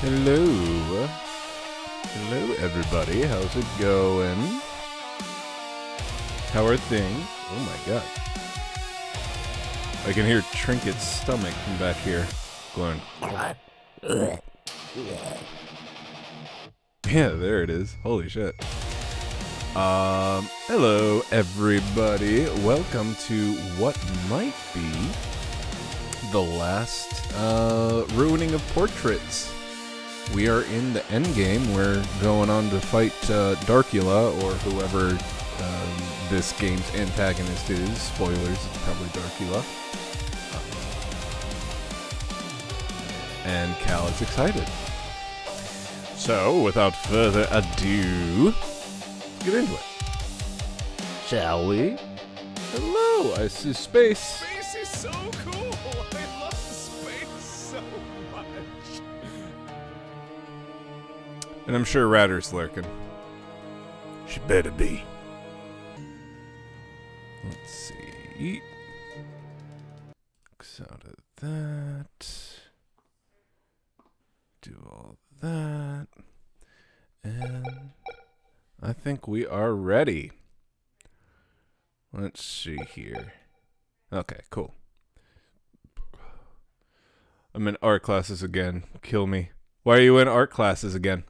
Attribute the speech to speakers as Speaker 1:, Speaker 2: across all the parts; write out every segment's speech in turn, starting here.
Speaker 1: Hello. Hello, everybody. How's it going? How are things? Oh my god. I can hear Trinket's stomach from back here going. Yeah, there it is. Holy shit. Hello, everybody. Welcome to what might be the last ruining of portraits. We are in the end game. We're going on to fight Darkula, or whoever this game's antagonist is. Spoilers, it's probably Darkula. And Cal is excited. So, without further ado, let's get into it. Shall we? Hello, I see space.
Speaker 2: Space is so cool. I love space so much.
Speaker 1: And I'm sure Ratter's lurking. She better be. Let's see. X out of that. Do all that. And I think we are ready. Let's see here. Okay, cool. I'm in art classes again. Kill me. Why are you in art classes again?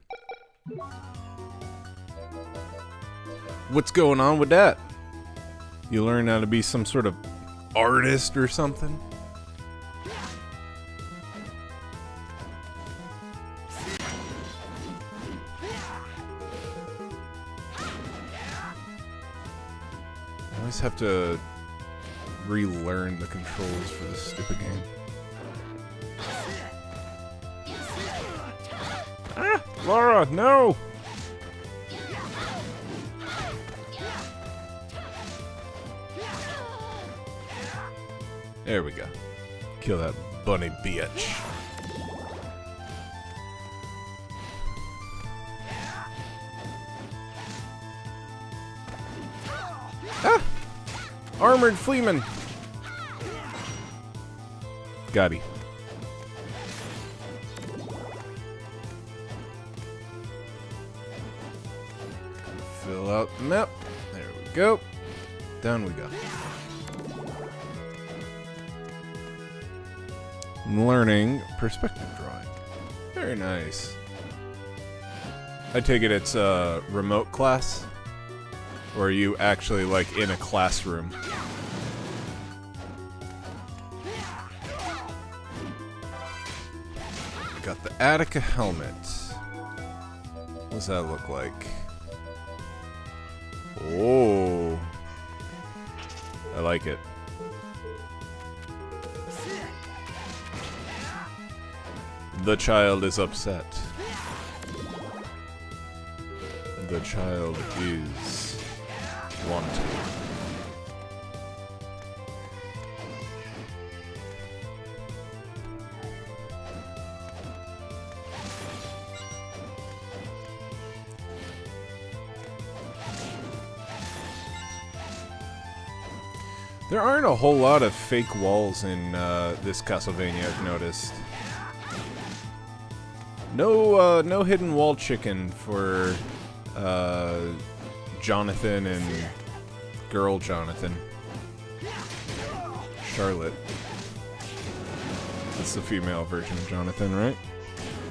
Speaker 1: What's going on with that? You learn how to be some sort of artist or something? I always have to relearn the controls for this stupid game. Ah! Laura, no! There we go. Kill that bunny bitch. Ah! Armored Fleeman! Got him. Fill out the map. There we go. Down we go. Learning perspective drawing. Very nice. I take it it's a remote class? Or are you actually like in a classroom? Got the Attica helmet. What does that look like? Oh. I like it. The child is upset. The child is wanted. There aren't a whole lot of fake walls in this Castlevania, I've noticed. No hidden wall chicken for Jonathan and girl Jonathan. Charlotte. That's the female version of Jonathan, right?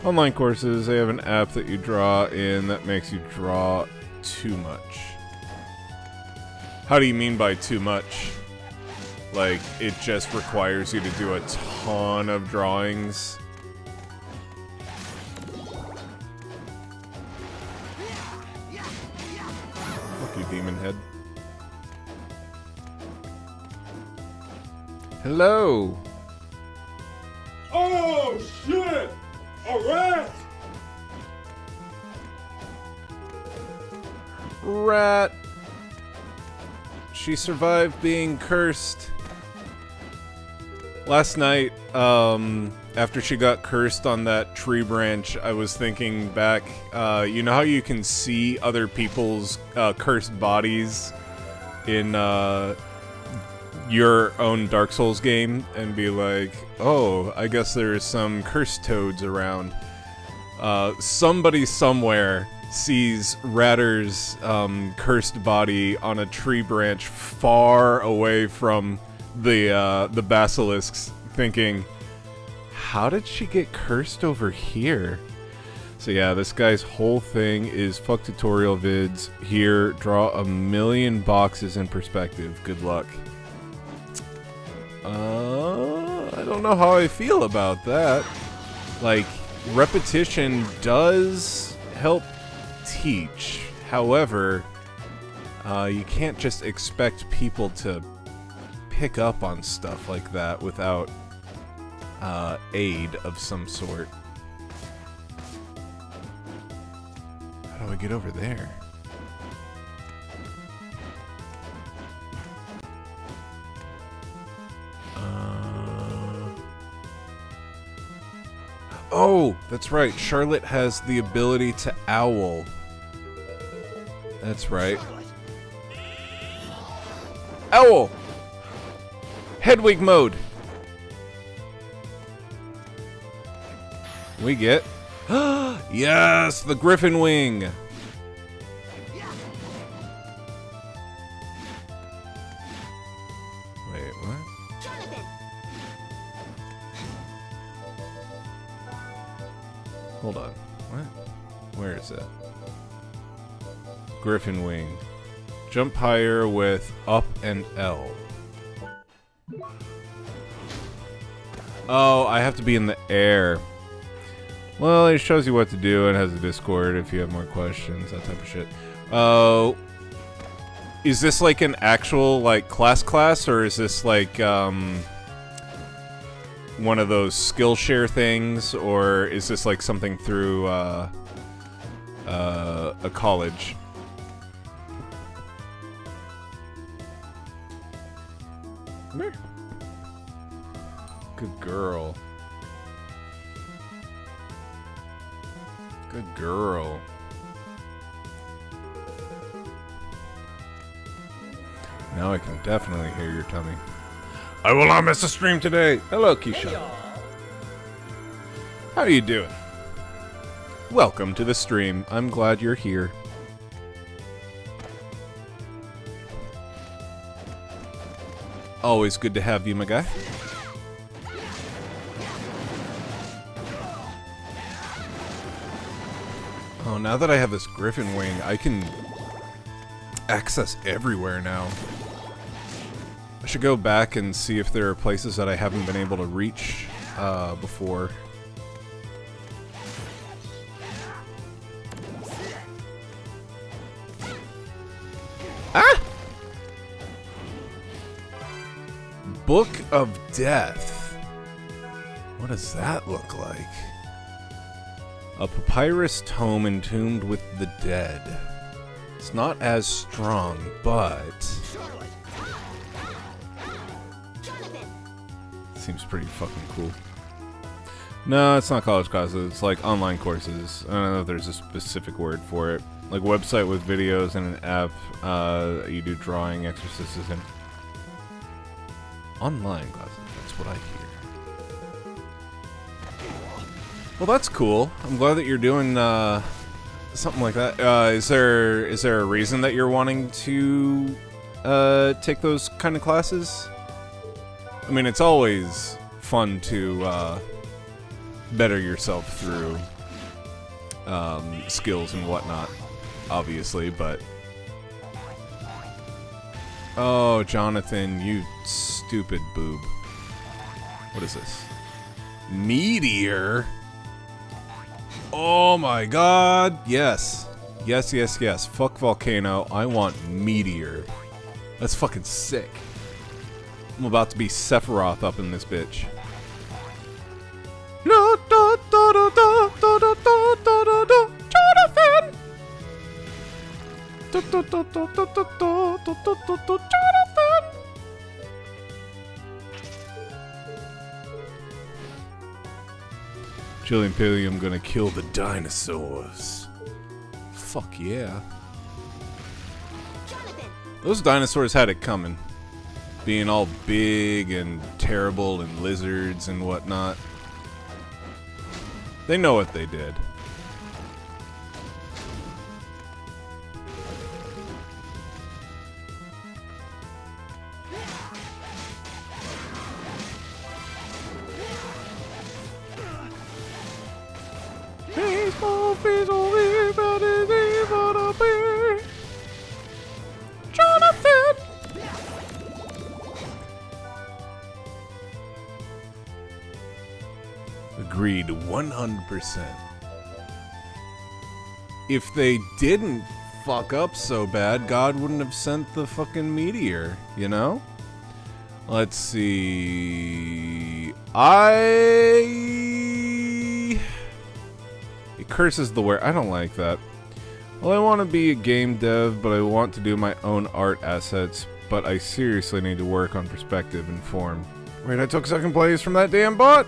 Speaker 1: Online courses, they have an app that you draw in that makes you draw too much. How do you mean by too much? Like, it just requires you to do a ton of drawings? Fuck you, demon head. Hello!
Speaker 2: Oh shit! Alright!
Speaker 1: Rat! She survived being cursed. Last night, after she got cursed on that tree branch, I was thinking back, you know how you can see other people's cursed bodies in your own Dark Souls game and be like, oh, I guess there's some cursed toads around. Somebody somewhere sees Ratter's cursed body on a tree branch far away from the basilisks, thinking, how did she get cursed over here? So yeah, this guy's whole thing is fuck tutorial vids. Here, draw 1,000,000 boxes in perspective. Good luck. I don't know how I feel about that. Like, repetition does help teach. However, you can't just expect people to pick up on stuff like that without aid of some sort. How do I get over there? Oh, that's right. Charlotte has the ability to owl. That's right. Owl! Hedwig mode! We get... yes! The Griffin Wing! Wait, what? Hold on. What? Where is it? Griffin Wing. Jump higher with up and L. Oh, I have to be in the air. Well, it shows you what to do. It has a Discord if you have more questions, that type of shit. Oh, is this like an actual like class, or is this like one of those Skillshare things, or is this like something through a college? Come here. Good girl. Good girl. Now I can definitely hear your tummy. I will not miss a stream today. Hello, Keisha. Hey, how are you doing? Welcome to the stream. I'm glad you're here. Always good to have you, my guy. Oh, now that I have this Griffin Wing, I can access everywhere now. I should go back and see if there are places that I haven't been able to reach before. Ah! Book of Death. What does that look like? A papyrus tome entombed with the dead. It's not as strong, but... seems pretty fucking cool. No, it's not college classes. It's like online courses. I don't know if there's a specific word for it. Like a website with videos and an app. You do drawing exercises and... online classes. That's what I hear. Well, that's cool. I'm glad that you're doing something like that. Is there a reason that you're wanting to take those kind of classes? I mean, it's always fun to better yourself through skills and whatnot, obviously, but... oh, Jonathan, you stupid boob. What is this? Meteor? Oh my god, yes. Yes, yes, yes. Fuck Volcano. I want Meteor. That's fucking sick. I'm about to be Sephiroth up in this bitch. Jonathan! Jillian Paley, I'm gonna kill the dinosaurs. Fuck yeah. Those dinosaurs had it coming. Being all big and terrible and lizards and whatnot. They know what they did. Jonathan! Agreed 100%. If they didn't fuck up so bad, God wouldn't have sent the fucking meteor, you know? Let's see. It curses the word. I don't like that. Well, I want to be a game dev, but I want to do my own art assets, but I seriously need to work on perspective and form. Wait, I took second place from that damn bot?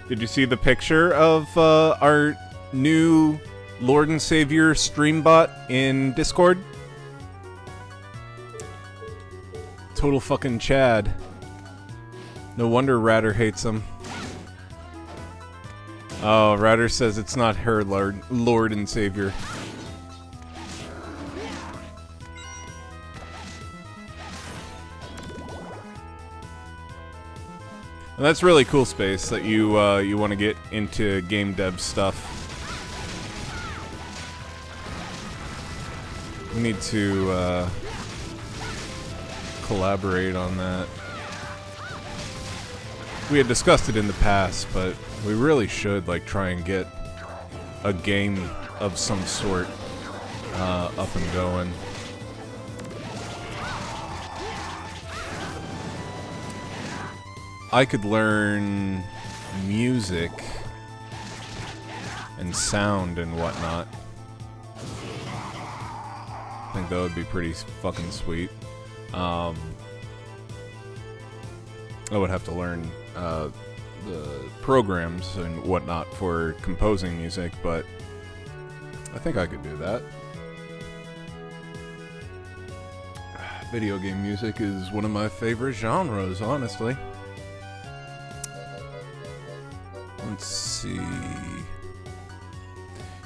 Speaker 1: Did you see the picture of our new Lord and Savior stream bot in Discord? Total fucking Chad. No wonder Radder hates him. Oh, Radder says it's not her Lord and Savior. And that's really cool, Space, that you want to get into game dev stuff. We need to collaborate on that. We had discussed it in the past, but we really should like try and get a game of some sort up and going. I could learn music and sound and whatnot. I think that would be pretty fucking sweet. I would have to learn the programs and whatnot for composing music, but I think I could do that. Video game music is one of my favorite genres, honestly. Let's see.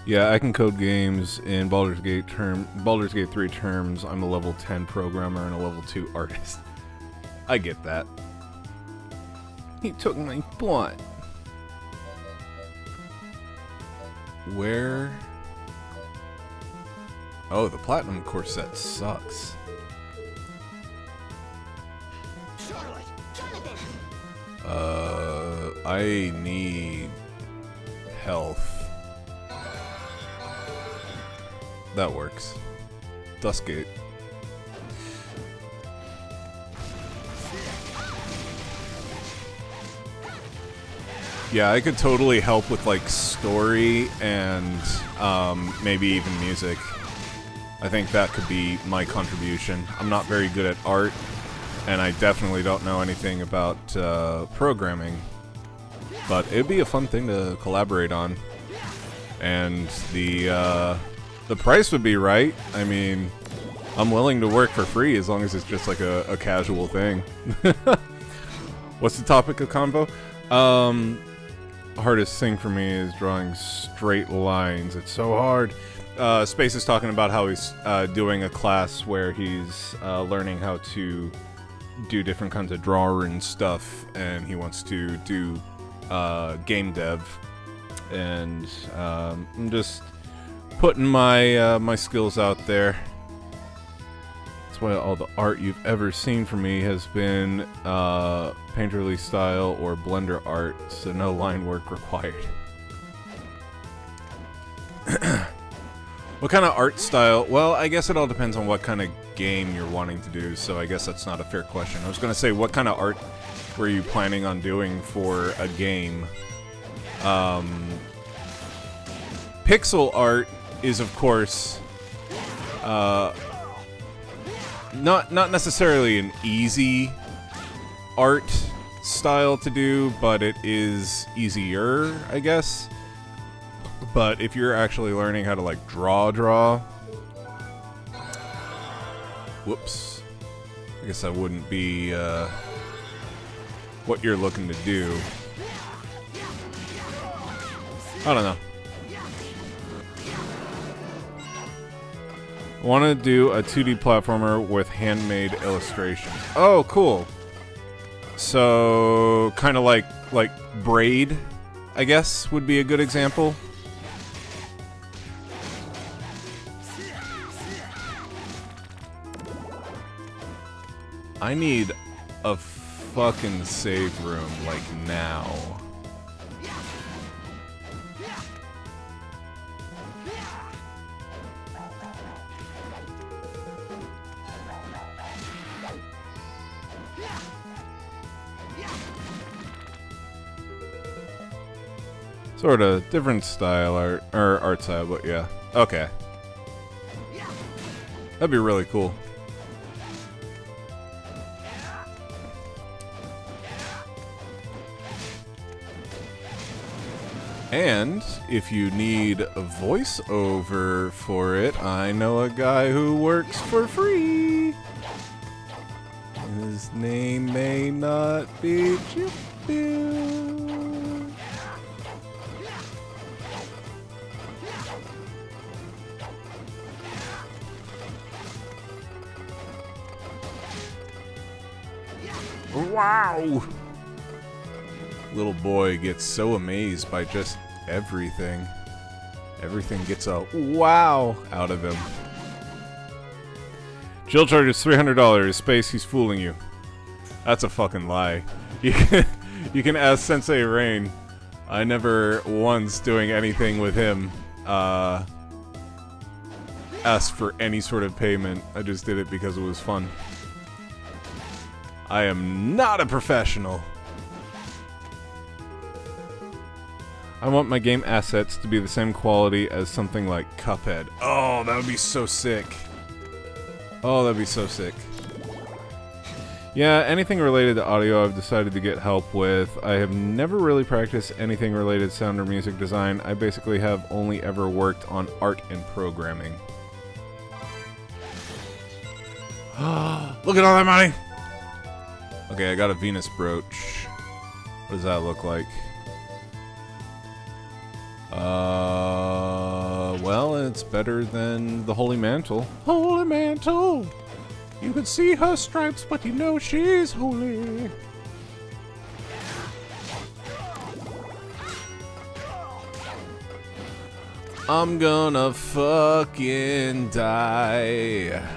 Speaker 1: Yeah, I can code games in Baldur's Gate 3 terms. I'm a level 10 programmer and a level 2 artist. I get that. He took my plot. Where? Oh, the platinum corset sucks. I need health. That works. Duskgate. Yeah, I could totally help with like story and maybe even music. I think that could be my contribution. I'm not very good at art, and I definitely don't know anything about programming. But it'd be a fun thing to collaborate on, and the price would be right. I mean, I'm willing to work for free as long as it's just like a casual thing. What's the topic of convo? Hardest thing for me is drawing straight lines. It's so hard. Space is talking about how he's doing a class where he's learning how to do different kinds of drawing stuff, and he wants to do game dev. And I'm just putting my my skills out there. That's why all the art you've ever seen from me has been painterly style or blender art, so no line work required. What kind of art style? Well, I guess it all depends on what kind of game you're wanting to do, so I guess that's not a fair question. I was going to say, what kind of art were you planning on doing for a game? Pixel art is, of course, not necessarily an easy art style to do, but it is easier, I guess. But if you're actually learning how to like draw, whoops, I guess that wouldn't be what you're looking to do. I don't know. I want to do a 2D platformer with handmade illustrations. Oh, cool. So, kind of like Braid, I guess, would be a good example. I need a fucking save room, like, now. Sort of different style art, or art style, but yeah. Okay. That'd be really cool. And if you need a voiceover for it, I know a guy who works for free. His name may not be Chip. Wow! Little boy gets so amazed by just everything. Everything gets a wow out of him. Jill charges $300. Space, he's fooling you. That's a fucking lie. You can ask Sensei Rain. I never once doing anything with him asked for any sort of payment. I just did it because it was fun. I am not a professional. I want my game assets to be the same quality as something like Cuphead. Oh, that would be so sick. Oh, that'd be so sick. Yeah, anything related to audio I've decided to get help with. I have never really practiced anything related to sound or music design. I basically have only ever worked on art and programming. Look at all that money! Okay, I got a Venus brooch. What does that look like? Well, it's better than the Holy Mantle. Holy Mantle! You can see her stripes, but you know she's holy. I'm gonna fucking die.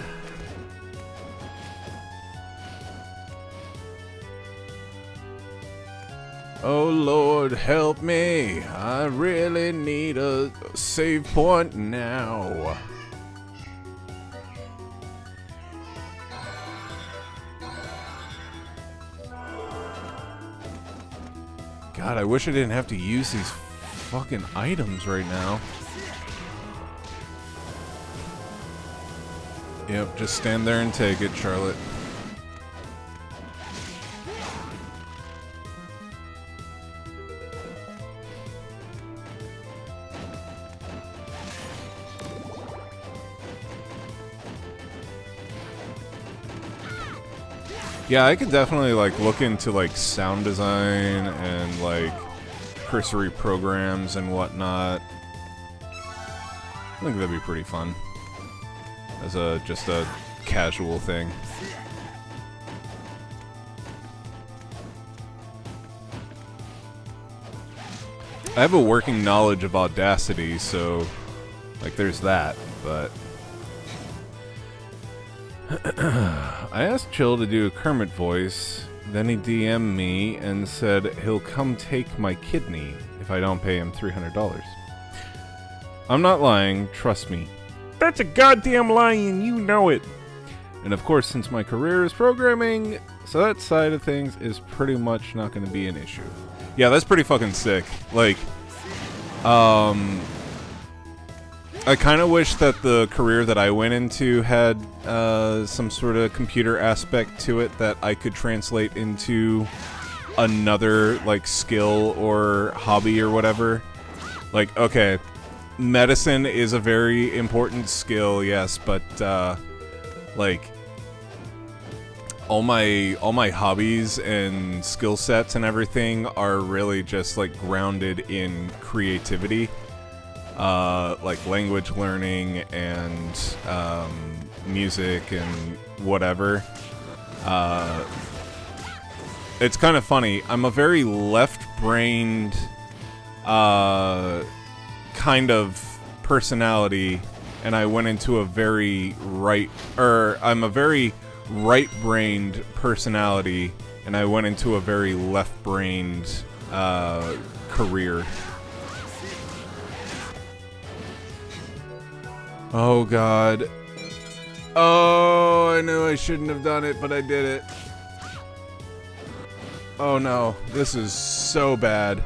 Speaker 1: Oh Lord, help me. I really need a save point now. God, I wish I didn't have to use these fucking items right now. Yep, just stand there and take it, Charlotte. Yeah, I could definitely like look into like sound design and like cursory programs and whatnot. I think that'd be pretty fun as just a casual thing. I have a working knowledge of Audacity, so like there's that, but I asked Chill to do a Kermit voice, then he DM'd me and said he'll come take my kidney if I don't pay him $300. I'm not lying, trust me. That's a goddamn lie and you know it. And of course, since my career is programming, so that side of things is pretty much not going to be an issue. Yeah, that's pretty fucking sick. Like, I kind of wish that the career that I went into had some sort of computer aspect to it that I could translate into another, like, skill or hobby or whatever. Like, okay, medicine is a very important skill, yes, but, like, all my hobbies and skill sets and everything are really just, like, grounded in creativity. Like language learning and music and whatever. It's kind of funny. I'm a very left-brained kind of personality, and I went into a very I'm a very right-brained personality, and I went into a very left-brained career. Oh god. Oh, I knew I shouldn't have done it, but I did it. Oh no, this is so bad.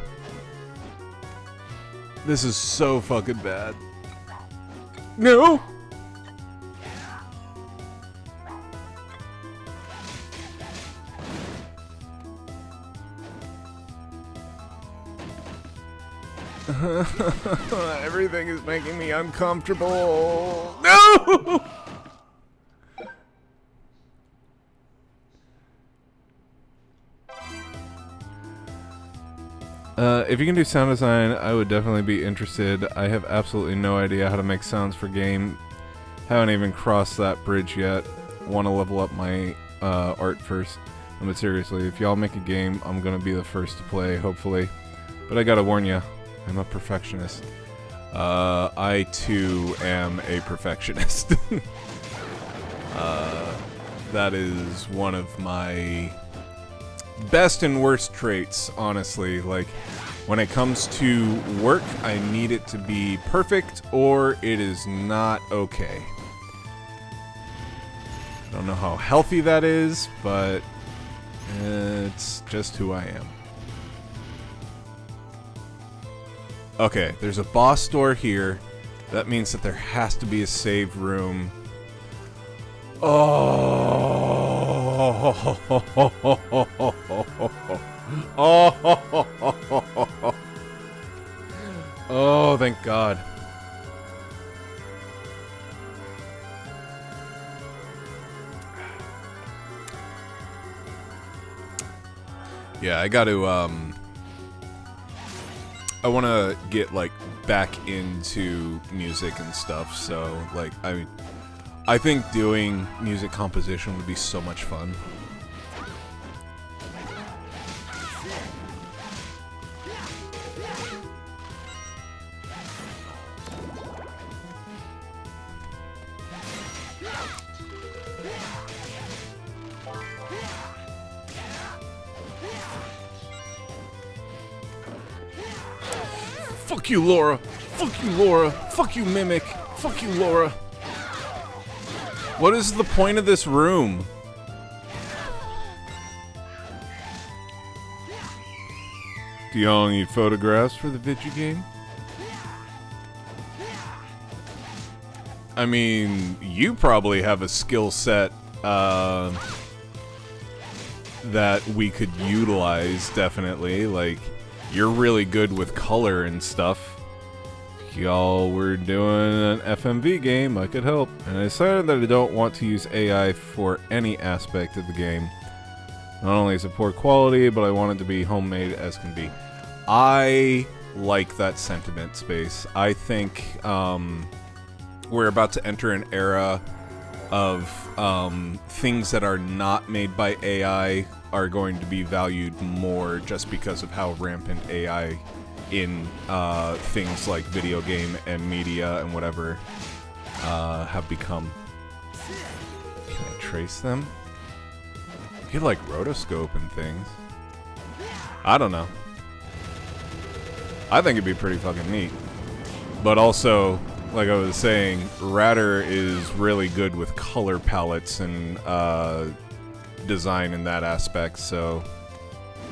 Speaker 1: This is so fucking bad. No! Everything is making me uncomfortable. No! If you can do sound design, I would definitely be interested. I have absolutely no idea how to make sounds for game. Haven't even crossed that bridge yet. Want to level up my art first. But seriously, if y'all make a game, I'm gonna be the first to play, hopefully. But I gotta warn ya, I'm a perfectionist. I too am a perfectionist. That is one of my best and worst traits, honestly. Like, when it comes to work, I need it to be perfect or it is not okay. I don't know how healthy that is, but it's just who I am. Okay, there's a boss door here. That means that there has to be a save room. Oh, thank God. Yeah, I gotta, I want to get, like, back into music and stuff, so, like, I think doing music composition would be so much fun. Fuck you, Laura. Fuck you, Laura. Fuck you, Mimic. Fuck you, Laura. What is the point of this room? Do y'all need photographs for the video game? I mean, you probably have a skill set that we could utilize, definitely. Like, you're really good with color and stuff. Y'all were doing an FMV game, I could help. And I decided that I don't want to use AI for any aspect of the game. Not only is it poor quality, but I want it to be homemade as can be. I like that sentiment, Space. I think we're about to enter an era of things that are not made by AI are going to be valued more just because of how rampant AI in things like video game and media and whatever have become. Can I trace them? You could like rotoscope and things. I don't know. I think it'd be pretty fucking neat. But also, like I was saying, Radder is really good with color palettes and design in that aspect, so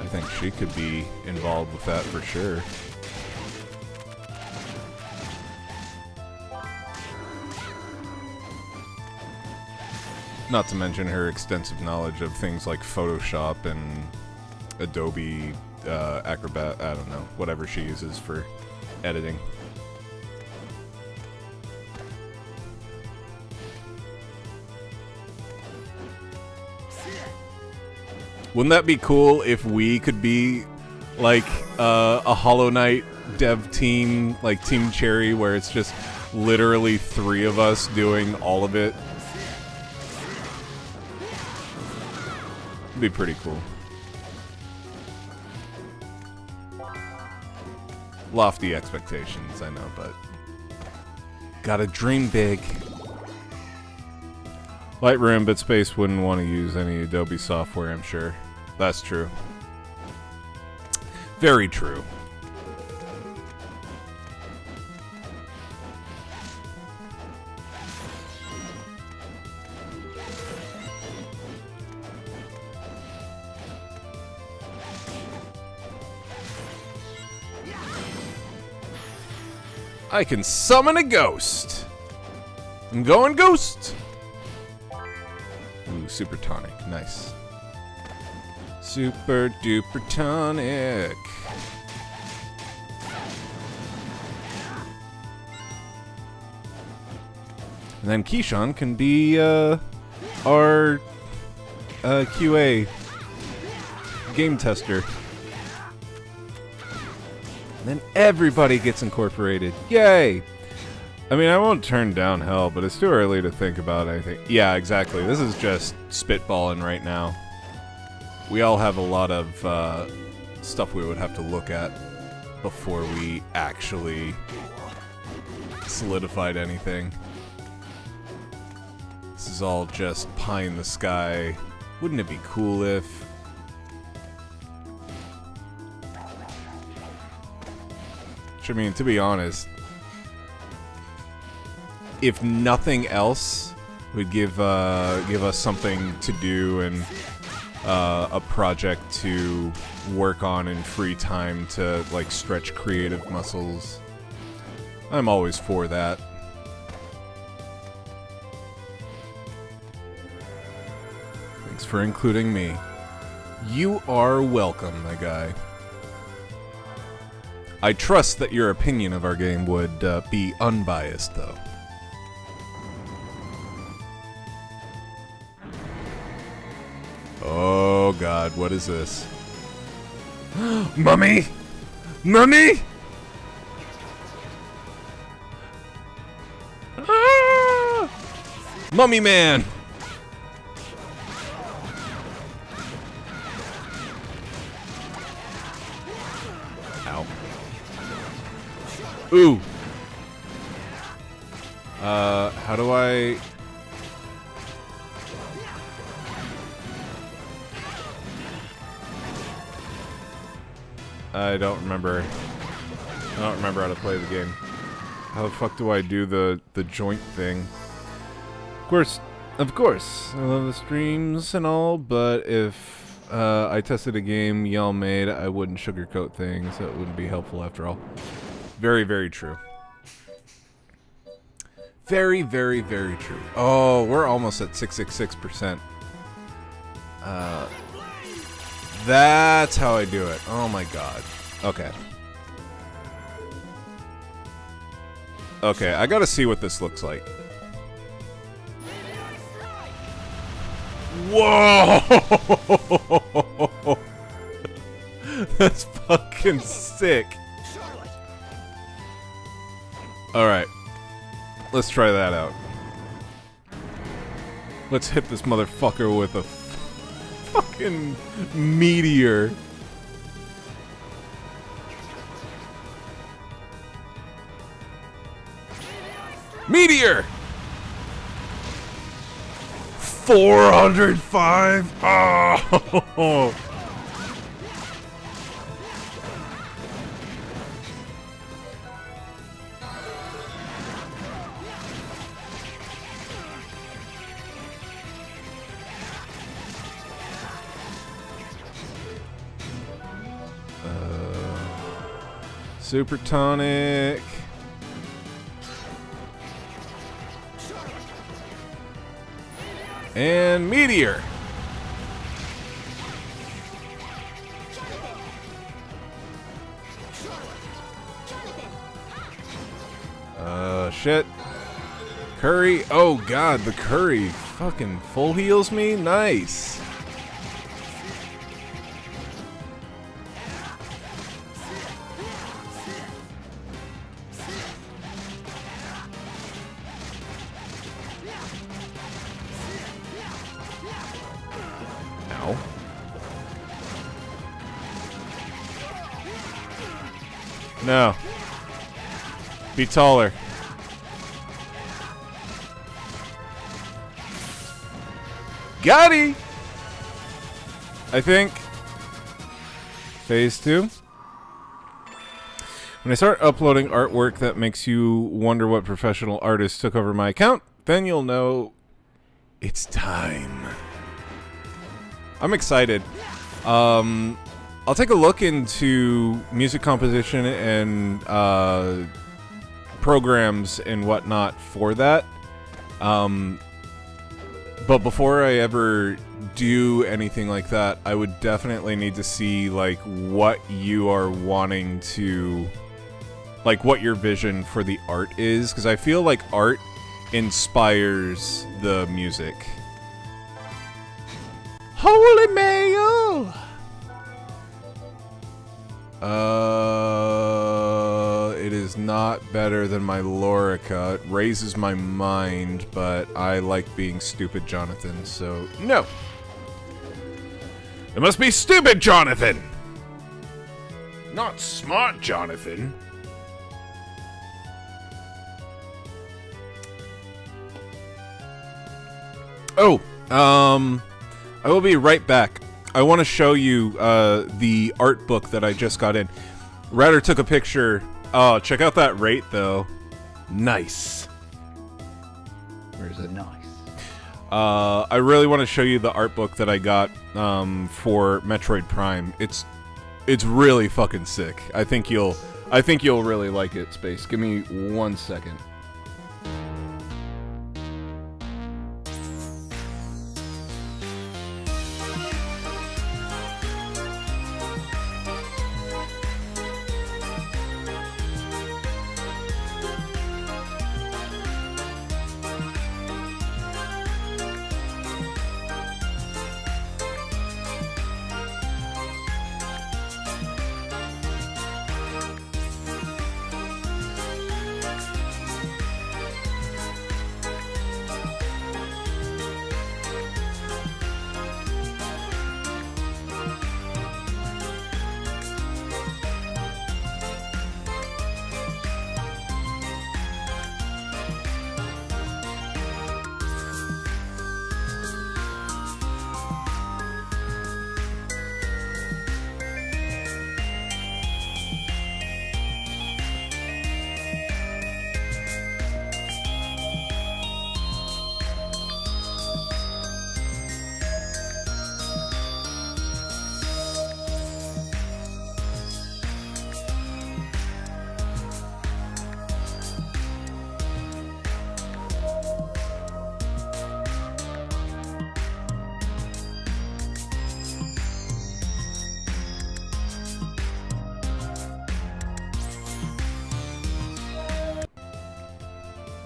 Speaker 1: I think she could be involved with that for sure. Not to mention her extensive knowledge of things like Photoshop and Adobe Acrobat, I don't know, whatever she uses for editing. Wouldn't that be cool if we could be like a Hollow Knight dev team, like Team Cherry, where it's just literally 3 of us doing all of it? It'd be pretty cool. Lofty expectations, I know, but gotta dream big. Lightroom, but Space wouldn't want to use any Adobe software, I'm sure. That's true. Very true. I can summon a ghost. I'm going ghost. Ooh, super tonic. Nice. Super duper tonic. And then Keyshawn can be our QA game tester. And then everybody gets incorporated. Yay! I mean, I won't turn down hell, but it's too early to think about anything. Yeah, exactly. This is just spitballing right now. We all have a lot of stuff we would have to look at before we actually solidified anything. This is all just pie in the sky. Wouldn't it be cool if... I mean, to be honest, if nothing else would give us something to do and a project to work on in free time to like stretch creative muscles, I'm always for that. Thanks for including me. You are welcome, my guy. I trust that your opinion of our game would be unbiased, though. Oh god, what is this? Mummy! Mummy! Ah! Mummy Man! Ow. Ooh. How do I... I don't remember. I don't remember how to play the game. How the fuck do I do the joint thing? Of course, I love the streams and all, but if I tested a game y'all made, I wouldn't sugarcoat things. That wouldn't be helpful after all. Very, very true. Very, very, very true. Oh, we're almost at 666%. That's how I do it. Oh my god. Okay. Okay, I gotta see what this looks like. Whoa! That's fucking sick. Alright. Let's try that out. Let's hit this motherfucker with a fucking meteor. Meteor! 405! Oh! Super tonic. And meteor. Shit. Curry. Oh god, the curry fucking full heals me. Nice. No. Be taller. Gotti! I think. Phase 2. When I start uploading artwork that makes you wonder what professional artist took over my account, then you'll know it's time. I'm excited. I'll take a look into music composition and programs and whatnot for that. But before I ever do anything like that, I would definitely need to see like what you are wanting to, like what your vision for the art is, because I feel like art inspires the music. Holy mail! It is not better than my Lorica. It raises my mind, but I like being stupid, Jonathan, so no. It must be stupid, Jonathan! Not smart, Jonathan. Oh, I will be right back. I want to show you the art book that I just got in. Ratter took a picture. Oh, check out that rate, though. Nice.
Speaker 3: Where is it? Nice.
Speaker 1: I really want to show you the art book that I got for Metroid Prime. It's really fucking sick. I think you'll really like it, Space. Give me 1 second.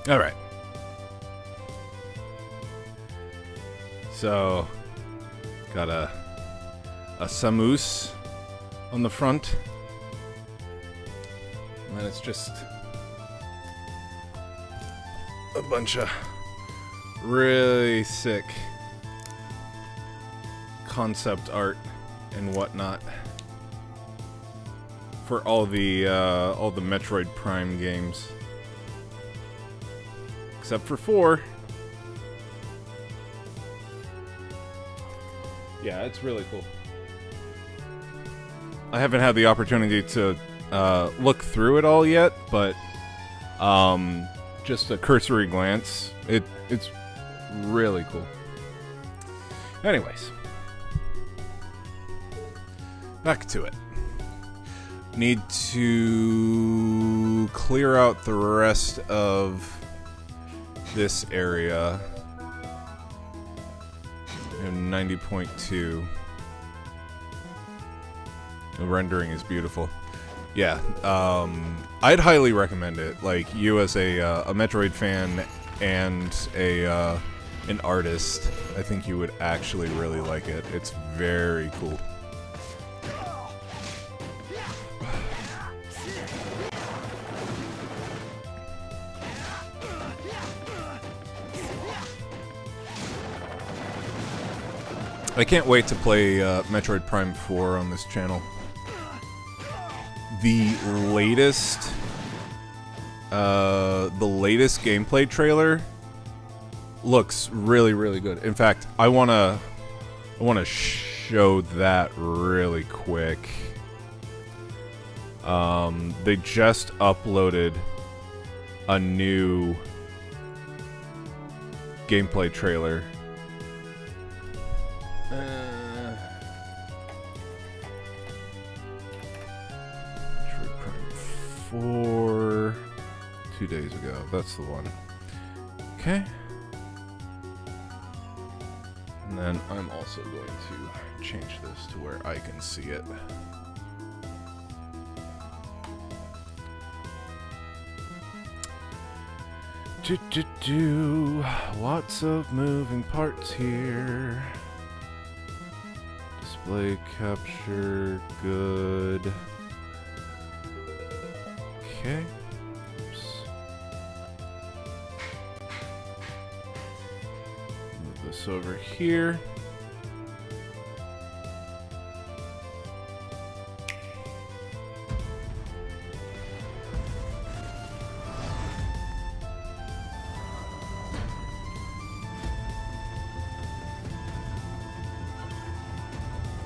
Speaker 1: All right. So, got a Samus on the front. And then it's just a bunch of really sick concept art and whatnot for all the Metroid Prime games. Except for 4. Yeah, it's really cool. I haven't had the opportunity to look through it all yet, but just a cursory glance, it's really cool. Anyways, back to it. Need to clear out the rest of this area. And 90.2. The rendering is beautiful. Yeah, I'd highly recommend it. Like, you as a Metroid fan and an artist, I think you would actually really like it. It's very cool. I can't wait to play Metroid Prime 4 on this channel. The latest gameplay trailer looks really, really good. In fact, I wanna show that really quick. They just uploaded a new gameplay trailer. Metroid Prime 4 2 days ago. That's the one. Okay. And then I'm also going to change this to where I can see it. Lots of moving parts here. Display capture, good. Okay. Oops. Move this over here.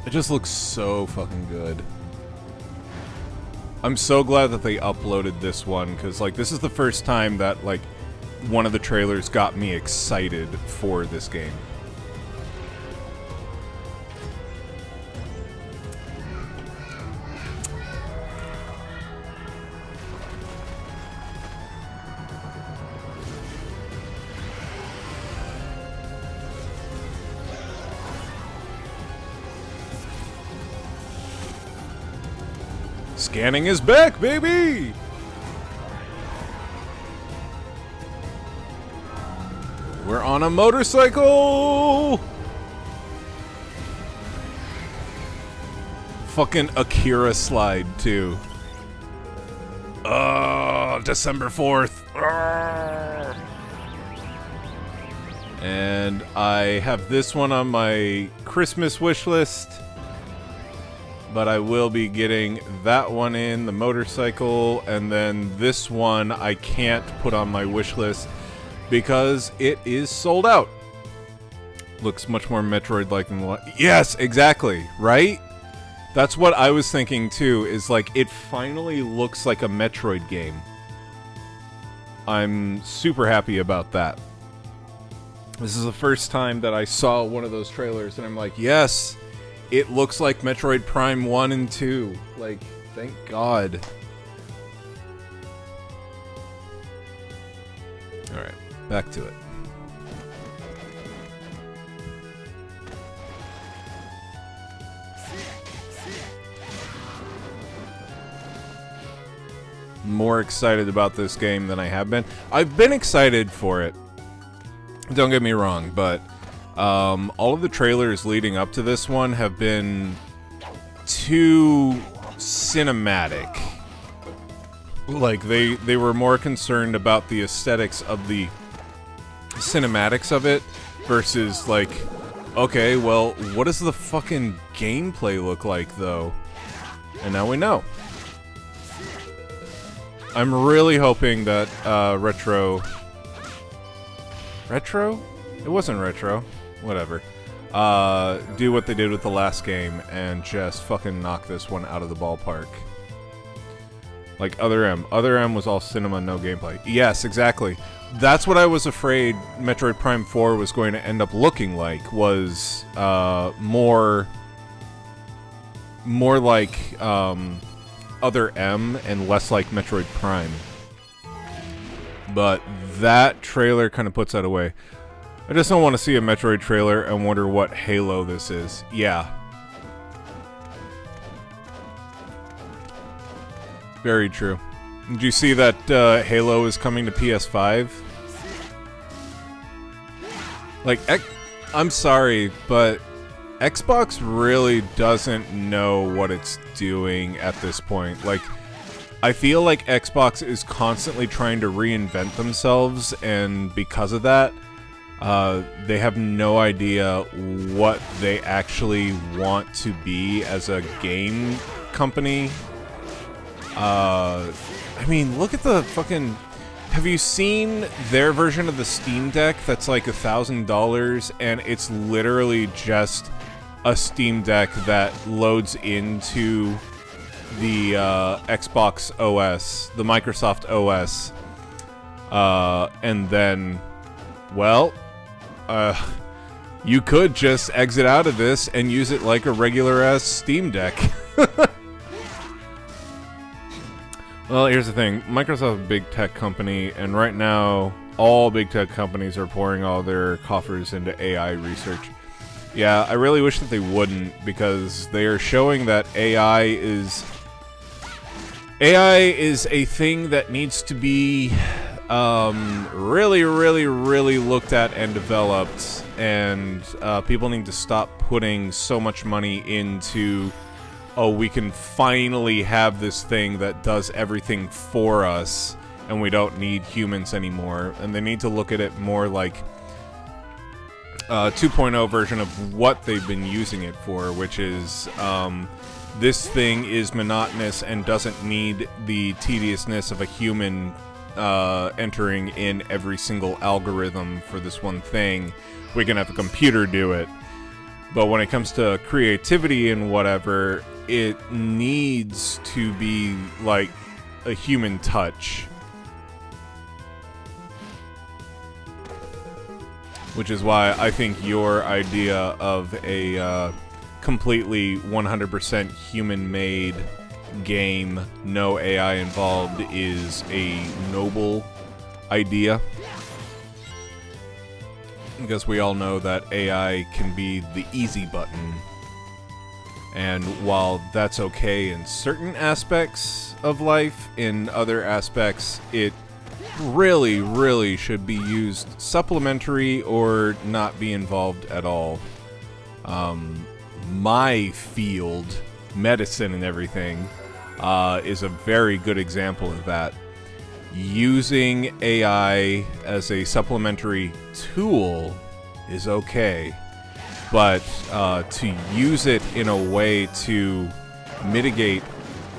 Speaker 1: It just looks so fucking good. I'm so glad that they uploaded this one, because, like, this is the first time that, like, one of the trailers got me excited for this game. Scanning is back, baby! We're on a motorcycle! Fucking Akira slide, too. Oh, December 4th. Arrgh. And I have this one on my Christmas wish list. But I will be getting that one in, the motorcycle, and then this one I can't put on my wish list because it is sold out. Looks much more Metroid-like than the yes, exactly, right? That's what I was thinking too, is like, it finally looks like a Metroid game. I'm super happy about that. This is the first time that I saw one of those trailers and I'm like, yes! It looks like Metroid Prime 1 and 2. Like, thank God. Alright, back to it. More excited about this game than I have been. I've been excited for it. Don't get me wrong, but all of the trailers leading up to this one have been too cinematic. Like, they were more concerned about the aesthetics of the cinematics of it versus, like, okay, well, what does the fucking gameplay look like, though? And now we know. I'm really hoping that Retro? It wasn't Retro. Whatever. Do what they did with the last game and just fucking knock this one out of the ballpark. Like Other M. Other M was all cinema, no gameplay. Yes, exactly. That's what I was afraid Metroid Prime 4 was going to end up looking like, was more like Other M and less like Metroid Prime. But that trailer kind of puts that away. I just don't want to see a Metroid trailer and wonder what Halo this is. Yeah. Very true. Did you see that Halo is coming to PS5? Like, I'm sorry, but Xbox really doesn't know what it's doing at this point. Like, I feel like Xbox is constantly trying to reinvent themselves, and because of that, they have no idea what they actually want to be as a game company. I mean, look at the fucking... Have you seen their version of the Steam Deck that's like $1,000, and it's literally just a Steam Deck that loads into the Xbox OS, the Microsoft OS, and then, well, you could just exit out of this and use it like a regular-ass Steam Deck. Well, here's the thing. Microsoft is a big tech company, and right now, all big tech companies are pouring all their coffers into AI research. Yeah, I really wish that they wouldn't, because they are showing that AI is a thing that needs to be really, really, really looked at and developed, and people need to stop putting so much money into, oh, we can finally have this thing that does everything for us, and we don't need humans anymore. And they need to look at it more like a 2.0 version of what they've been using it for, which is, this thing is monotonous and doesn't need the tediousness of a human entering in every single algorithm for this one thing. We can have a computer do it. But when it comes to creativity and whatever, it needs to be like a human touch. Which is why I think your idea of a completely 100% human-made game, no AI involved, is a noble idea. Because we all know that AI can be the easy button. And while that's okay in certain aspects of life, in other aspects, it really, really should be used supplementary or not be involved at all. My field, medicine and everything, is a very good example of that. Using AI as a supplementary tool is okay, but to use it in a way to mitigate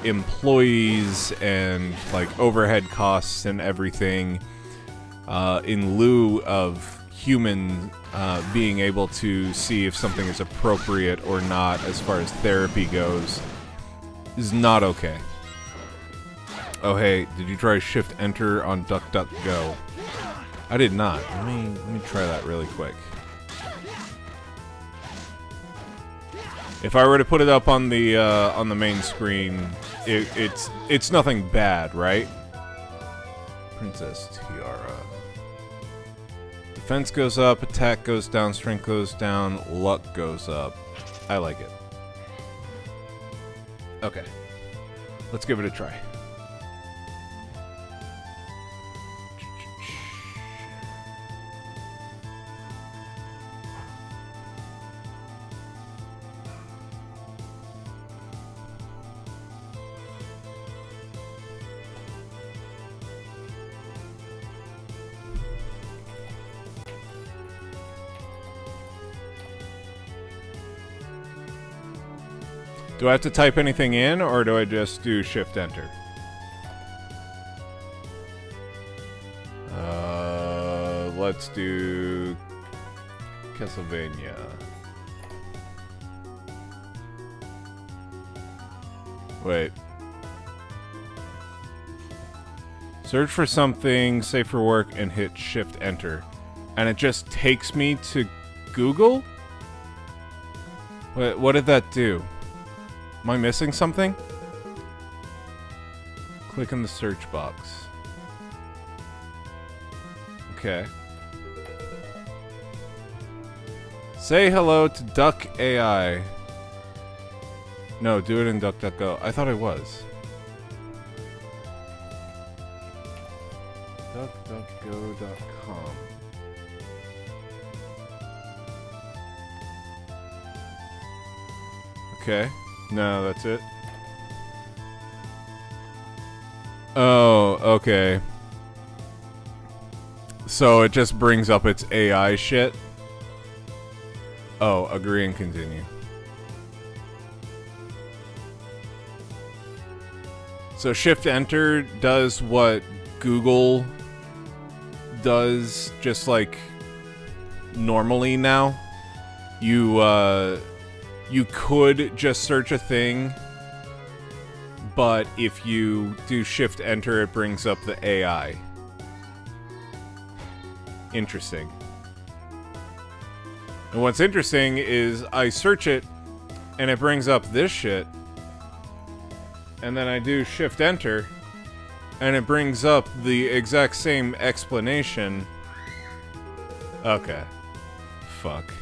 Speaker 1: employees and like overhead costs and everything in lieu of human being able to see if something is appropriate or not as far as therapy goes is not okay. Oh hey, did you try Shift Enter on DuckDuckGo? I did not. Let me try that really quick. If I were to put it up on the main screen, it's nothing bad, right? Princess Tiara. Defense goes up, attack goes down, strength goes down, luck goes up. I like it. Okay. Let's give it a try. Do I have to type anything in, or do I just do Shift Enter? Let's do Castlevania. Wait. Search for something, save for work, and hit Shift Enter. And it just takes me to Google? What did that do? Am I missing something? Click in the search box. Okay. Say hello to Duck AI. No, do it in DuckDuckGo. I thought it was. DuckDuckGo.com. Okay. No, that's it. Oh, okay. So it just brings up its AI shit. Oh, agree and continue. So Shift Enter does what Google does just like normally now. You could just search a thing, but if you do Shift Enter, it brings up the AI. Interesting. And what's interesting is I search it, and it brings up this shit. And then I do Shift Enter, and it brings up the exact same explanation. Okay. Fuck.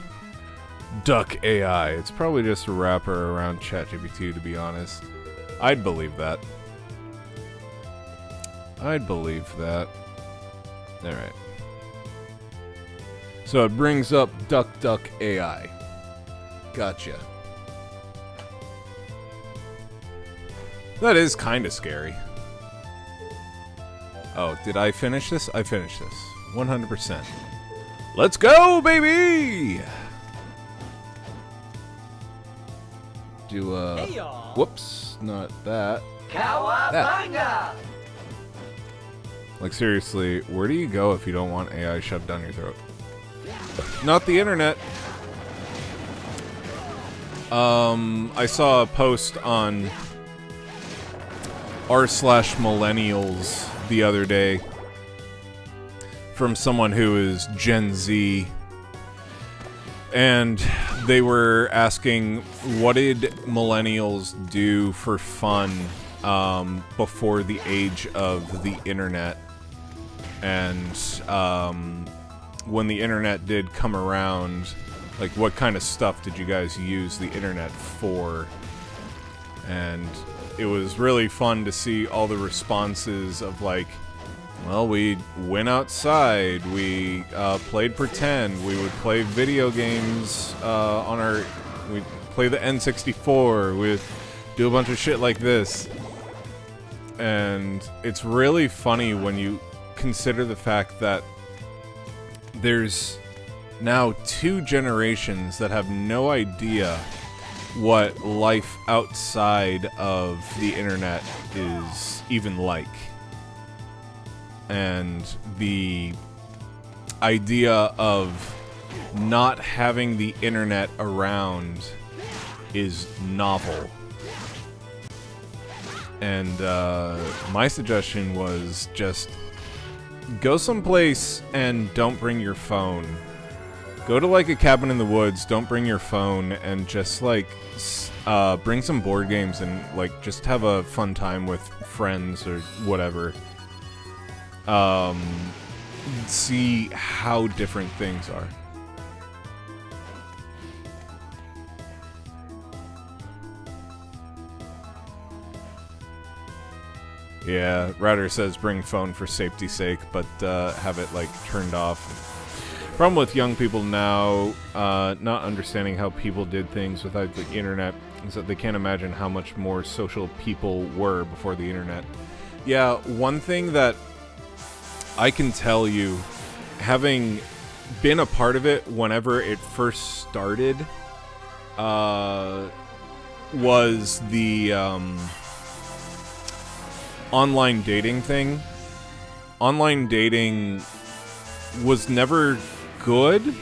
Speaker 1: Duck AI. It's probably just a wrapper around ChatGPT, to be honest. I'd believe that. I'd believe that. Alright. So it brings up Duck AI. Gotcha. That is kind of scary. Oh, did I finish this? I finished this. 100%. Let's go, baby! Do, whoops, not that. Cowabunga! Like, seriously, where do you go if you don't want AI shoved down your throat? Not the internet. I saw a post on r/millennials the other day from someone who is Gen Z, and they were asking, what did millennials do for fun before the age of the internet? And when the internet did come around, like, what kind of stuff did you guys use the internet for? And it was really fun to see all the responses of, like, well, we went outside, we played pretend, we would play video games we'd play the N64, we'd do a bunch of shit like this. And it's really funny when you consider the fact that there's now 2 generations that have no idea what life outside of the internet is even like. And the idea of not having the internet around is novel. And my suggestion was just go someplace and don't bring your phone. Go to, like, a cabin in the woods, don't bring your phone, and just, like, bring some board games and, like, just have a fun time with friends or whatever. See how different things are. Yeah, Router says bring phone for safety's sake, but have it, like, turned off. Problem with young people now, not understanding how people did things without the internet, is that they can't imagine how much more social people were before the internet. Yeah, one thing that I can tell you, having been a part of it whenever it first started, was the online dating thing. Online dating was never good,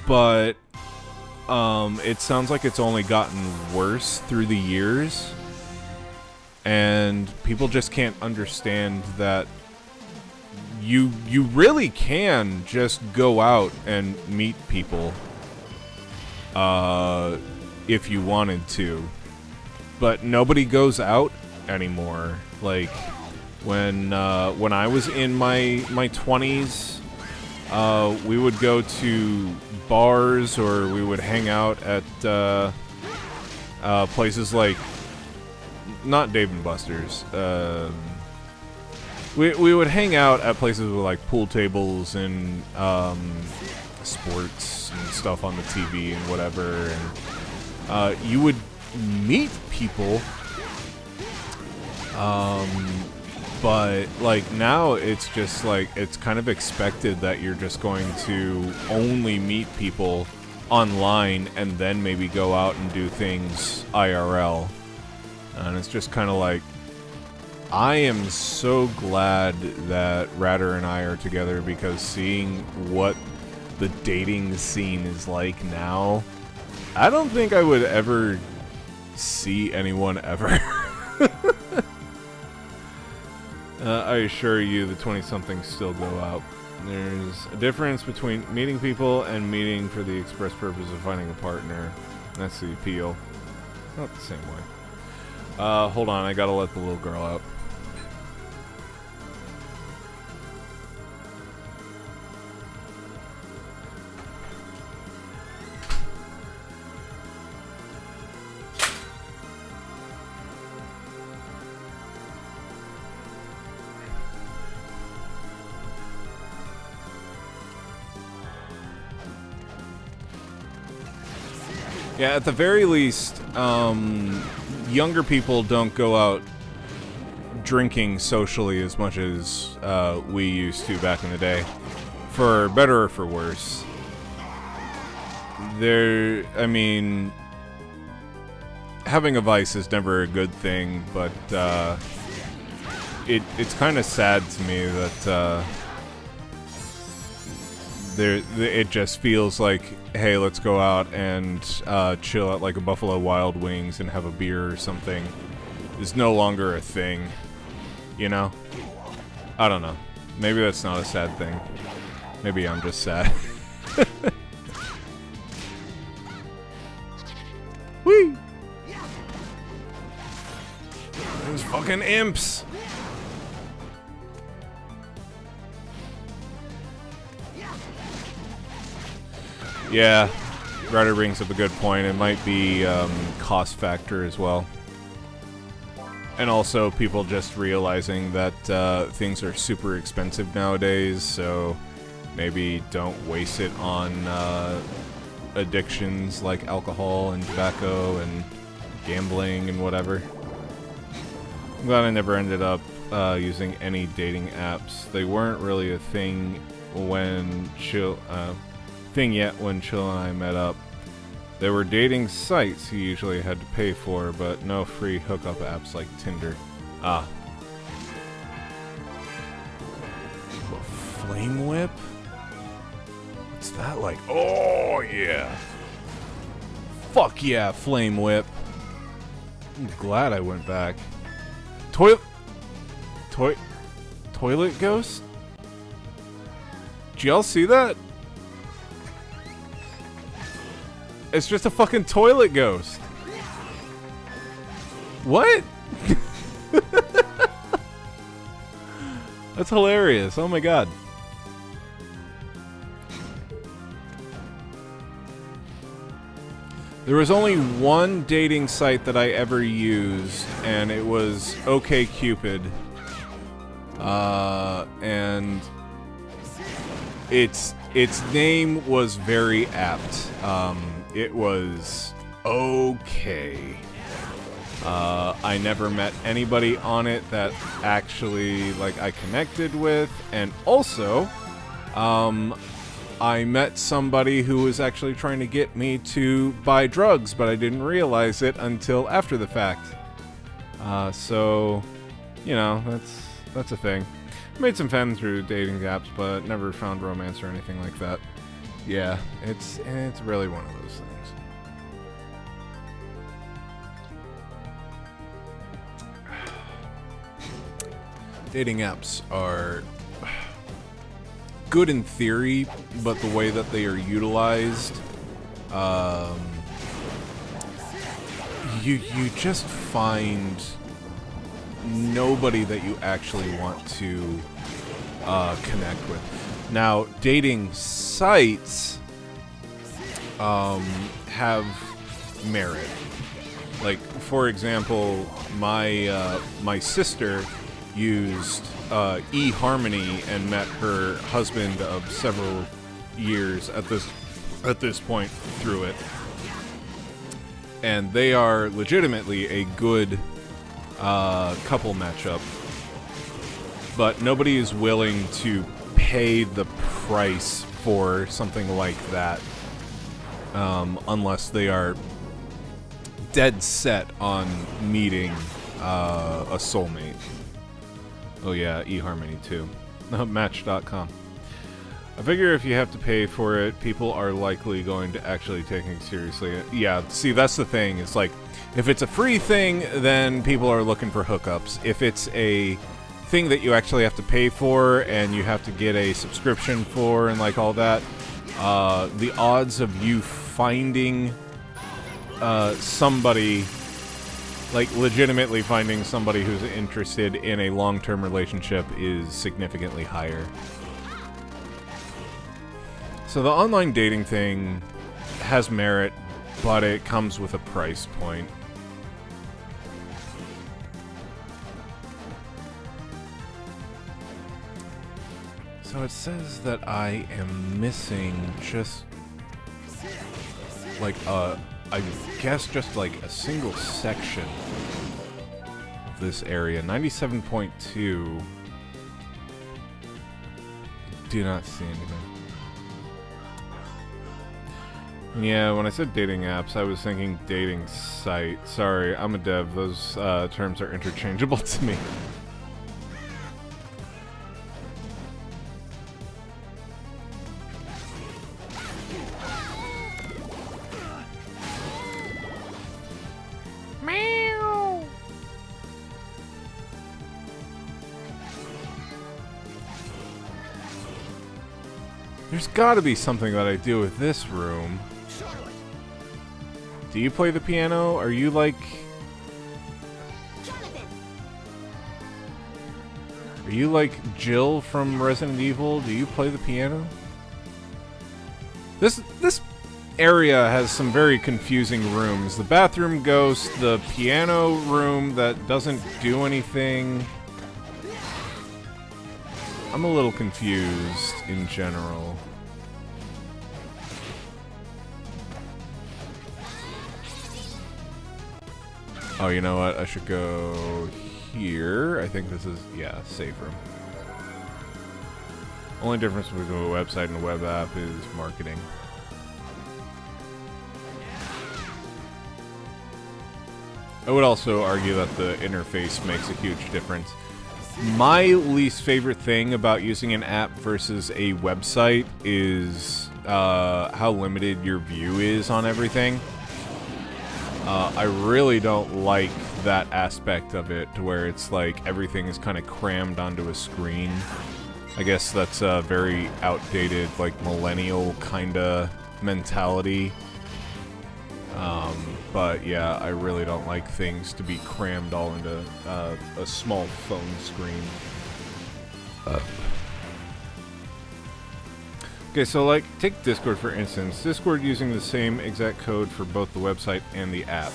Speaker 1: but it sounds like it's only gotten worse through the years, and people just can't understand that you really can just go out and meet people if you wanted to, but nobody goes out anymore. Like, when I was in my 20s, we would go to bars, or we would hang out at places like, not Dave & Buster's. We would hang out at places with, like, pool tables and sports and stuff on the TV and whatever. And you would meet people. But, like, now it's just, like, it's kind of expected that you're just going to only meet people online and then maybe go out and do things IRL. And it's just kind of like, I am so glad that Ratter and I are together, because seeing what the dating scene is like now, I don't think I would ever see anyone ever. I assure you the 20-somethings still go out. There's a difference between meeting people and meeting for the express purpose of finding a partner. That's the appeal. Not the same way. Hold on, I gotta let the little girl out. Yeah, at the very least, younger people don't go out drinking socially as much as we used to back in the day. For better or for worse. I mean, having a vice is never a good thing, but it's kind of sad to me that it just feels like, hey, let's go out and chill at like a Buffalo Wild Wings and have a beer or something, is no longer a thing, you know? I don't know. Maybe that's not a sad thing. Maybe I'm just sad. Whee! Those fucking imps! Yeah, Ryder brings up a good point. It might be cost factor as well. And also people just realizing that things are super expensive nowadays, so maybe don't waste it on addictions like alcohol and tobacco and gambling and whatever. I'm glad I never ended up using any dating apps. They weren't really a thing when Chill and I met up. There were dating sites you usually had to pay for, but no free hookup apps like Tinder. Ah. Flame Whip? What's that like? Oh, yeah. Fuck yeah, Flame Whip. I'm glad I went back. Toilet Ghost? Did y'all see that? It's just a fucking toilet ghost. What? That's hilarious. Oh my god. There was only one dating site that I ever used, and it was OkCupid. And its name was very apt. It was okay. I never met anybody on it that actually, like, I connected with, and also, I met somebody who was actually trying to get me to buy drugs, but I didn't realize it until after the fact. So, you know, that's a thing. Made some friends through dating apps, but never found romance or anything like that. Yeah, it's really one of those things. Dating apps are good in theory, but the way that they are utilized, you just find nobody that you actually want to connect with. Now, dating sites have merit. Like, for example, my sister used eHarmony and met her husband of several years at this point through it, and they are legitimately a good couple matchup. But nobody is willing to pay the price for something like that unless they are dead set on meeting a soulmate. Oh yeah, eHarmony too. Match.com. I figure if you have to pay for it, people are likely going to actually take it seriously. Yeah, see, that's the thing. It's like, if it's a free thing, then people are looking for hookups. If it's a thing that you actually have to pay for and you have to get a subscription for and like all that, the odds of you finding somebody, like legitimately finding somebody who's interested in a long-term relationship is significantly higher. So the online dating thing has merit, but it comes with a price point. So it says that I am missing just like I guess just like a single section of this area. 97.2. Do not see anything. Yeah, when I said dating apps, I was thinking dating site. Sorry, I'm a dev. Those terms are interchangeable to me. Meow. There's got to be something that I do with this room. Do you play the piano? Are you like... Are you like Jill from Resident Evil? Do you play the piano? This area has some very confusing rooms. The bathroom ghost, the piano room that doesn't do anything. I'm a little confused in general. Oh, you know what? I should go here. I think this is, yeah, save room. Only difference between a website and a web app is marketing. I would also argue that the interface makes a huge difference. My least favorite thing about using an app versus a website is how limited your view is on everything. I really don't like that aspect of it, to where it's like everything is kind of crammed onto a screen. I guess that's a very outdated, like millennial kind of mentality. But yeah, I really don't like things to be crammed all into a small phone screen. Okay, so like, take Discord for instance. Discord using the same exact code for both the website and the app.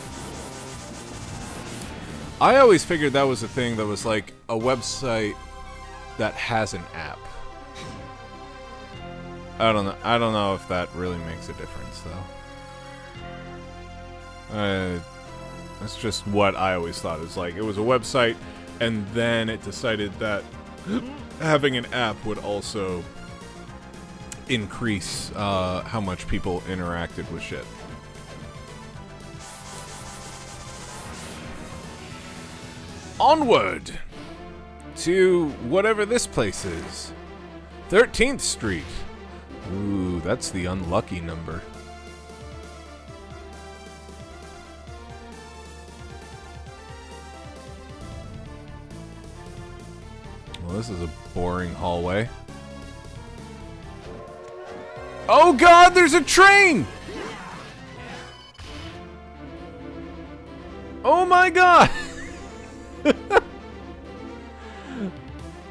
Speaker 1: I always figured that was a thing that was like a website that has an app. I don't know if that really makes a difference though. That's just what I always thought. It's like it was a website, and then it decided that having an app would also increase how much people interacted with shit. Onward to whatever this place is. 13th Street. Ooh, that's the unlucky number. Well, this is a boring hallway. Oh god, there's a train! Oh my god!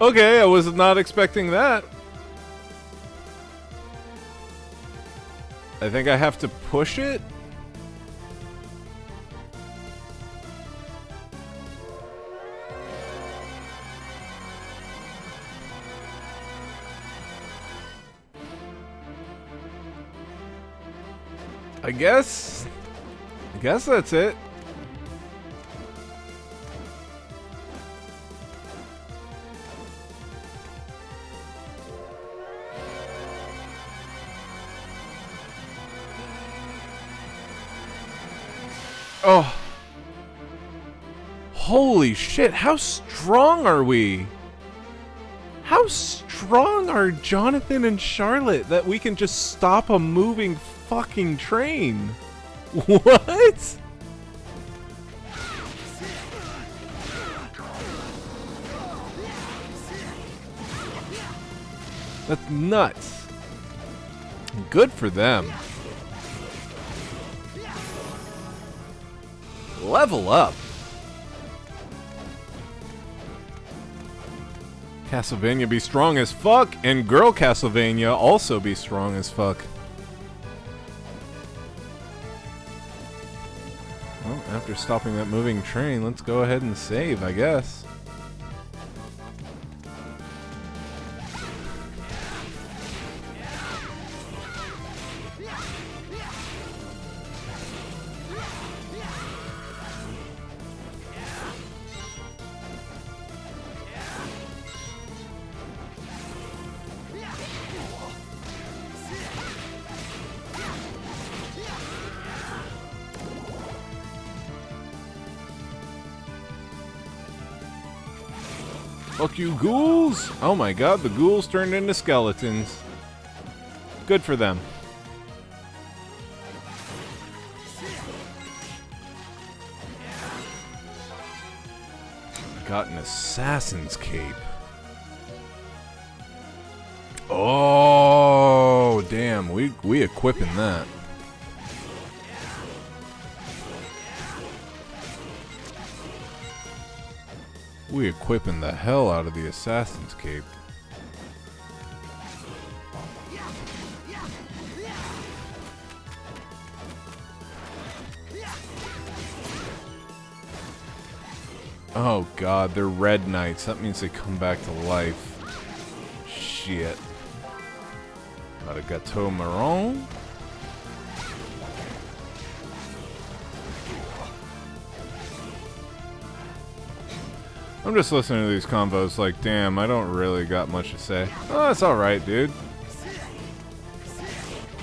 Speaker 1: Okay, I was not expecting that. I think I have to push it? I guess that's it. Oh. Holy shit, how strong are we? How strong are Jonathan and Charlotte that we can just stop a moving fucking train? What? That's nuts. Good for them. Level up. Castlevania be strong as fuck, and Girl Castlevania also be strong as fuck. Well, after stopping that moving train, let's go ahead and save, I guess. Fuck you, ghouls! Oh my god, the ghouls turned into skeletons. Good for them. Got an assassin's cape. Oh, damn, we equipping that. We equipping the hell out of the assassin's cape. Oh god, they're red knights. That means they come back to life. Shit. Got a Gateau Marron. I'm just listening to these combos like, damn, I don't really got much to say. Oh, that's alright, dude.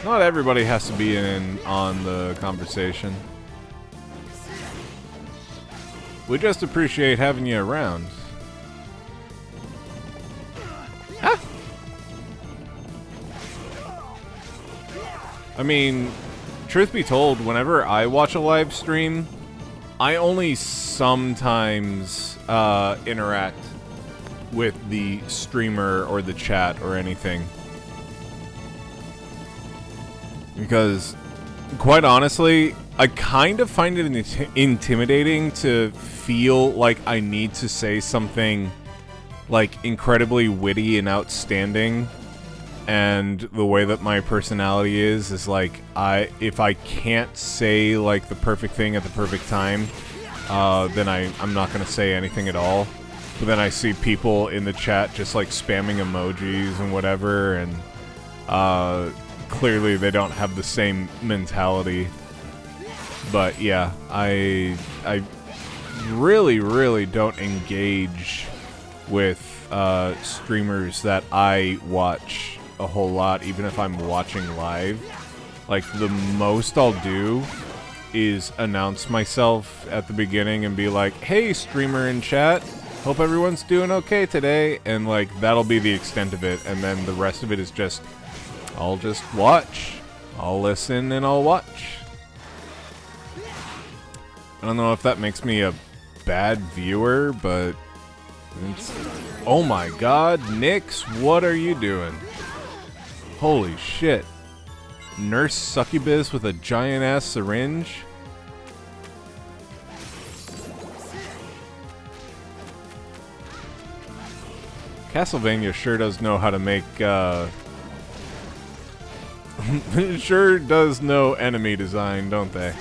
Speaker 1: Not everybody has to be in on the conversation. We just appreciate having you around. Ah! I mean, truth be told, whenever I watch a live stream, I only sometimes interact with the streamer or the chat or anything. Because, quite honestly, I kind of find it intimidating to feel like I need to say something, like, incredibly witty and outstanding. And the way that my personality is like, if I can't say, like, the perfect thing at the perfect time, then I'm not going to say anything at all. But then I see people in the chat just, like, spamming emojis and whatever, and clearly they don't have the same mentality. But yeah, I really, really don't engage with streamers that I watch a whole lot, even if I'm watching live. Like, the most I'll do is announce myself at the beginning and be like, hey, streamer in chat, hope everyone's doing okay today, and, like, that'll be the extent of it, and then the rest of it is just, I'll just watch. I'll listen and I'll watch. I don't know if that makes me a bad viewer, but it's... Oh my god, Nyx, what are you doing? Holy shit. Nurse succubus with a giant-ass syringe? Castlevania sure does know how to make, sure does know enemy design, don't they?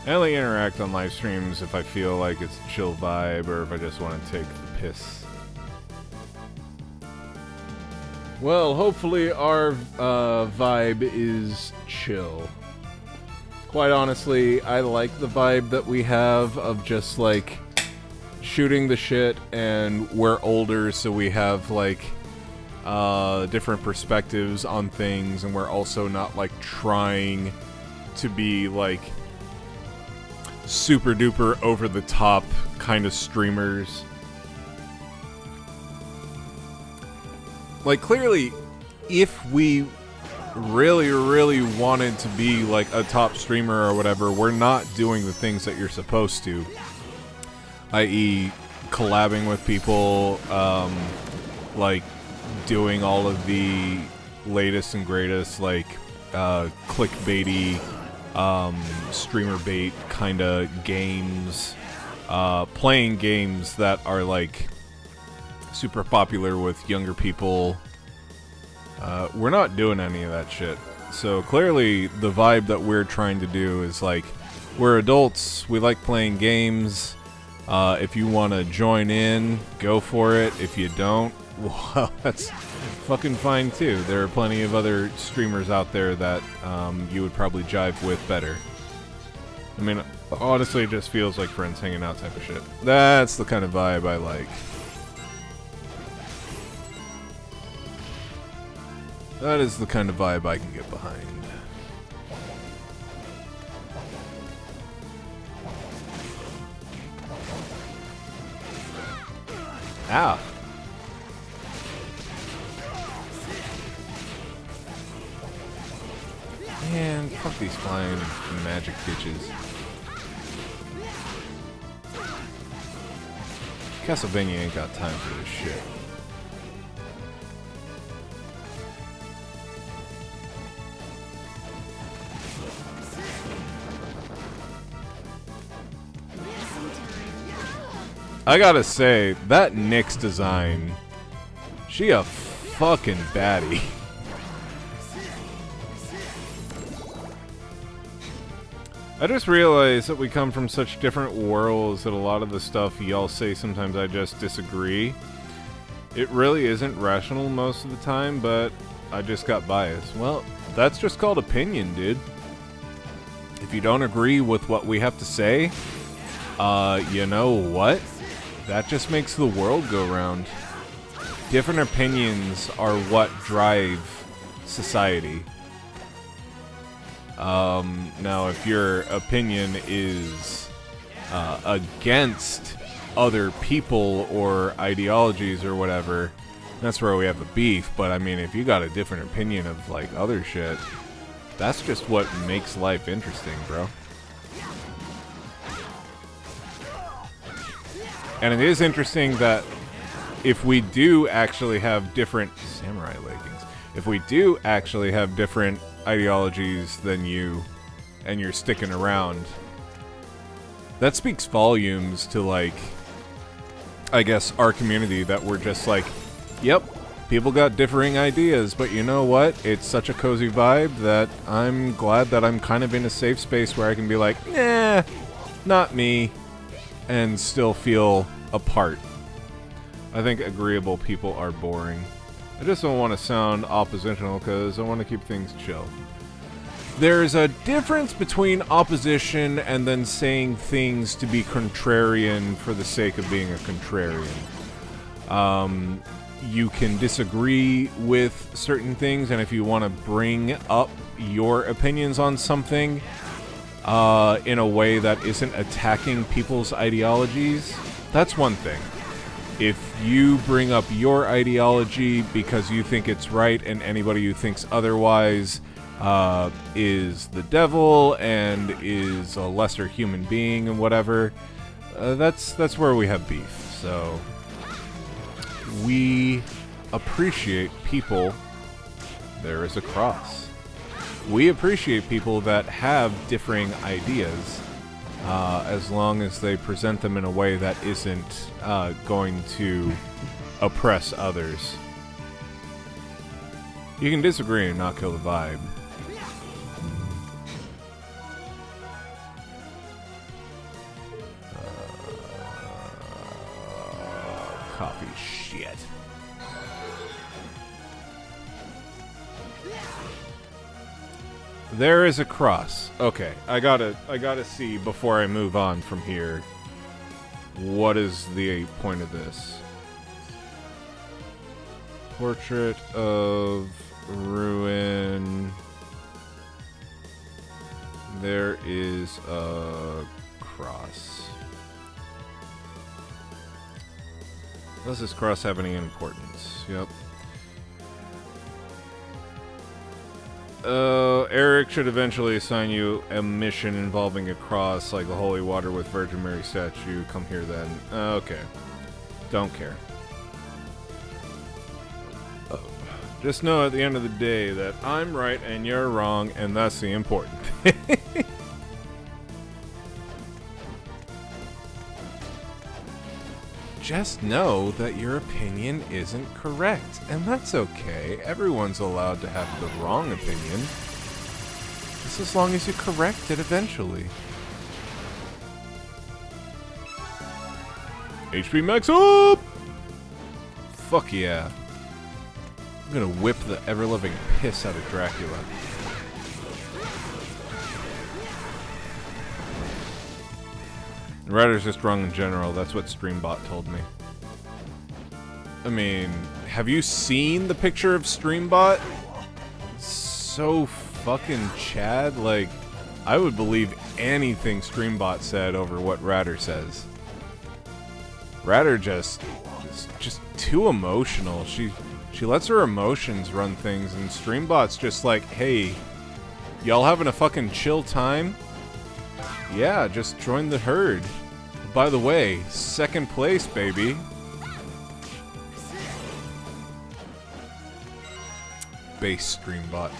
Speaker 1: I only interact on live streams if I feel like it's a chill vibe or if I just want to take the piss. Well, hopefully our vibe is chill. Quite honestly, I like the vibe that we have of just like shooting the shit, and we're older, so we have like different perspectives on things, and we're also not like trying to be like super duper over the top kind of streamers. Like, clearly, if we really wanted to be like a top streamer or whatever, we're not doing the things that you're supposed to, i.e. collabing with people, like doing all of the latest and greatest like clickbaity streamer bait kind of games, playing games that are like super popular with younger people. We're not doing any of that shit. So clearly the vibe that we're trying to do is like, we're adults, we like playing games. If you want to join in, go for it. If you don't, well, that's fucking fine too. There are plenty of other streamers out there that you would probably jive with better. I mean, honestly, it just feels like friends hanging out type of shit. That's the kind of vibe I like. That is the kind of vibe I can get behind. Ah. Man, fuck these flying magic bitches. Castlevania ain't got time for this shit. I gotta say, that Nyx design, she a fucking baddie. I just realized that we come from such different worlds that a lot of the stuff y'all say sometimes I just disagree. It really isn't rational most of the time, but I just got biased. Well, that's just called opinion, dude. If you don't agree with what we have to say, you know what? That just makes the world go round. Different opinions are what drive society. Now, if your opinion is against other people or ideologies or whatever, that's where we have a beef. But I mean, if you got a different opinion of like other shit, that's just what makes life interesting, bro. And it is interesting that if we do actually have different samurai leggings, if we do actually have different ideologies than you, and you're sticking around, that speaks volumes to, like, I guess, our community, that we're just like, yep, people got differing ideas, but you know what? It's such a cozy vibe that I'm glad that I'm kind of in a safe space where I can be like, nah, not me, and still feel a part. I think agreeable people are boring. I just don't want to sound oppositional because I want to keep things chill. There's a difference between opposition and then saying things to be contrarian for the sake of being a contrarian. You can disagree with certain things, and if you want to bring up your opinions on something in a way that isn't attacking people's ideologies, that's one thing. If you bring up your ideology because you think it's right and anybody who thinks otherwise is the devil and is a lesser human being and whatever, that's where we have beef. So we appreciate people. There is a cross. We appreciate people that have differing ideas, as long as they present them in a way that isn't going to oppress others. You can disagree and not kill the vibe. coffee. Shit. There is a cross. Okay, I gotta see before I move on from here. What is the point of this? Portrait of Ruin. There is a cross. Does this cross have any importance? Yep. Eric should eventually assign you a mission involving a cross, like the holy water with Virgin Mary statue. Come here then. Okay. Don't care. Just know at the end of the day that I'm right and you're wrong, and that's the important thing. Just know that your opinion isn't correct, and that's okay. Everyone's allowed to have the wrong opinion. Just as long as you correct it eventually. HP max up! Fuck yeah. I'm gonna whip the ever-living piss out of Dracula. Ryder's just wrong in general, that's what Streambot told me. I mean, have you seen the picture of Streambot? So fucking Chad, like, I would believe anything Streambot said over what Ryder says. Ryder just too emotional. She lets her emotions run things, and Streambot's just like, hey, y'all having a fucking chill time? Yeah, just join the herd. By the way, second place, baby. Base Streambot.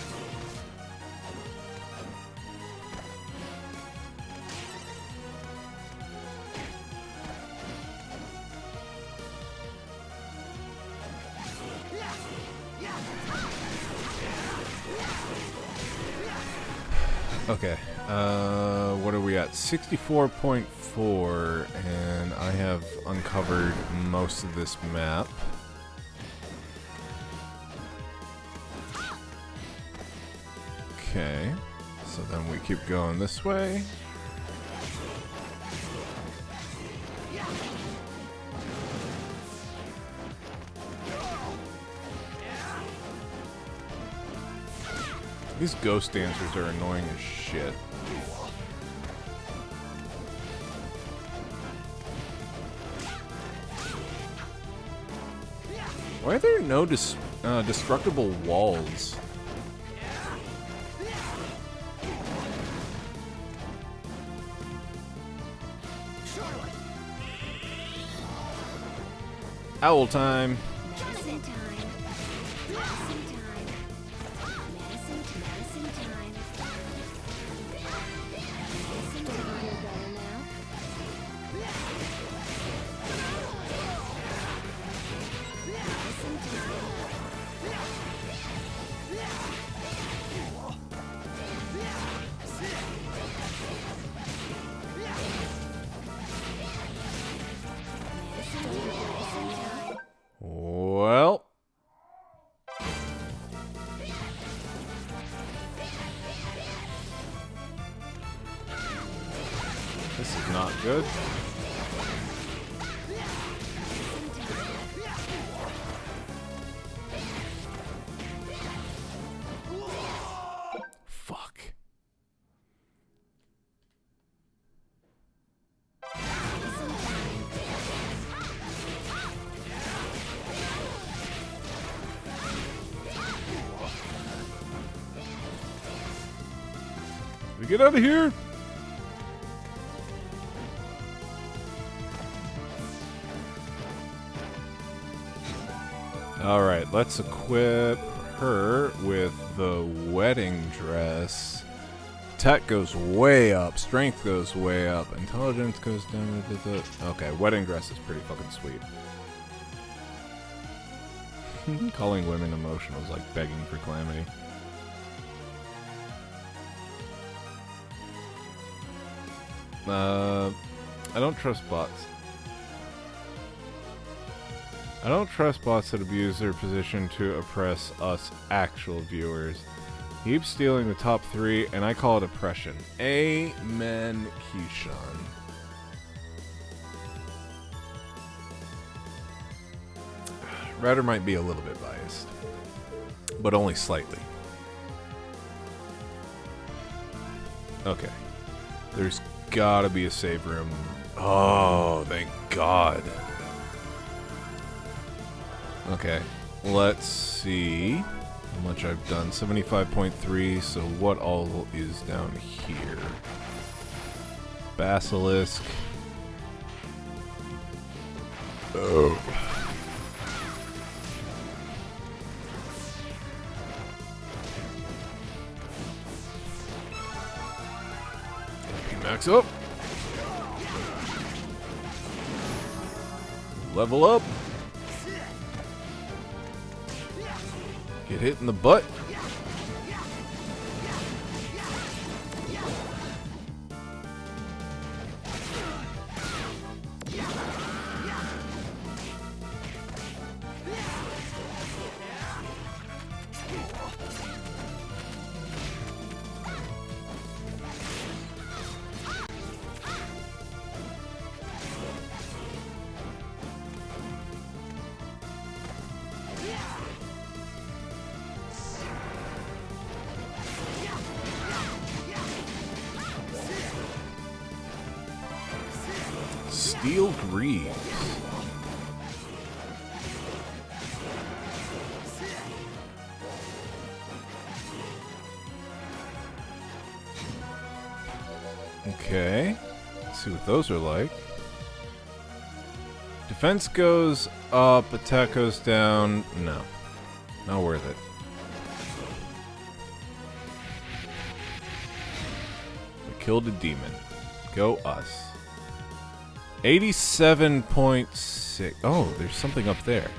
Speaker 1: Okay, what are we at? 64.4, and I have uncovered most of this map. Okay, so then we keep going this way. These ghost dancers are annoying as shit. Why are there no destructible walls? Owl time.
Speaker 4: Medicine time. Medicine time. Medicine time. Medicine time. You're better now. Medicine
Speaker 1: Well. This is not good. Fuck. We get out of here. Alright, let's equip her with the wedding dress. Tech goes way up, strength goes way up, intelligence goes down. Okay, wedding dress is pretty fucking sweet. Calling women emotional is like begging for calamity. I don't trust bots. I don't trust bots that abuse their position to oppress us actual viewers. Keep stealing the top 3, and I call it oppression. Amen, Keyshawn. Router might be a little bit biased, but only slightly. Okay. There's gotta be a save room. Oh, thank God. Okay, let's see how much I've done. 75.3, so what all is down here? Basilisk. Oh. Max up. Level up. Get hit in the butt. Steel Greaves. Okay. Let's see what those are like. Defense goes up, attack goes down. No. Not worth it. We killed a demon. Go us. 87.6. Oh, there's something up there.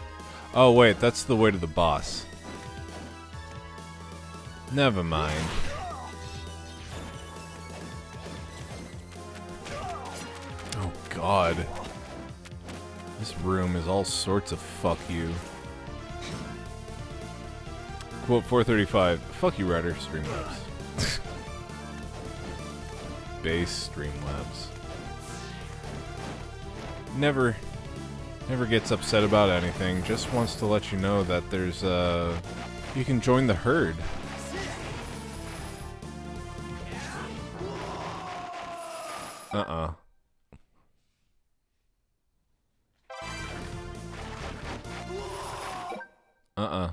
Speaker 1: Oh, wait, that's the way to the boss. Never mind. Oh, God. This room is all sorts of fuck you. Quote 435. Fuck you, Ryder. Streamlabs. Base Streamlabs. Never gets upset about anything. Just wants to let you know that there's you can join the herd. Uh-uh. Uh-uh.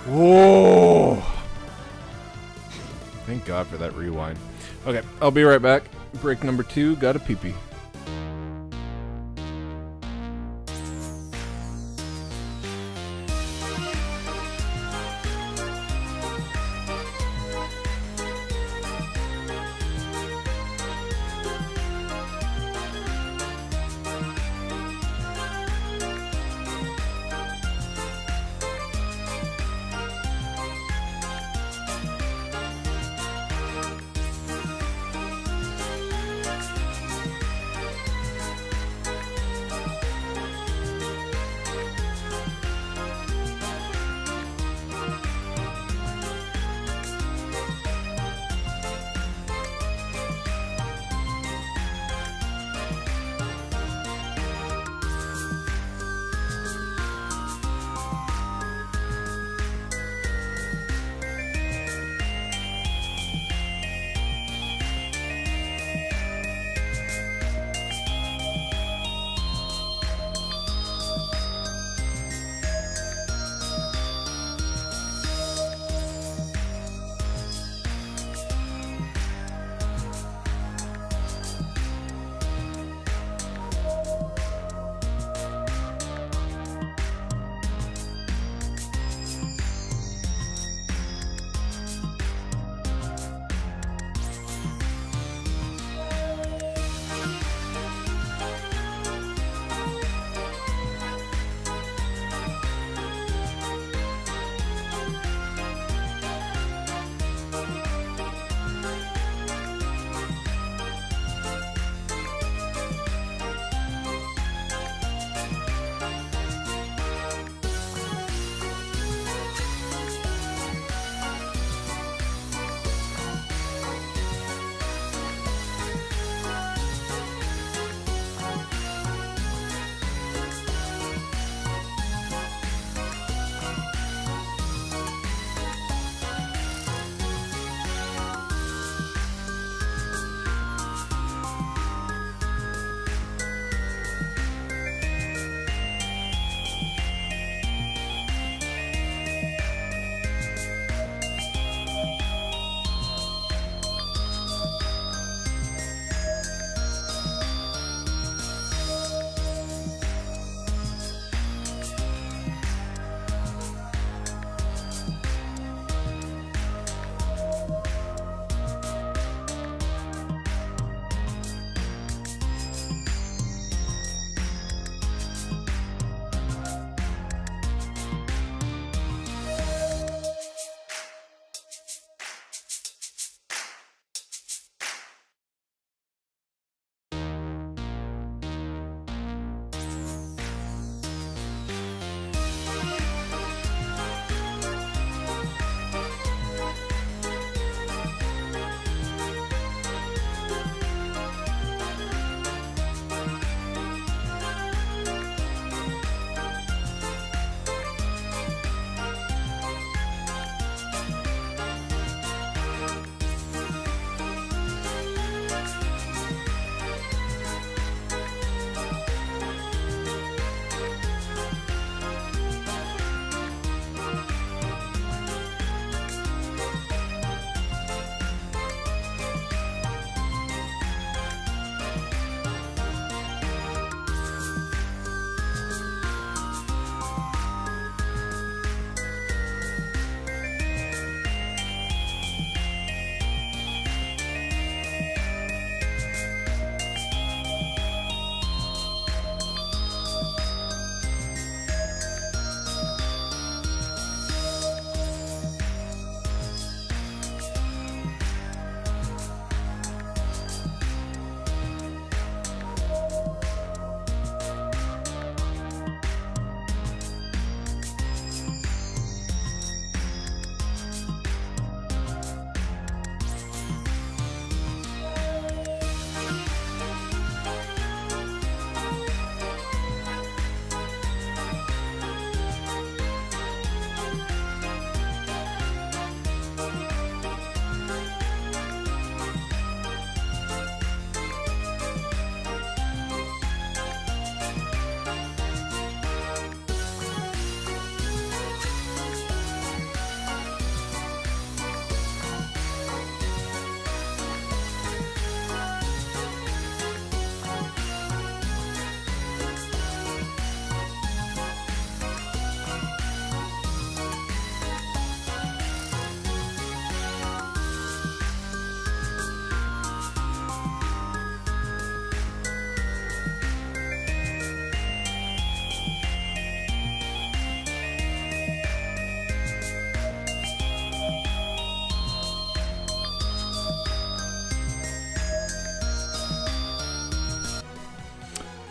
Speaker 1: Whoa! Thank God for that rewind. Okay, I'll be right back. Break number 2, got a pee-pee.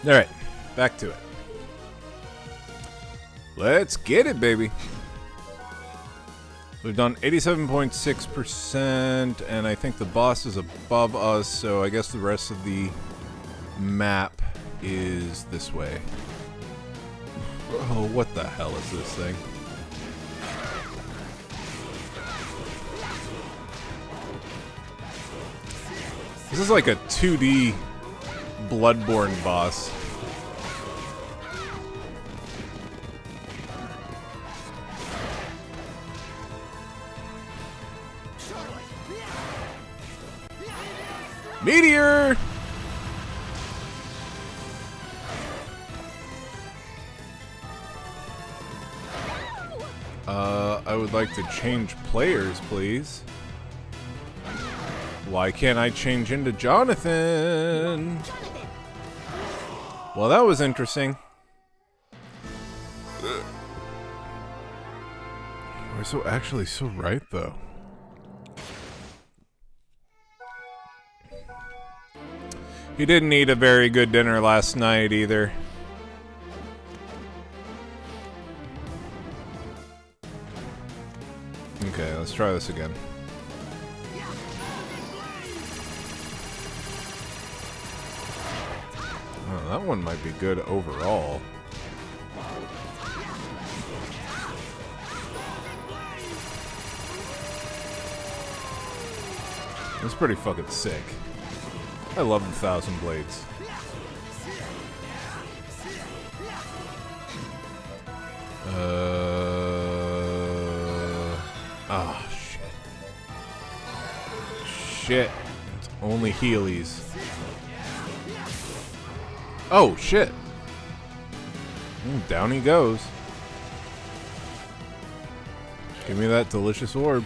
Speaker 1: Alright, back to it. Let's get it, baby. We've done 87.6%, and I think the boss is above us, so I guess the rest of the map is this way. Oh, what the hell is this thing? This is like a 2D Bloodborne boss. Meteor! I would like to change players, please. Why can't I change into Jonathan? Well, that was interesting. We're so actually so right, though. He didn't eat a very good dinner last night either. Okay, let's try this again. Oh, that one might be good overall. It's pretty fucking sick. I love the 1,000 Blades. Ah, shit. Shit. It's only Heelys. Oh, shit. Down he goes. Give me that delicious orb.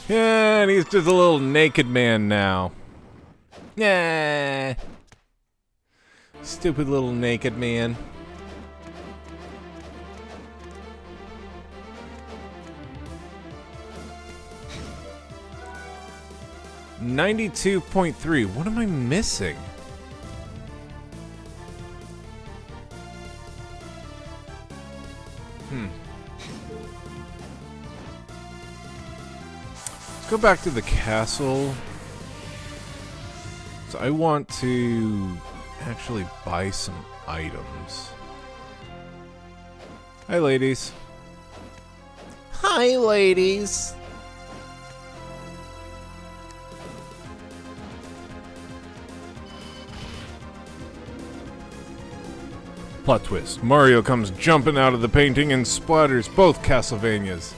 Speaker 1: Yeah, and he's just a little naked man now. Yeah. Stupid little naked man. $92.3. What am I missing? Let's go back to the castle. So I want to actually buy some items. Hi, ladies. Hi, ladies. Plot twist. Mario comes jumping out of the painting and splatters both Castlevanias.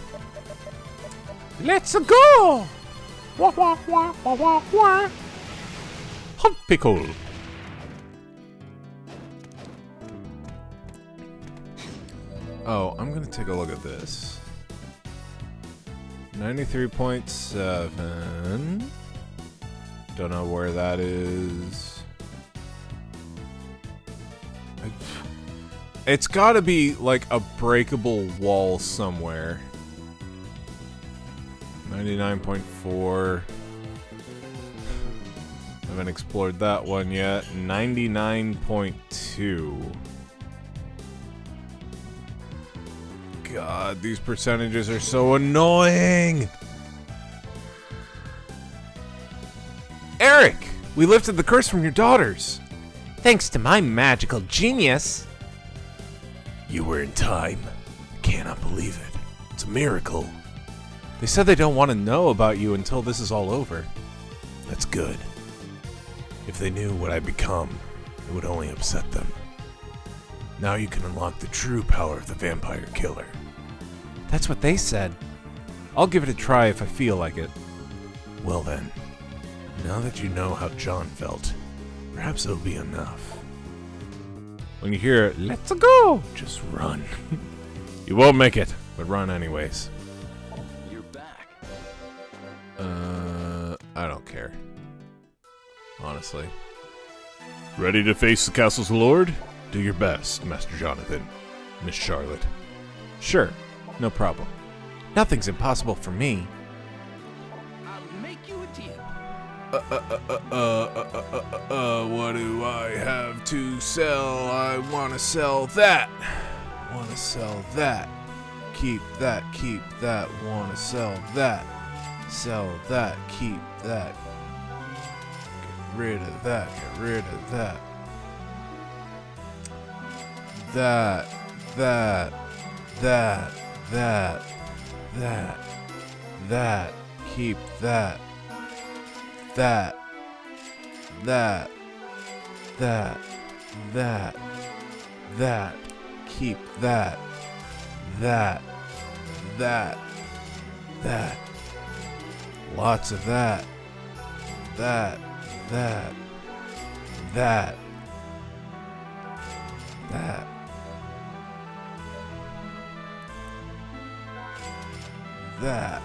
Speaker 1: Let's go! Wah, wah, wah, wah, wah, wah. Hot pickle. Oh, I'm gonna take a look at this. 93.7. Don't know where that is. It's gotta be like a breakable wall somewhere. 99.4. Haven't explored that one yet. 99.2. God, these percentages are so annoying! Eric! We lifted the curse from your daughters! Thanks to my magical genius! You were in time. Cannot believe it. It's a miracle. They said they don't want to know about you until this is all over. That's good. If they knew what I'd become, it would only upset them. Now you can unlock the true power of the vampire killer. That's what they said. I'll give it a try if I feel like it. Well then, now that you know how John felt, perhaps it'll be enough. When you hear, let's go, just run. You won't make it, but run anyways.
Speaker 2: You're back.
Speaker 1: I don't care. Honestly. Ready to face the castle's lord? Do your best, Master Jonathan. Miss Charlotte. Sure, no problem. Nothing's impossible for me.
Speaker 2: I'll make you a deal.
Speaker 1: What do I have to sell? I want to sell that. Want to sell that. Keep that, keep that. Want to sell that. Sell that, keep that. Get rid of that, get rid of that. That. Keep that. That. Keep that. That. Lots of that. That. That. That. That.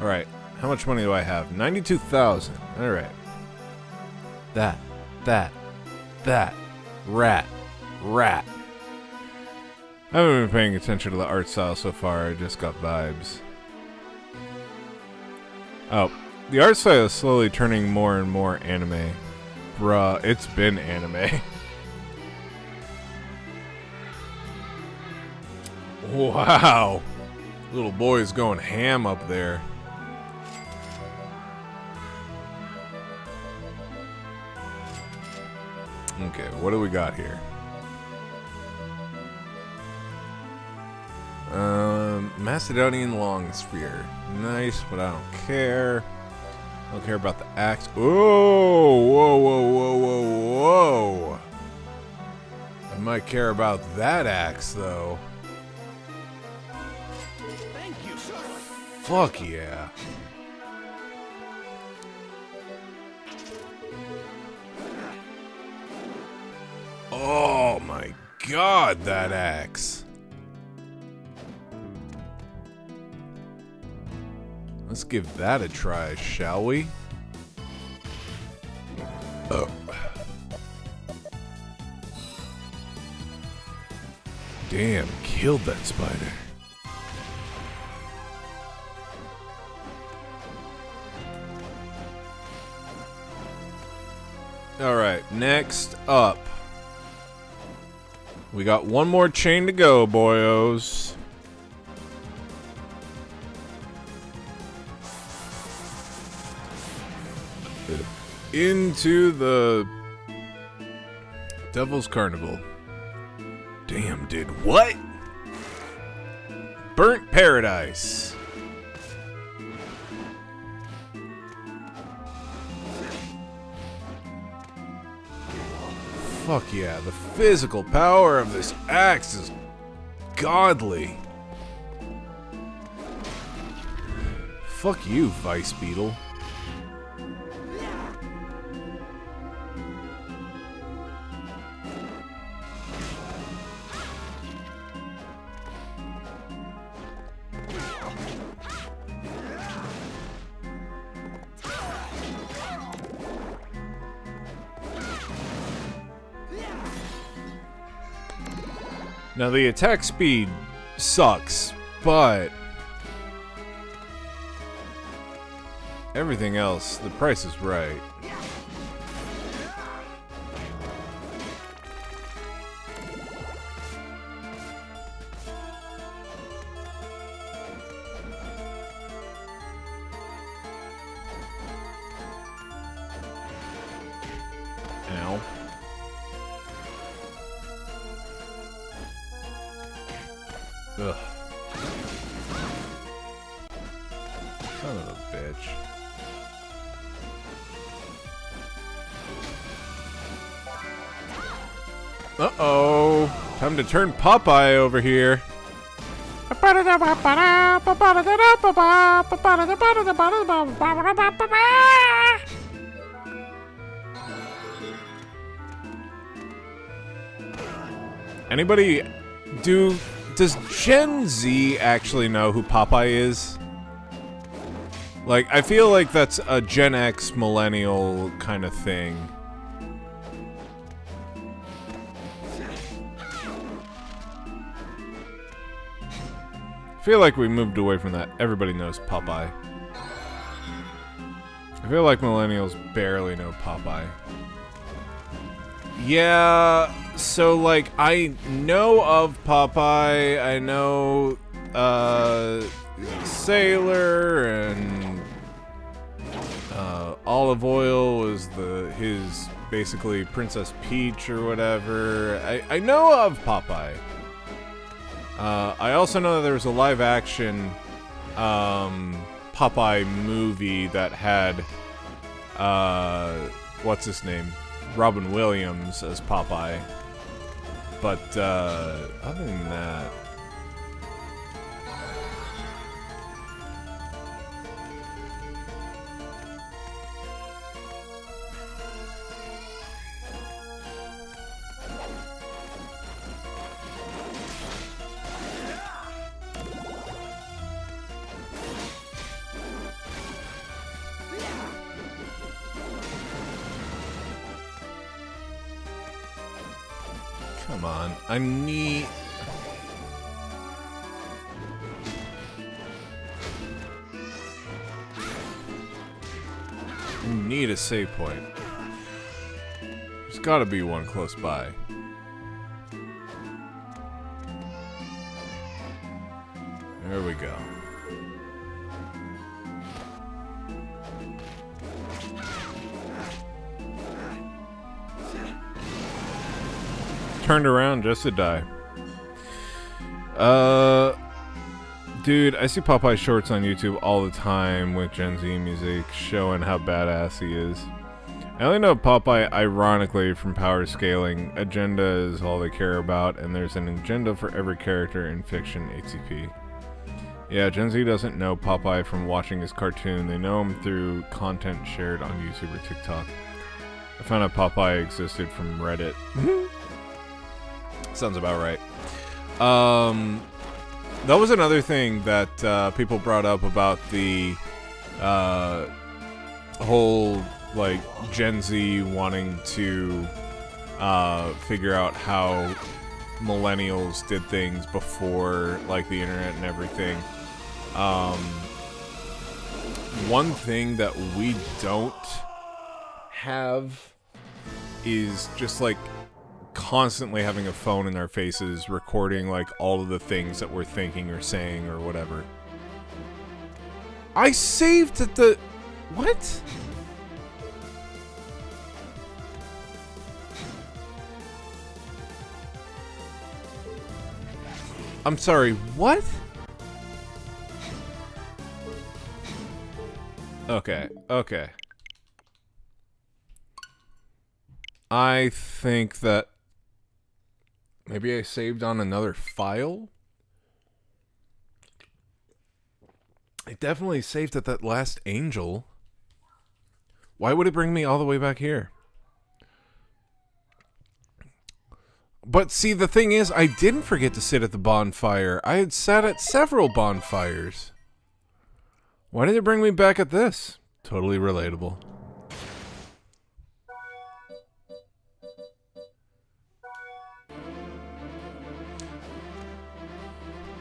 Speaker 1: All right. How much money do I have? 92,000. All right. That. Rat. I haven't been paying attention to the art style so far. I just got vibes. Oh, the art style is slowly turning more and more anime. Bruh, it's been anime. Wow. Little boy's going ham up there. Okay, what do we got here? Macedonian long sphere. Nice, but I don't care. I don't care about the axe. Oh, whoa. I might care about that axe, though.
Speaker 2: Thank you, sir.
Speaker 1: Fuck yeah. Oh my god, that axe. Let's give that a try, shall we? Oh. Damn, killed that spider. Alright, next up. We got one more chain to go, boyos. Into the Devil's Carnival. Damn, dude. What? Burnt Paradise. Fuck yeah. The physical power of this axe is godly. Fuck you, Vice Beetle. Now the attack speed sucks, but everything else, the price is right. Ow. Ugh. Son of a bitch. Uh-oh. Time to turn Popeye over here. Anybody does Gen Z actually know who Popeye is? Like, I feel like that's a Gen X millennial kind of thing. feel like we moved away from that. Everybody knows Popeye. I feel like millennials barely know Popeye. Yeah, so like I know of Popeye. I know Sailor and Olive Oil was his basically Princess Peach or whatever. I know of Popeye. I also know that there was a live action Popeye movie that had what's his name? Robin Williams as Popeye. But other than that, come on, I need... a save point. There's gotta be one close by. There we go. Turned around just to die. Dude, I see Popeye shorts on YouTube all the time with Gen Z music showing how badass he is. I only know Popeye ironically from power scaling. Agenda is all they care about, and there's an agenda for every character in fiction ATP. Yeah, Gen Z doesn't know Popeye from watching his cartoon. They know him through content shared on YouTube or TikTok. I found out Popeye existed from Reddit. Sounds about right. That was another thing that people brought up about the whole like Gen Z wanting to figure out how millennials did things before like the internet and everything. One thing that we don't have is just like constantly having a phone in our faces recording like all of the things that we're thinking or saying or whatever. I saved at the... What? I'm sorry, what? Okay, okay. I think that maybe I saved on another file? I definitely saved at that last angel. Why would it bring me all the way back here? But see, the thing is, I didn't forget to sit at the bonfire. I had sat at several bonfires. Why did it bring me back at this? Totally relatable.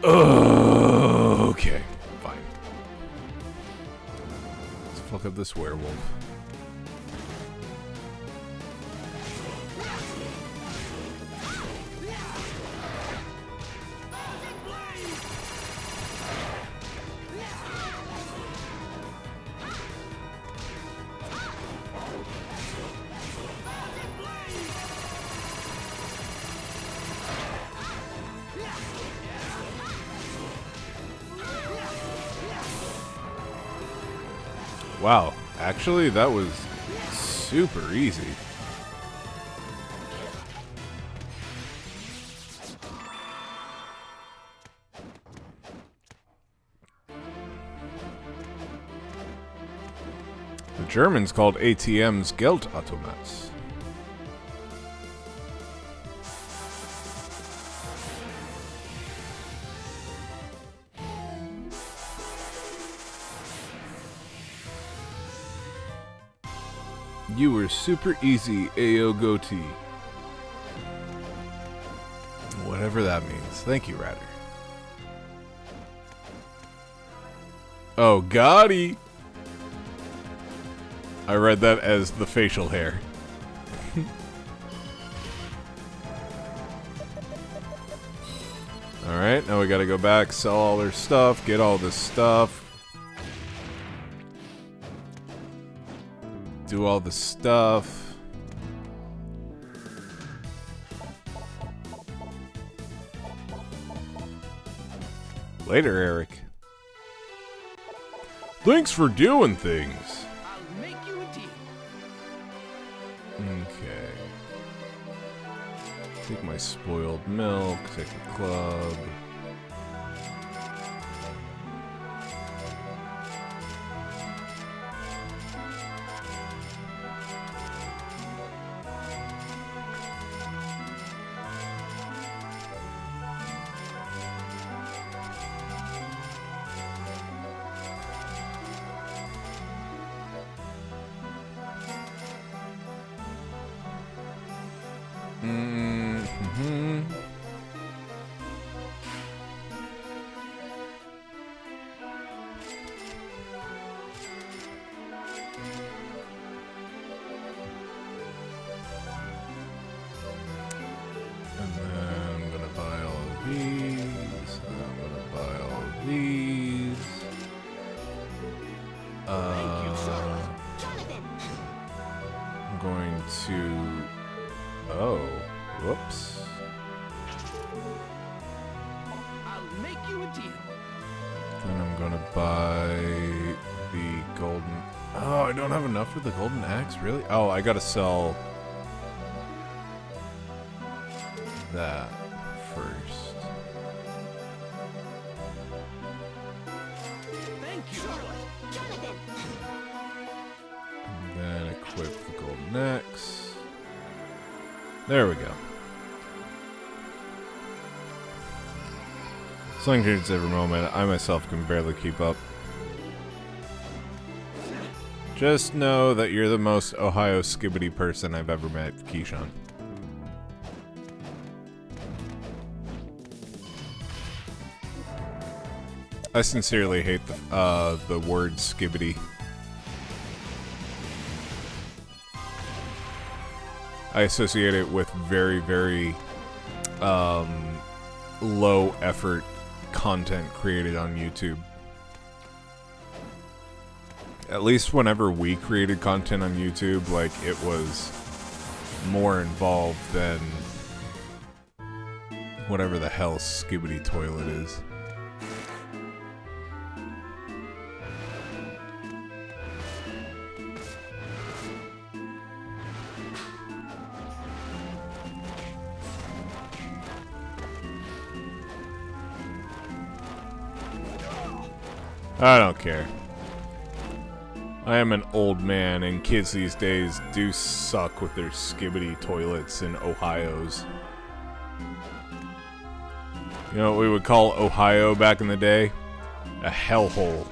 Speaker 1: Okay, fine. Let's fuck up this werewolf. Wow, actually that was super easy. The Germans called ATMs Geldautomats. You were super easy, Ayo Goatee. Whatever that means. Thank you, Ratter. Oh, Gotti! I read that as the facial hair. Alright, now we gotta go back, sell all their stuff, get all this stuff. Do all the stuff. Later, Eric. Thanks for doing things.
Speaker 2: I'll make you a deal.
Speaker 1: Okay. Take my spoiled milk, take the club. Mm-hmm. And then I'm gonna buy all of these. And then I'm gonna buy all of these. I'm going to. Oh, whoops.
Speaker 2: I'll make you a deal.
Speaker 1: Then I'm gonna buy the golden. Oh, I don't have enough for the golden axe, really? Oh, I gotta sell that first.
Speaker 2: Thank you.
Speaker 1: And then equip the golden axe. There we go. Selling trades every moment. I myself can barely keep up. Just know that you're the most Ohio skibbity person I've ever met, Keyshawn. I sincerely hate the word skibbity. I associate it with very, very low effort content created on YouTube. At least whenever we created content on YouTube, like, it was more involved than whatever the hell skibbity toilet is. I don't care. I am an old man, and kids these days do suck with their skibbity toilets in Ohio's. You know what we would call Ohio back in the day? A hellhole.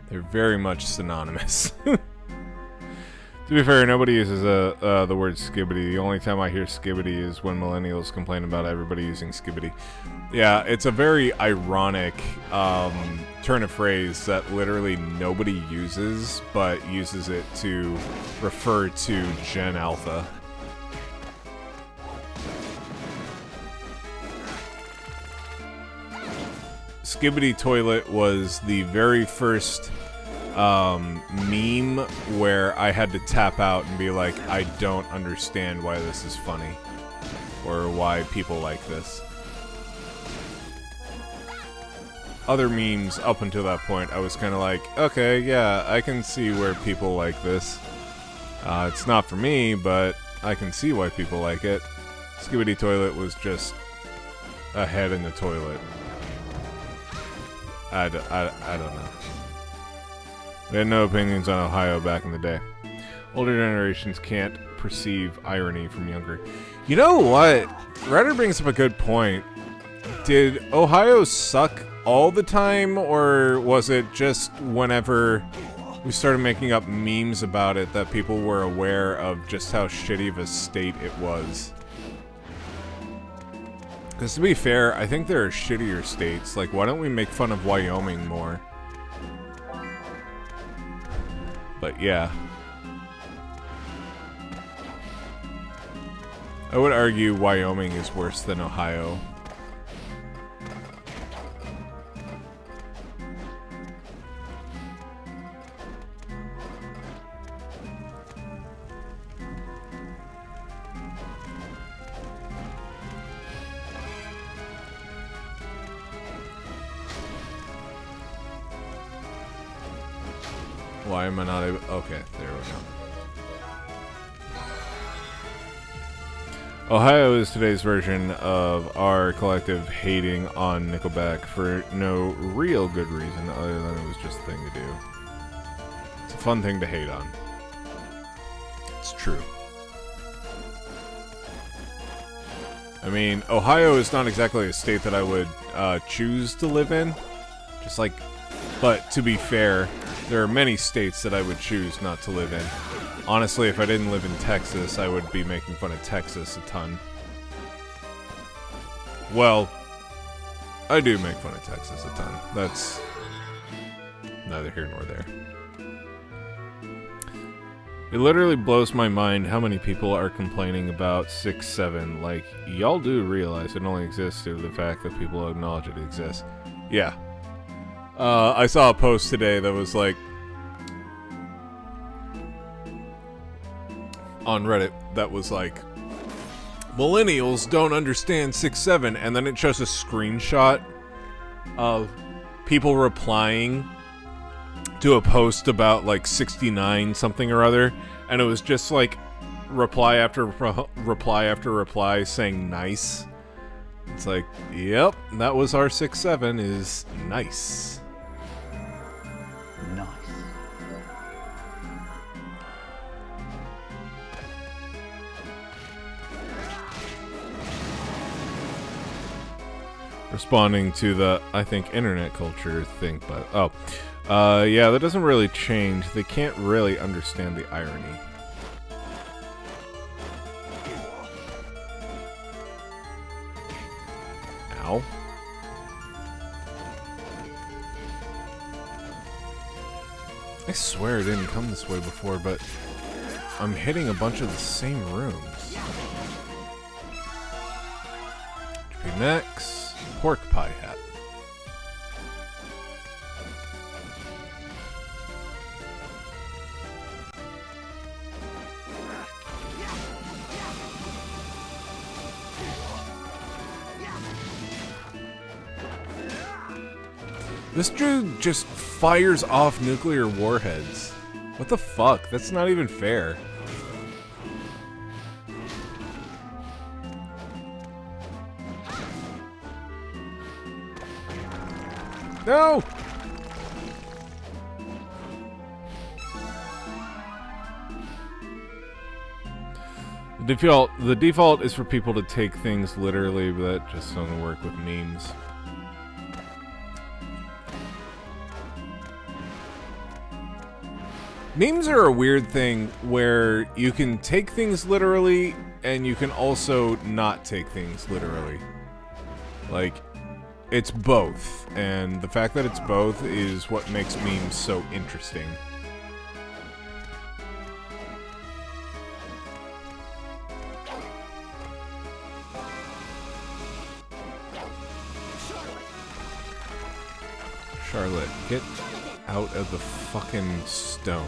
Speaker 1: They're very much synonymous. To be fair, nobody uses the word skibbity. The only time I hear skibbity is when millennials complain about everybody using skibbity. Yeah, it's a very ironic turn of phrase that literally nobody uses, but uses it to refer to Gen Alpha. Skibbity Toilet was the very first meme where I had to tap out and be like, I don't understand why this is funny, or why people like this. Other memes up until that point, I was kind of like, okay, yeah, I can see where people like this. It's not for me, but I can see why people like it. Skibbity Toilet was just a head in the toilet. I don't know. We had no opinions on Ohio back in the day. Older generations can't perceive irony from younger. You know what? Ryder brings up a good point. Did Ohio suck all the time, or was it just whenever we started making up memes about it that people were aware of just how shitty of a state it was? Because to be fair, I think there are shittier states. Like, why don't we make fun of Wyoming more? But yeah. I would argue Wyoming is worse than Ohio. Why am I not able? Okay, there we go. Ohio is today's version of our collective hating on Nickelback for no real good reason other than it was just a thing to do. It's a fun thing to hate on. It's true. I mean, Ohio is not exactly a state that I would choose to live in. Just like, but to be fair, there are many states that I would choose not to live in. Honestly, if I didn't live in Texas, I would be making fun of Texas a ton. Well, I do make fun of Texas a ton. That's neither here nor there. It literally blows my mind how many people are complaining about 6-7. Like, y'all do realize it only exists due to the fact that people acknowledge it exists. Yeah. I saw a post today that was like, on Reddit, that was like, millennials don't understand 6-7, and then it shows a screenshot of people replying to a post about like 69 something or other, and it was just like reply after reply saying nice. It's like, yep, that was our 6-7 is nice.
Speaker 3: Nice.
Speaker 1: Responding to the, I think, internet culture thing, but, yeah, that doesn't really change. They can't really understand the irony. Ow. I swear it didn't come this way before, but I'm hitting a bunch of the same rooms. Next, pork pie hat. This dude just fires off nuclear warheads. What the fuck? That's not even fair. No! The default is for people to take things literally, but that just doesn't work with memes. Memes are a weird thing where you can take things literally and you can also not take things literally. Like, it's both, and the fact that it's both is what makes memes so interesting. Charlotte, get out of the fucking stone.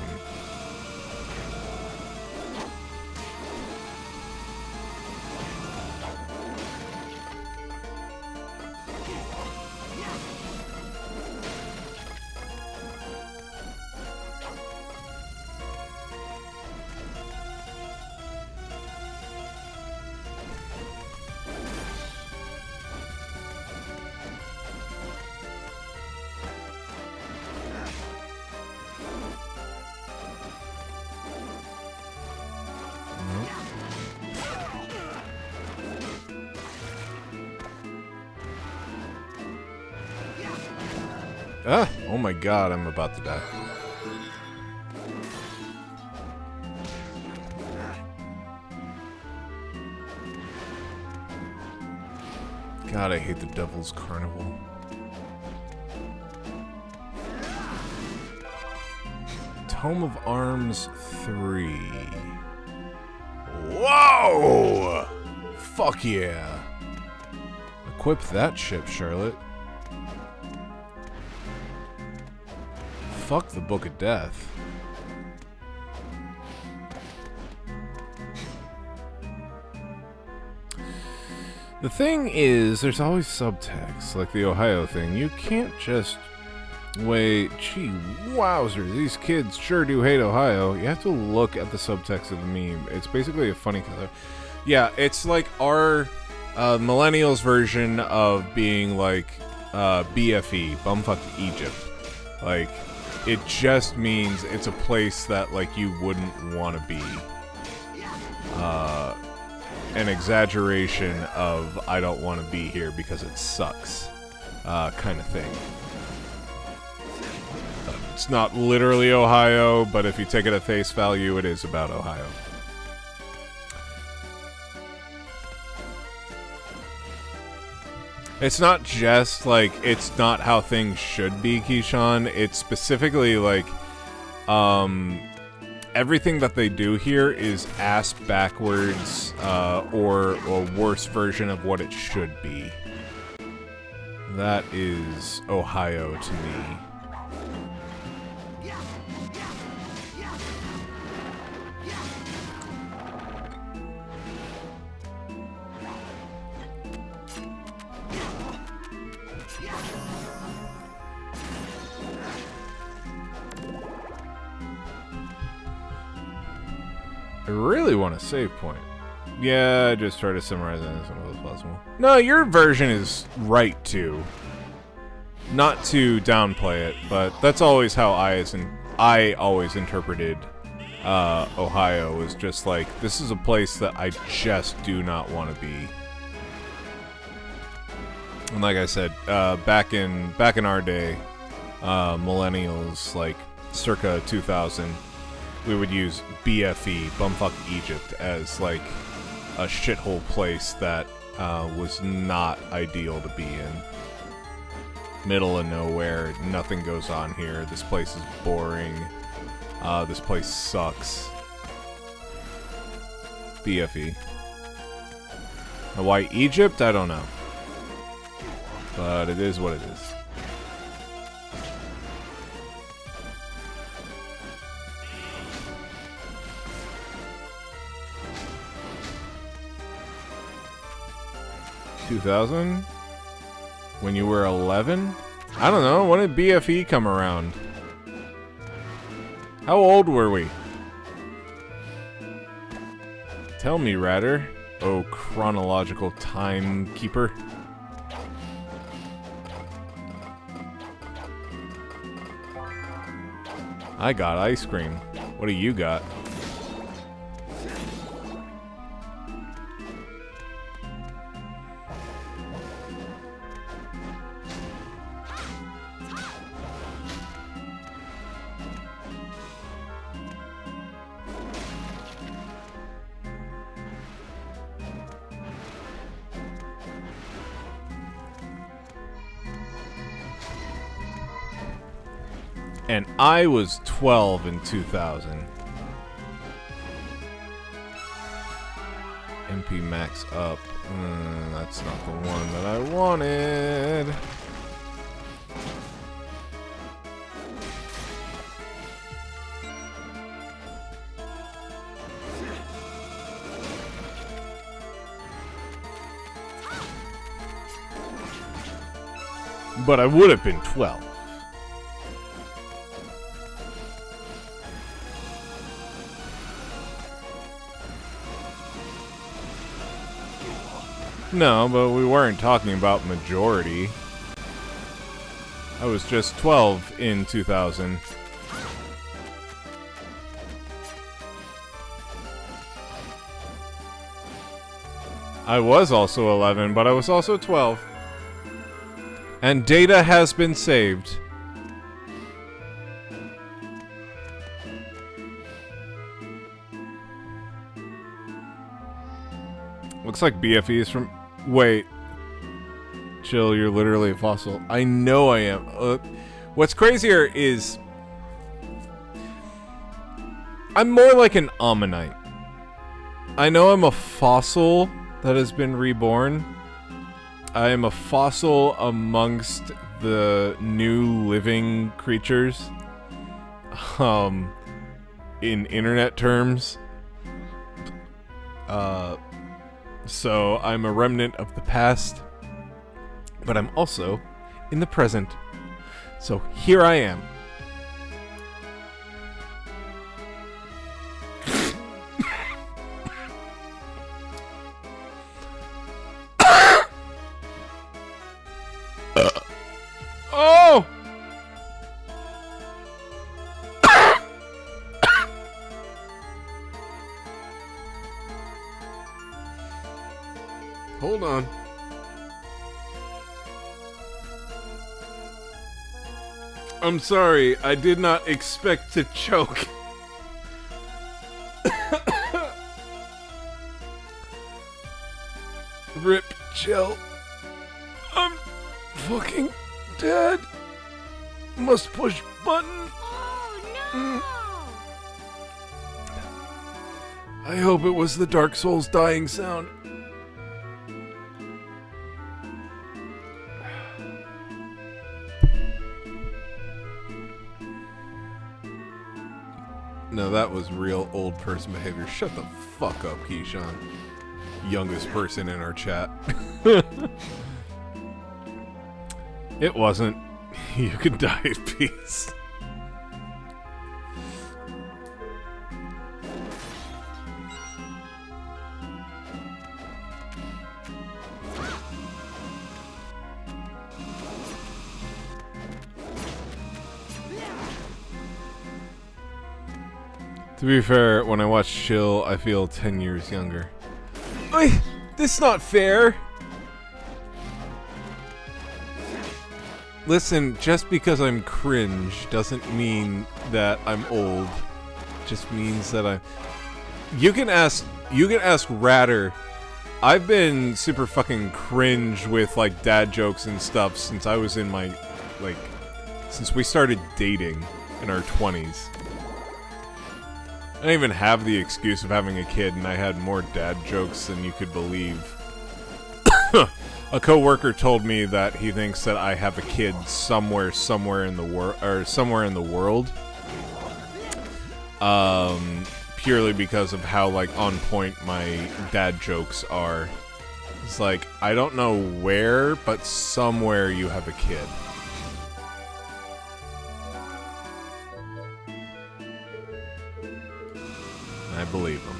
Speaker 1: Ah! Oh my god, I'm about to die. God, I hate the Devil's Carnival. Tome of Arms 3. Whoa! Fuck yeah. Equip that ship, Charlotte. Fuck the Book of Death. The thing is, there's always subtext, like the Ohio thing. You can't just... Wait, gee, wowzers, these kids sure do hate Ohio. You have to look at the subtext of the meme. It's basically a funny color. Yeah, it's like our millennials version of being like BFE, bumfuck Egypt. Like, it just means it's a place that like you wouldn't want to be. An exaggeration of I don't want to be here because it sucks kind of thing. It's not literally Ohio, but if you take it at face value, it is about Ohio. It's not just, like, it's not how things should be, Keyshawn. It's specifically, like, everything that they do here is ass backwards, or a worse version of what it should be. That is Ohio to me. I really want a save point. Yeah, I just try to summarize it as much as possible. No, your version is right too. Not to downplay it, but that's always how I always interpreted Ohio. Was just like, this is a place that I just do not want to be. And like I said, back in our day, millennials, like circa 2000. We would use BFE, bumfuck Egypt, as like a shithole place that was not ideal to be in. Middle of nowhere, nothing goes on here. This place is boring. This place sucks. BFE. Now, why Egypt? I don't know. But it is what it is. $2000? When you were 11? I don't know. When did BFE come around? How old were we? Tell me, Ratter. Oh, chronological timekeeper. I got ice cream. What do you got? And I was 12 in 2000. MP max up. That's not the one that I wanted. But I would have been 12. No, but we weren't talking about majority. I was just 12 in 2000. I was also 11, but I was also 12. And data has been saved. Looks like BFE is from... Wait. Chill, you're literally a fossil. I know I am. What's crazier is I'm more like an ammonite. I know I'm a fossil that has been reborn. I am a fossil amongst the new living creatures. In internet terms. So I'm a remnant of the past, but I'm also in the present. So here I am. Oh! Hold on. I'm sorry, I did not expect to choke. Rip, Chill. I'm fucking dead. Must push button.
Speaker 4: Oh no!
Speaker 1: I hope it was the Dark Souls dying sound. No, that was real old person behavior. Shut the fuck up, Keyshawn. Youngest person in our chat. It wasn't. You can die in peace. To be fair, when I watch Chill, I feel 10 years younger. Oi! This not fair! Listen, just because I'm cringe doesn't mean that I'm old. Just means that I'm... You can ask Ratter. I've been super fucking cringe with, like, dad jokes and stuff since I was in my, like... Since we started dating in our 20s. I didn't even have the excuse of having a kid, and I had more dad jokes than you could believe. A coworker told me that he thinks that I have a kid somewhere in the world. Purely because of how, like, on point my dad jokes are. It's like, I don't know where, but somewhere you have a kid. I believe him.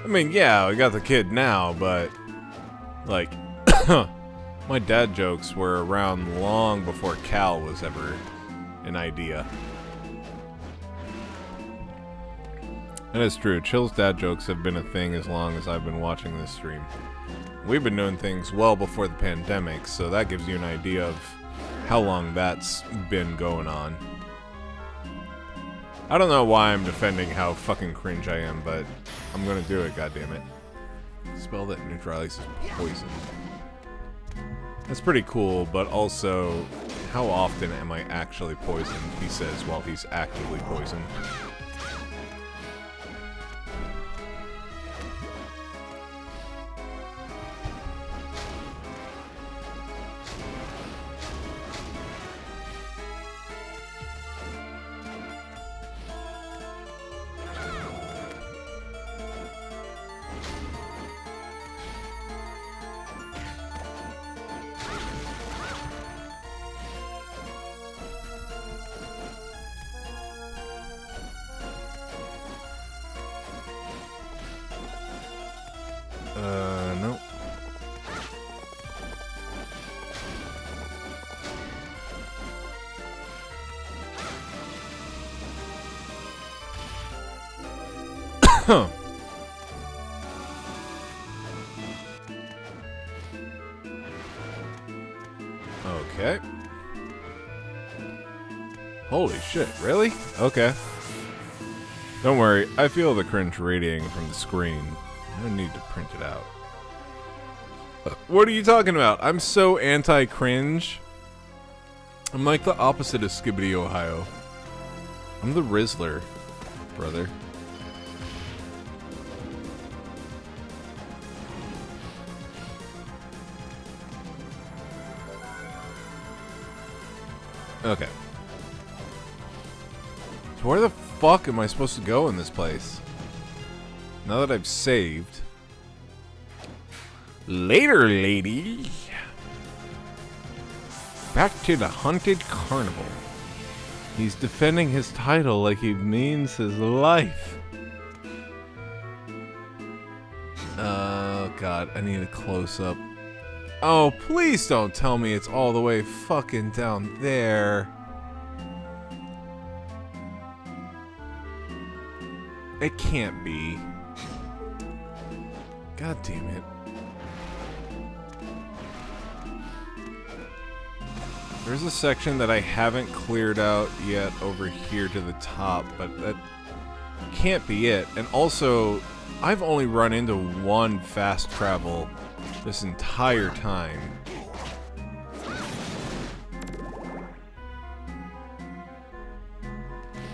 Speaker 1: I mean, yeah, we got the kid now, but, like, my dad jokes were around long before Cal was ever an idea. And it's true, Chill's dad jokes have been a thing as long as I've been watching this stream. We've been doing things well before the pandemic, so that gives you an idea of how long that's been going on. I don't know why I'm defending how fucking cringe I am, but I'm gonna do it, goddammit. Spell that neutralizes poison. That's pretty cool, but also, how often am I actually poisoned, he says, while he's actively poisoned. No. Okay. Holy shit, really? Okay. Don't worry, I feel the cringe radiating from the screen. gonna need to print it out. What are you talking about? I'm so anti-cringe. I'm like the opposite of Skibbity Ohio. I'm the Rizzler, brother. Okay. So where the fuck am I supposed to go in this place? Now that I've saved. Later, lady. Back to the haunted carnival. He's defending his title like he means his life. Oh god, I need a close-up. Oh, please don't tell me it's all the way fucking down there. It can't be. God damn it. There's a section that I haven't cleared out yet over here to the top, but that can't be it. And also, I've only run into one fast travel this entire time.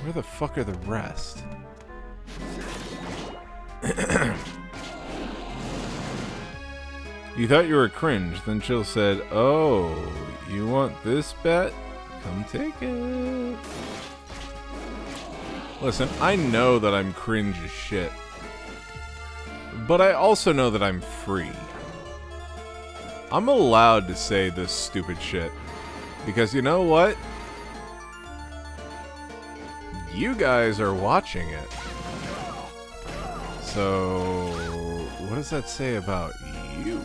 Speaker 1: Where the fuck are the rest? You thought you were cringe, then Chill said, "Oh, you want this bet? Come take it." Listen, I know that I'm cringe as shit. But I also know that I'm free. I'm allowed to say this stupid shit. Because you know what? You guys are watching it. So, what does that say about you?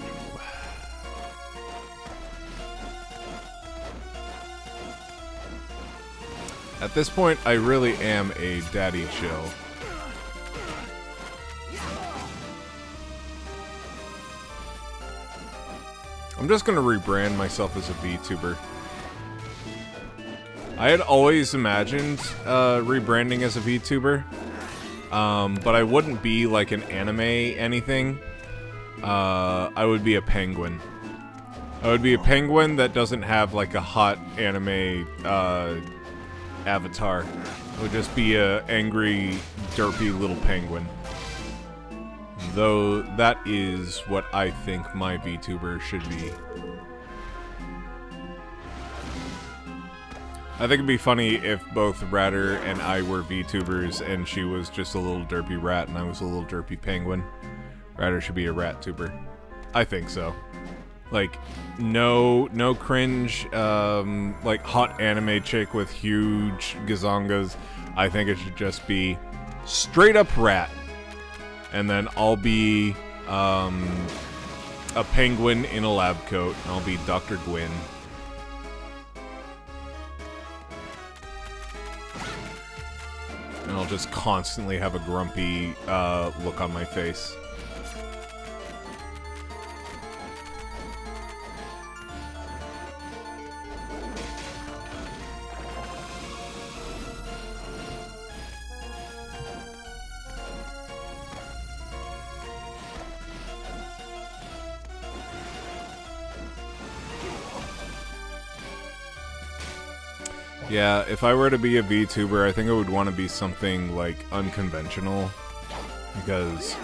Speaker 1: At this point, I really am a daddy chill. I'm just gonna rebrand myself as a VTuber. I had always imagined rebranding as a VTuber, but I wouldn't be like an anime anything. I would be a penguin. I would be a penguin that doesn't have like a hot anime avatar. It would just be a angry, derpy little penguin. Though that is what I think my VTuber should be. I think it'd be funny if both Ratter and I were VTubers and she was just a little derpy rat and I was a little derpy penguin. Ratter should be a rat tuber. I think so. Like, no cringe, like hot anime chick with huge gazongas. I think it should just be straight up rat. And then I'll be a penguin in a lab coat. And I'll be Dr. Gwyn. And I'll just constantly have a grumpy look on my face. Yeah, if I were to be a VTuber, I think I would want to be something, like, unconventional. Because,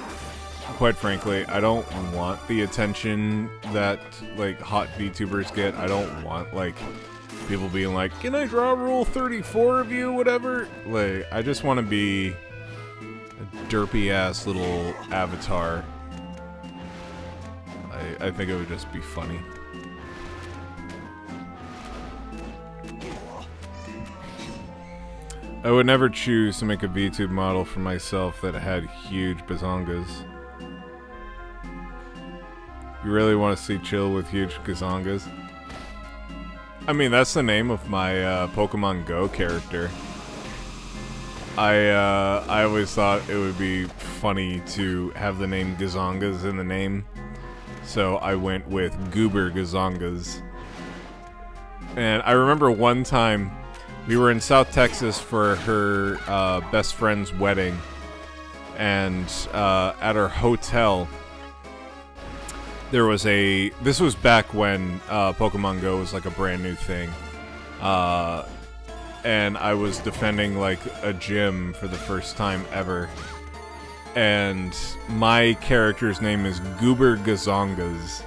Speaker 1: quite frankly, I don't want the attention that, like, hot VTubers get. I don't want, like, people being like, "Can I draw Rule 34 of you?" Whatever. Like, I just want to be a derpy-ass little avatar. I think it would just be funny. I would never choose to make a VTube model for myself that had huge bazongas. You really want to see Chill with huge gazongas? I mean, that's the name of my Pokemon Go character. I always thought it would be funny to have the name Gazongas in the name. So I went with Goober Gazongas. And I remember one time we were in South Texas for her best friend's wedding, and at our hotel, there was this was back when Pokemon Go was like a brand new thing. And I was defending like a gym for the first time ever. And my character's name is Goober Gazongas.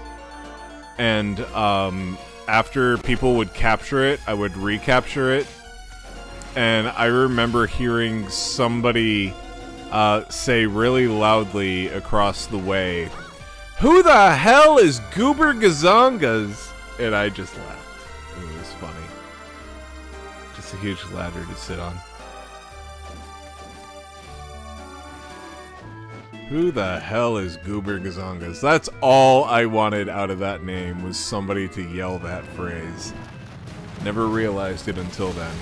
Speaker 1: And after people would capture it, I would recapture it. And I remember hearing somebody say really loudly across the way, "Who the hell is Goober Gazongas?" And I just laughed. It was funny. Just a huge ladder to sit on. Who the hell is Goober Gazongas? That's all I wanted out of that name, was somebody to yell that phrase. Never realized it until then.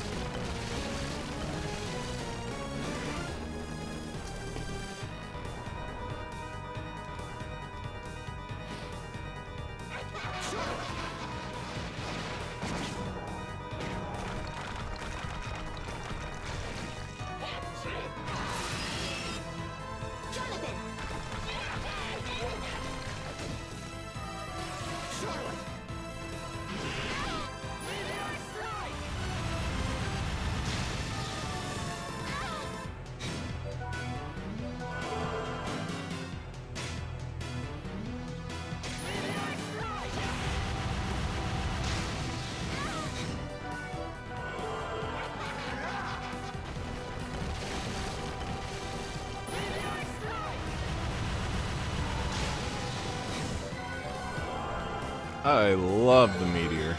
Speaker 1: I love the meteor.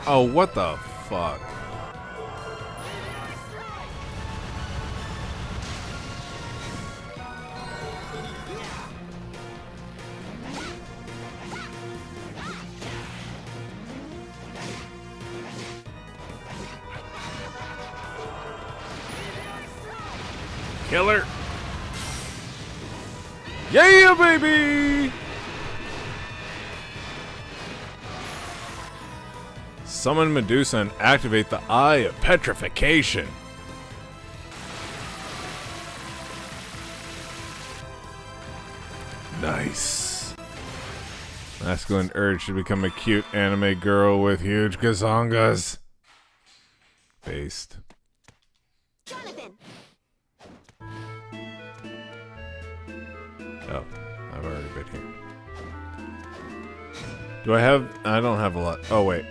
Speaker 1: Oh, what the fuck? Killer! Yeah, baby! Summon Medusa and activate the Eye of Petrification. Nice. Masculine urge to become a cute anime girl with huge gazongas. Based.
Speaker 4: Jonathan.
Speaker 1: Oh, I've already been here. Do I have... I don't have a lot. Oh, wait.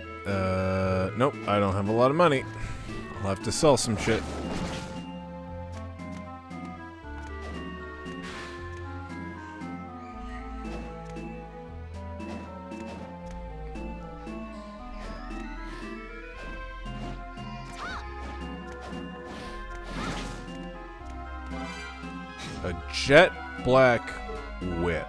Speaker 1: Nope, I don't have a lot of money. I'll have to sell some shit. A jet black whip.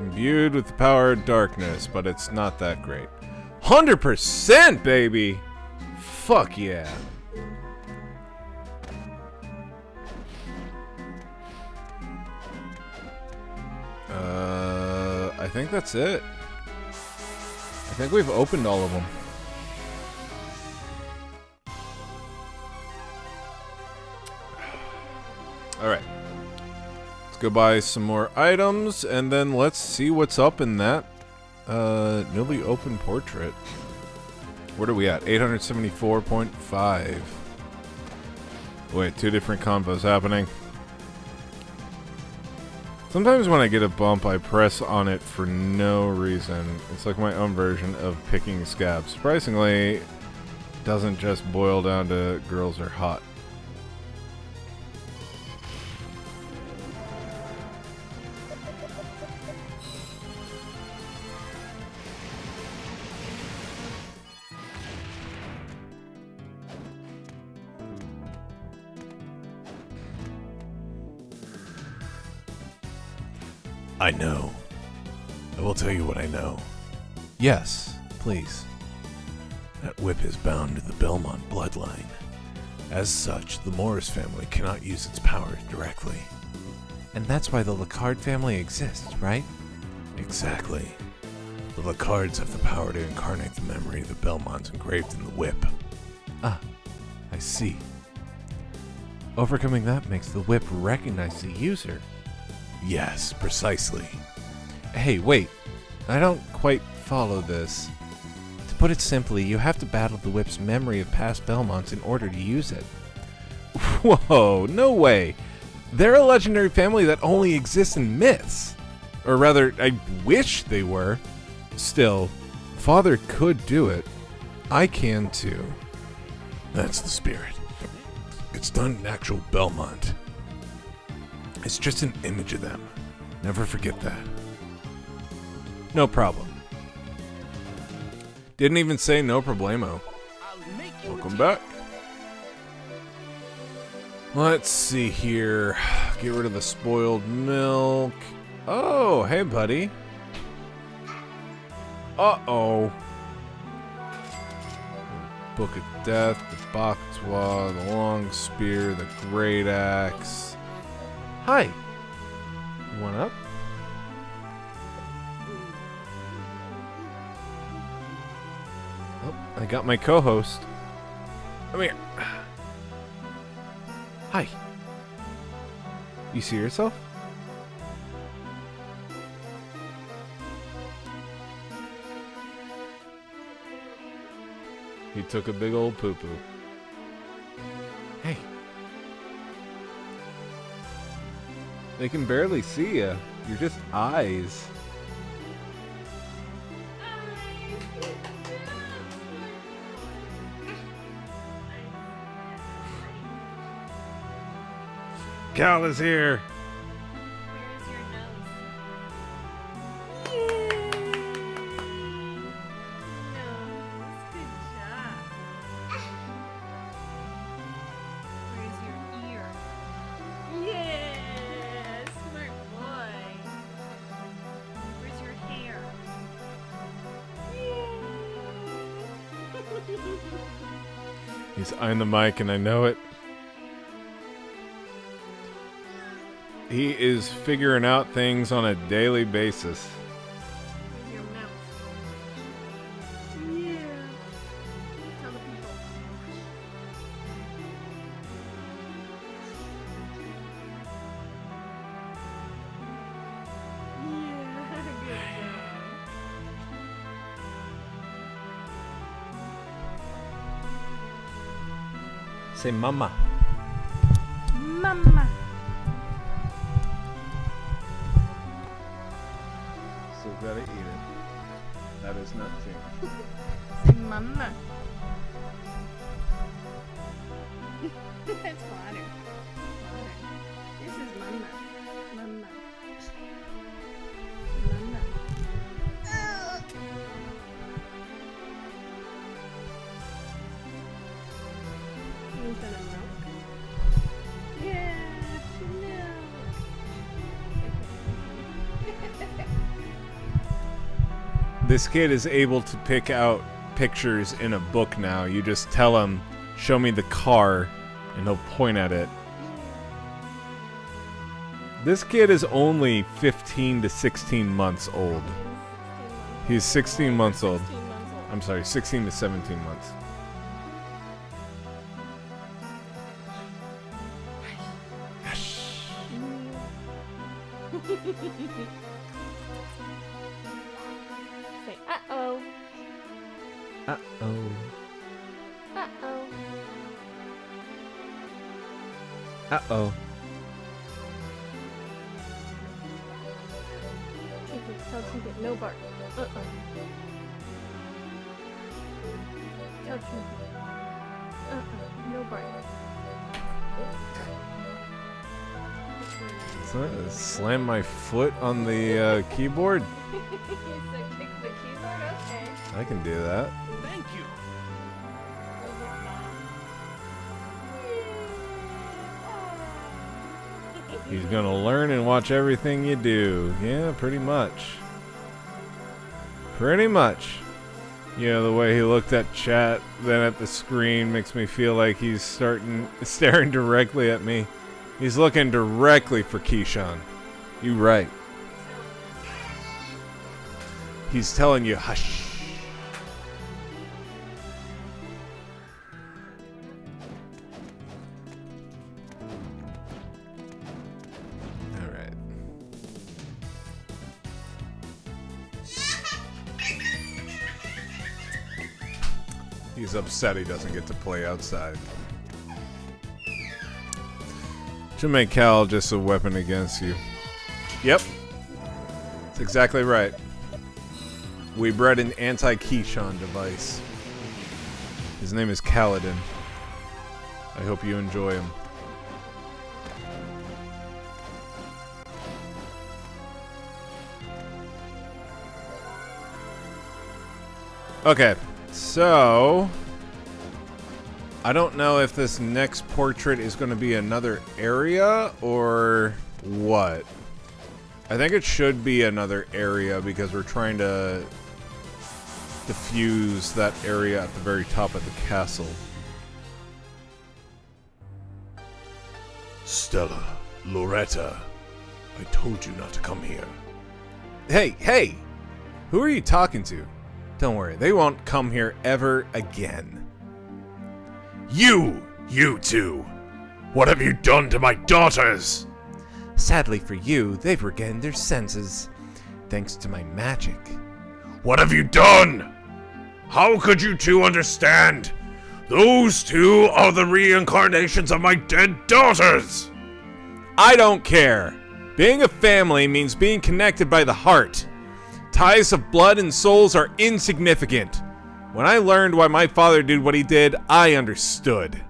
Speaker 1: Imbued with the power of darkness, but it's not that great. 100%, baby! Fuck yeah. I think that's it. I think we've opened all of them. Alright. Let's go buy some more items, and then let's see what's up in that newly opened portrait. What are we at? 874.5. Wait, two different combos happening. Sometimes when I get a bump, I press on it for no reason. It's like my own version of picking scabs. Surprisingly, it doesn't just boil down to girls are hot. I know. I will tell you what I know. Yes, please. That whip is bound to the Belmont bloodline. As such, the Morris family cannot use its powers directly. And that's why the Lacard family exists, right? Exactly. The Lacards have the power to incarnate the memory of the Belmonts engraved in the whip. Ah, I see. Overcoming that makes the whip recognize the user. Yes, precisely. Hey, wait. I don't quite follow this. To put it simply, you have to battle the whip's memory of past Belmonts in order to use it. Whoa, no way. They're a legendary family that only exists in myths. Or rather, I wish they were. Still, Father could do it. I can too. That's the spirit. It's done in actual Belmont. It's just an image of them. Never forget that. No problem. Didn't even say no problemo. Welcome back. Let's see here. Get rid of the spoiled milk. Oh, hey, buddy. Uh-oh. Book of Death, the Baktua, the Long Spear, the Great Axe. Hi. You want up? Oh, I got my co-host. Come here. Hi. You see yourself? He took a big old poo-poo. Hey. They can barely see you. You're just eyes. Cal is here.
Speaker 5: Where's your nose? Nose. Good job. Where's your ear? Yeah, smart boy. Where's your hair? Yeah.
Speaker 1: He's eyeing the mic and I know it. He is figuring out things on a daily basis.
Speaker 5: Where's your mouth? Yeah. Tell the people. Yeah, good job.
Speaker 1: Say mama.
Speaker 5: Mama.
Speaker 1: Still gotta eat it. That is not true.
Speaker 5: Say mama. That's water. Water. This is mama. Mama. Mama. Is that a milk? Yeah, milk.
Speaker 1: This kid is able to pick out pictures in a book now. You just tell him, show me the car, and he'll point at it. This kid is only 15 to 16 months old. He's 16 months old.
Speaker 5: 16 months old.
Speaker 1: I'm sorry, 16 to 17 months.
Speaker 5: Say uh-oh.
Speaker 1: Uh-oh.
Speaker 5: Uh-oh.
Speaker 1: Uh-oh.
Speaker 5: Tinker, tell Tinker, no bark. Uh-oh. Tell Tinker. Uh-oh, no bark.
Speaker 1: Slam my foot on the keyboard?
Speaker 5: You said kick the keyboard? Okay.
Speaker 1: I can do that.
Speaker 2: Thank you.
Speaker 5: Was it mom?
Speaker 1: He's gonna learn and watch everything you do. Yeah, pretty much. Pretty much. You know, the way he looked at chat, then at the screen, makes me feel like he's staring directly at me. He's looking directly for Keyshawn. You right. He's telling you, hush. He's upset he doesn't get to play outside. Should make Cal just a weapon against you. Yep. That's exactly right. We bred an anti-Keyshawn device. His name is Kaladin. I hope you enjoy him. Okay. So, I don't know if this next portrait is going to be another area or what. I think it should be another area because we're trying to diffuse that area at the very top of the castle.
Speaker 2: Stella, Loretta, I told you not to come here.
Speaker 1: Hey! Who are you talking to? Don't worry, they won't come here ever again.
Speaker 2: You two! What have you done to my daughters?
Speaker 1: Sadly for you, they've regained their senses, thanks to my magic.
Speaker 2: What have you done? How could you two understand? Those two are the reincarnations of my dead daughters!
Speaker 1: I don't care. Being a family means being connected by the heart. Ties of blood and souls are insignificant. When I learned why my father did what he did, I understood.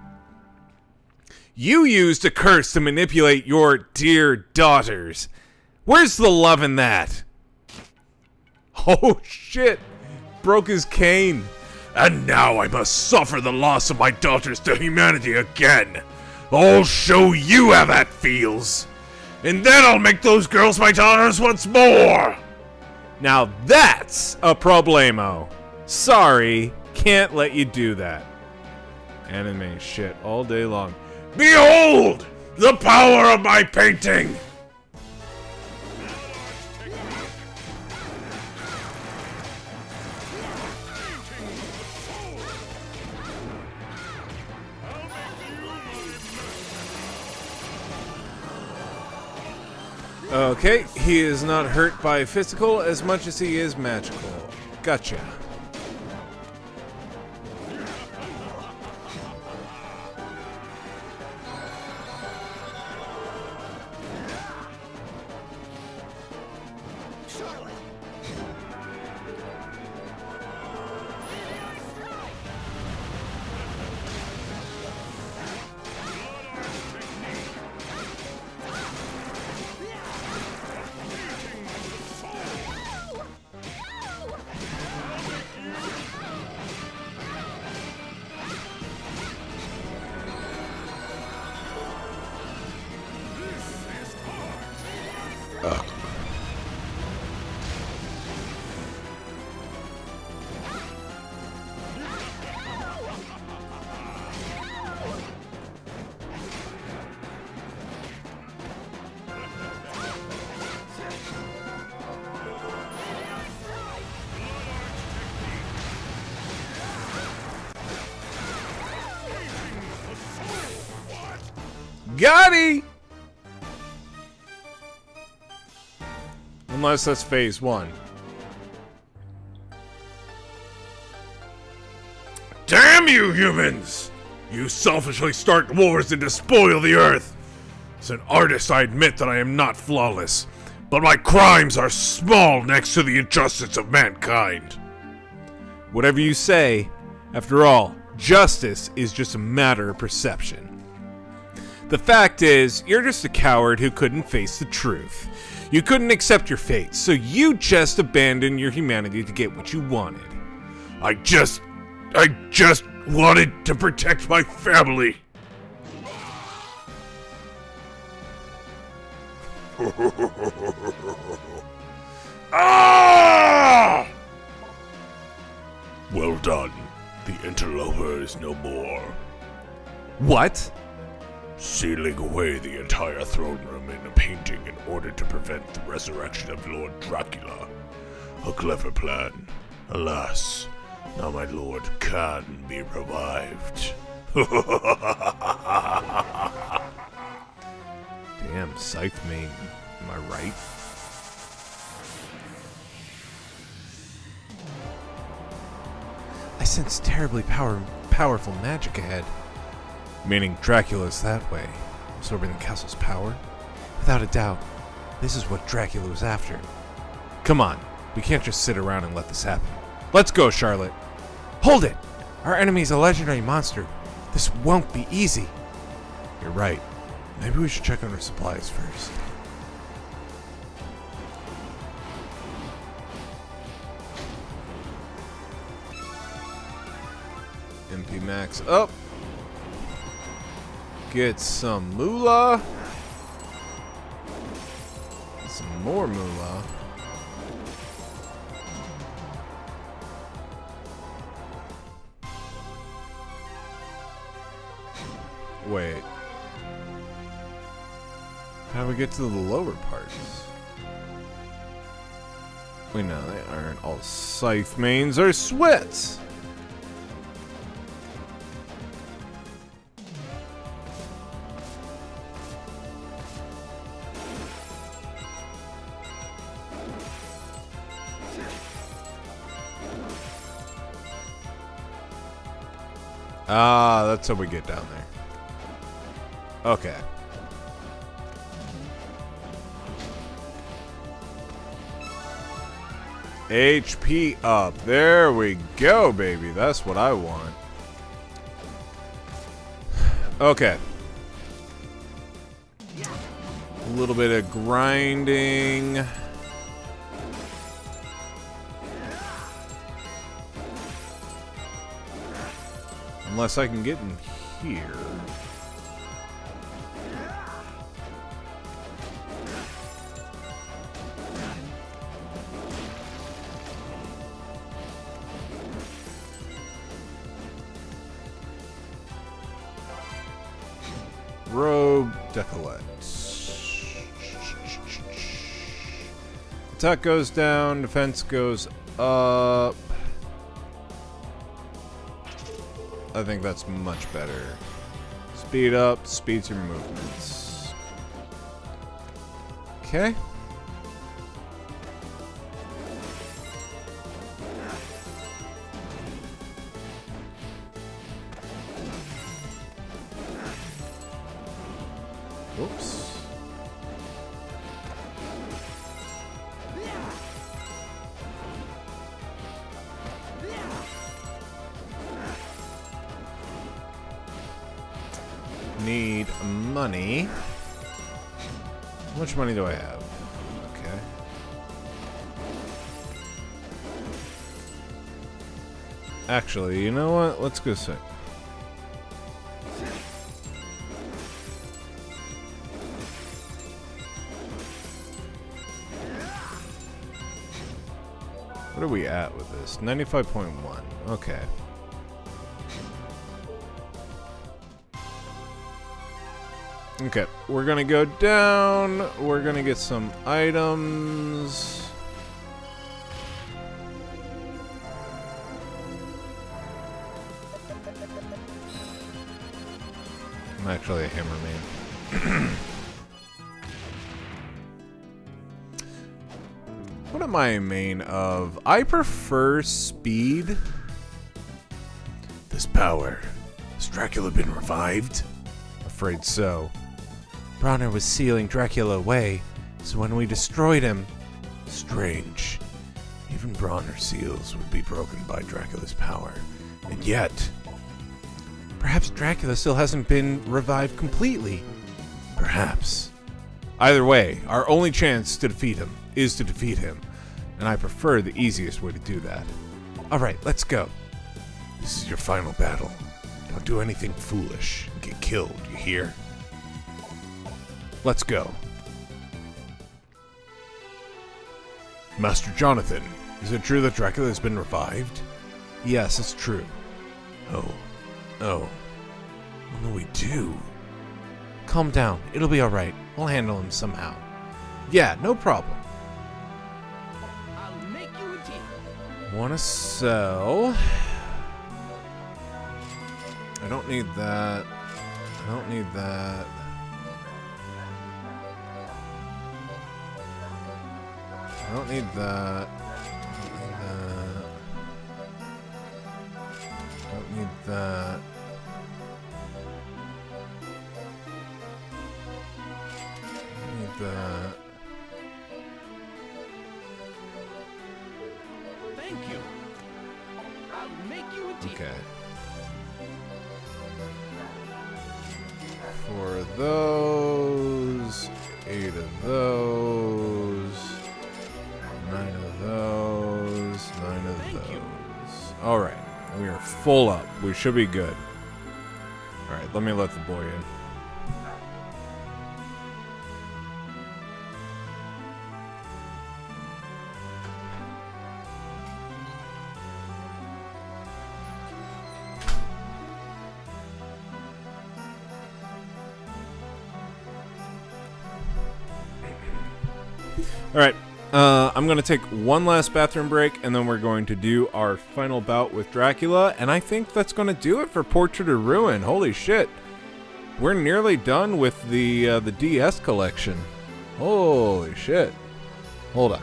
Speaker 1: You used a curse to manipulate your dear daughters. Where's the love in that? Oh shit! Broke his cane.
Speaker 2: And now I must suffer the loss of my daughters to humanity again. I'll show you how that feels. And then I'll make those girls my daughters once more.
Speaker 1: Now that's a problemo. Sorry, can't let you do that. Anime shit all day long.
Speaker 2: Behold the power of my painting!
Speaker 1: Okay, he is not hurt by physical as much as he is magical. Gotcha. Gotti! Unless that's phase one.
Speaker 2: Damn you, humans! You selfishly start wars and despoil the earth. As an artist, I admit that I am not flawless, but my crimes are small next to the injustice of mankind.
Speaker 1: Whatever you say, after all, justice is just a matter of perception. The fact is, you're just a coward who couldn't face the truth. You couldn't accept your fate, so you just abandoned your humanity to get what you wanted.
Speaker 2: I just wanted to protect my family. Ah! Well done. The interloper is no more.
Speaker 1: What?
Speaker 2: Sealing away the entire throne room in a painting in order to prevent the resurrection of Lord Dracula. A clever plan. Alas, now my lord can be revived.
Speaker 1: Damn, Scythe Main. Am I right? I sense terribly powerful magic ahead. Meaning Dracula's that way, absorbing the castle's power? Without a doubt, this is what Dracula was after. Come on, we can't just sit around and let this happen. Let's go, Charlotte. Hold it! Our enemy's a legendary monster. This won't be easy. You're right. Maybe we should check on our supplies first. MP max up. Get some moolah. Some more moolah. Wait. How do we get to the lower parts? Wait, no, they aren't all scythe mains are sweats. Ah, that's how we get down there. Okay. HP up. There we go, baby. That's what I want. Okay. A little bit of grinding. Unless I can get in here. Robe decollete. Attack goes down, defense goes up. I think that's much better. Speed up, speeds your movements. Okay. Whoops. Need money. How much money do I have? Okay. Actually, you know what? Let's go see. What are we at with this? 95.1. Okay. Okay, we're gonna go down. We're gonna get some items. I'm actually a hammer man. What am I a main of? I prefer speed.
Speaker 2: This power. Has Dracula been revived?
Speaker 1: Afraid so. Bronner was sealing Dracula away, so when we destroyed him...
Speaker 2: Strange. Even Bronner seals would be broken by Dracula's power. And yet...
Speaker 1: Perhaps Dracula still hasn't been revived completely.
Speaker 2: Perhaps.
Speaker 1: Either way, our only chance to defeat him is to defeat him, and I prefer the easiest way to do that. Alright, let's go.
Speaker 2: This is your final battle. Don't do anything foolish and get killed, you hear?
Speaker 1: Let's go.
Speaker 2: Master Jonathan, is it true that Dracula has been revived?
Speaker 1: Yes, it's true.
Speaker 2: Oh. What will we do?
Speaker 1: Calm down. It'll be alright. We'll handle him somehow. Yeah, no problem.
Speaker 6: I'll make you a deal.
Speaker 1: Wanna sell? I don't need that. I don't need that. I don't need that. Don't need that. Don't need that.
Speaker 6: Thank you. I'll make you a deal.
Speaker 1: Okay. Four of those, 8 of those, 9 of those, 9 of
Speaker 6: Thank you.
Speaker 1: those. Alright, we are full up. We should be good. Alright, let me let the boy in. Alright, I'm going to take one last bathroom break, and then we're going to do our final bout with Dracula, and I think that's going to do it for Portrait of Ruin. Holy shit. We're nearly done with the DS collection. Holy shit. Hold on.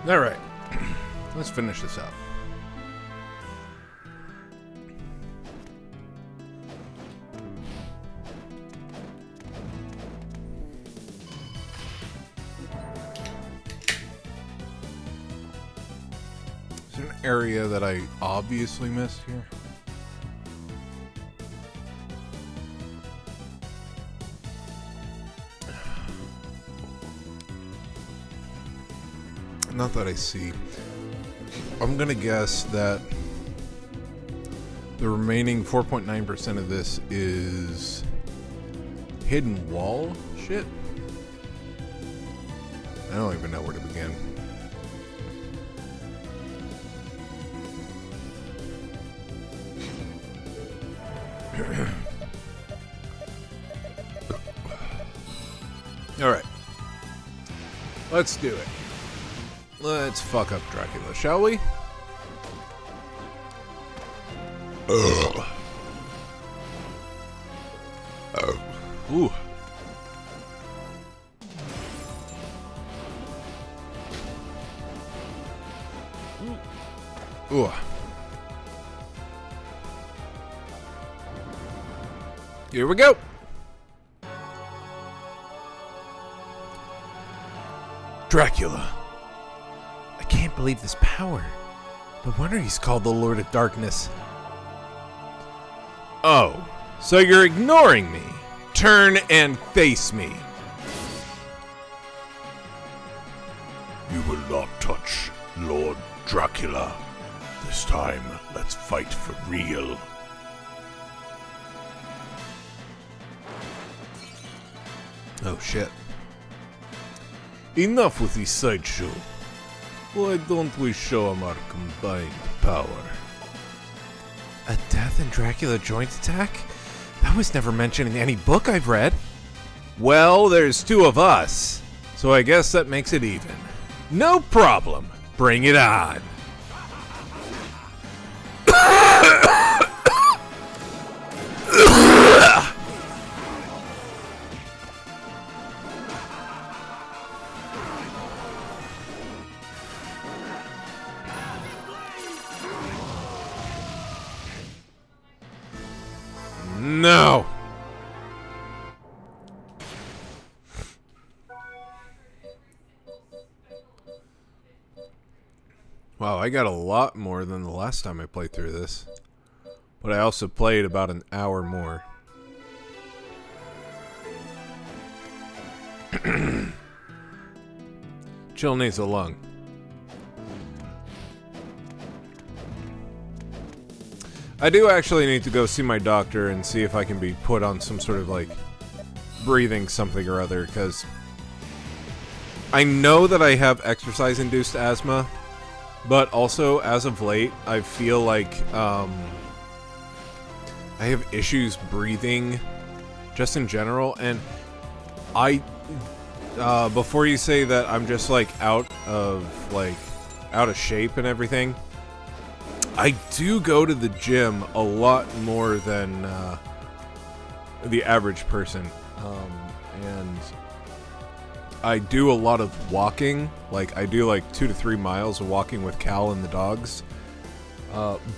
Speaker 1: All right. Let's finish this up. Is there an area that I obviously missed here? Not that I see. I'm gonna guess that the remaining 4.9% of this is hidden wall shit. I don't even know where to begin. All right, let's do it. Let's fuck up Dracula, shall we? Ugh. Oh. Ooh. Ooh. Here we go. Dracula. I can't believe this power. No wonder he's called the Lord of Darkness. Oh, so you're ignoring me. Turn and face me.
Speaker 2: You will not touch Lord Dracula. This time, let's fight for real.
Speaker 1: Oh shit. Enough with this sideshow. Why don't we show him our combined power? A Death and Dracula joint attack? That was never mentioned in any book I've read. Well, there's two of us, so I guess that makes it even. No problem. Bring it on. No. Wow, I got a lot more than the last time I played through this. But I also played about an hour more. Chill needs a lung. I do actually need to go see my doctor and see if I can be put on some sort of like breathing something or other, because I know that I have exercise-induced asthma, but also as of late I feel like I have issues breathing just in general, and I before you say that I'm just like out of shape and everything, I do go to the gym a lot more than the average person, and I do a lot of walking. Like, I do like 2 to 3 miles of walking with Cal and the dogs,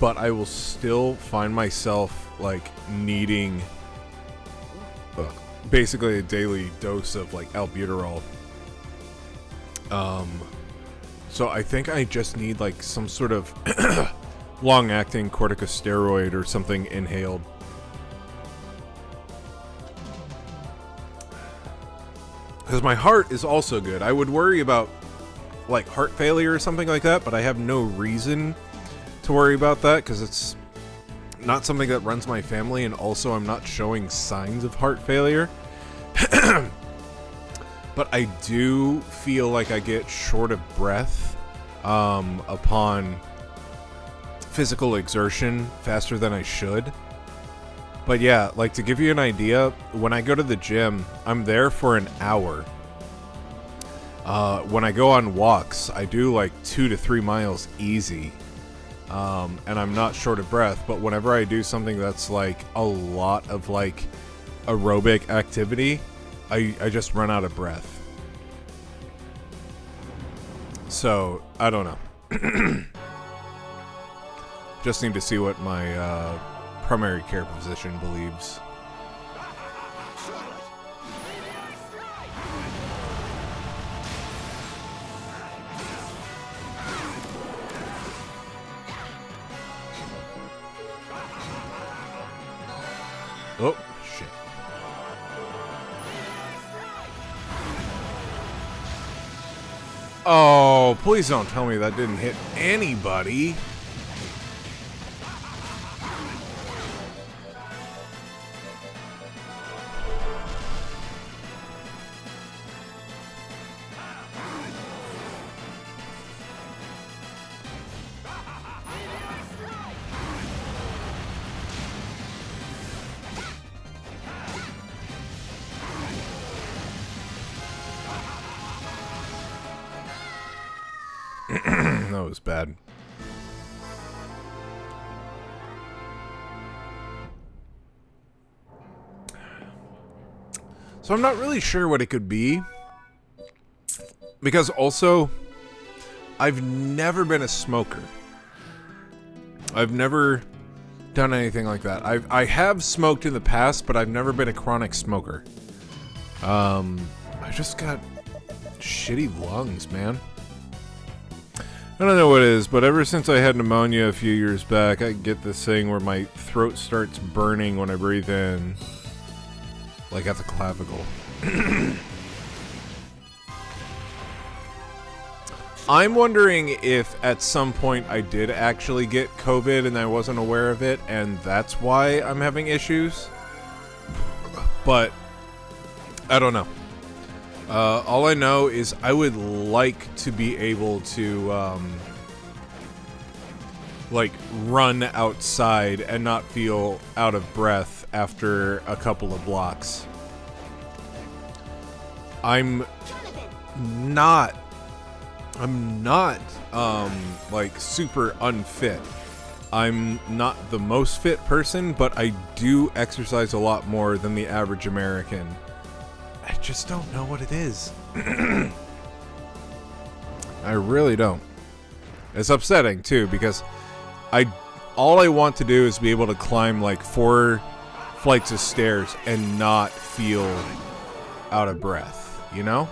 Speaker 1: but I will still find myself like needing basically a daily dose of like albuterol. So I think I just need like some sort of long-acting corticosteroid or something inhaled. Because my heart is also good. I would worry about like heart failure or something like that, but I have no reason to worry about that because it's not something that runs my family, and also I'm not showing signs of heart failure. But I do feel like I get short of breath upon physical exertion faster than I should. But yeah, like, to give you an idea, when I go to the gym, I'm there for an hour. When I go on walks, I do like 2 to 3 miles easy, and I'm not short of breath. But whenever I do something that's like a lot of like aerobic activity, I just run out of breath. So, I don't know. Just need to see what my primary care physician believes. Oh, shit. Oh, please don't tell me that didn't hit anybody. That was bad. So I'm not really sure what it could be. Because also, I've never been a smoker. I've never done anything like that. I have smoked in the past, but I've never been a chronic smoker. I just got shitty lungs, man. I don't know what it is, but ever since I had pneumonia a few years back, I get this thing where my throat starts burning when I breathe in. Like at the clavicle. I'm wondering if at some point I did actually get COVID and I wasn't aware of it, and that's why I'm having issues. But I don't know. All I know is I would like to be able to, like, run outside and not feel out of breath after a couple of blocks. I'm not, like, super unfit. I'm not the most fit person, but I do exercise a lot more than the average American. I just don't know what it is. I really don't. It's upsetting too, because all I want to do is be able to climb like 4 flights of stairs and not feel out of breath, you know?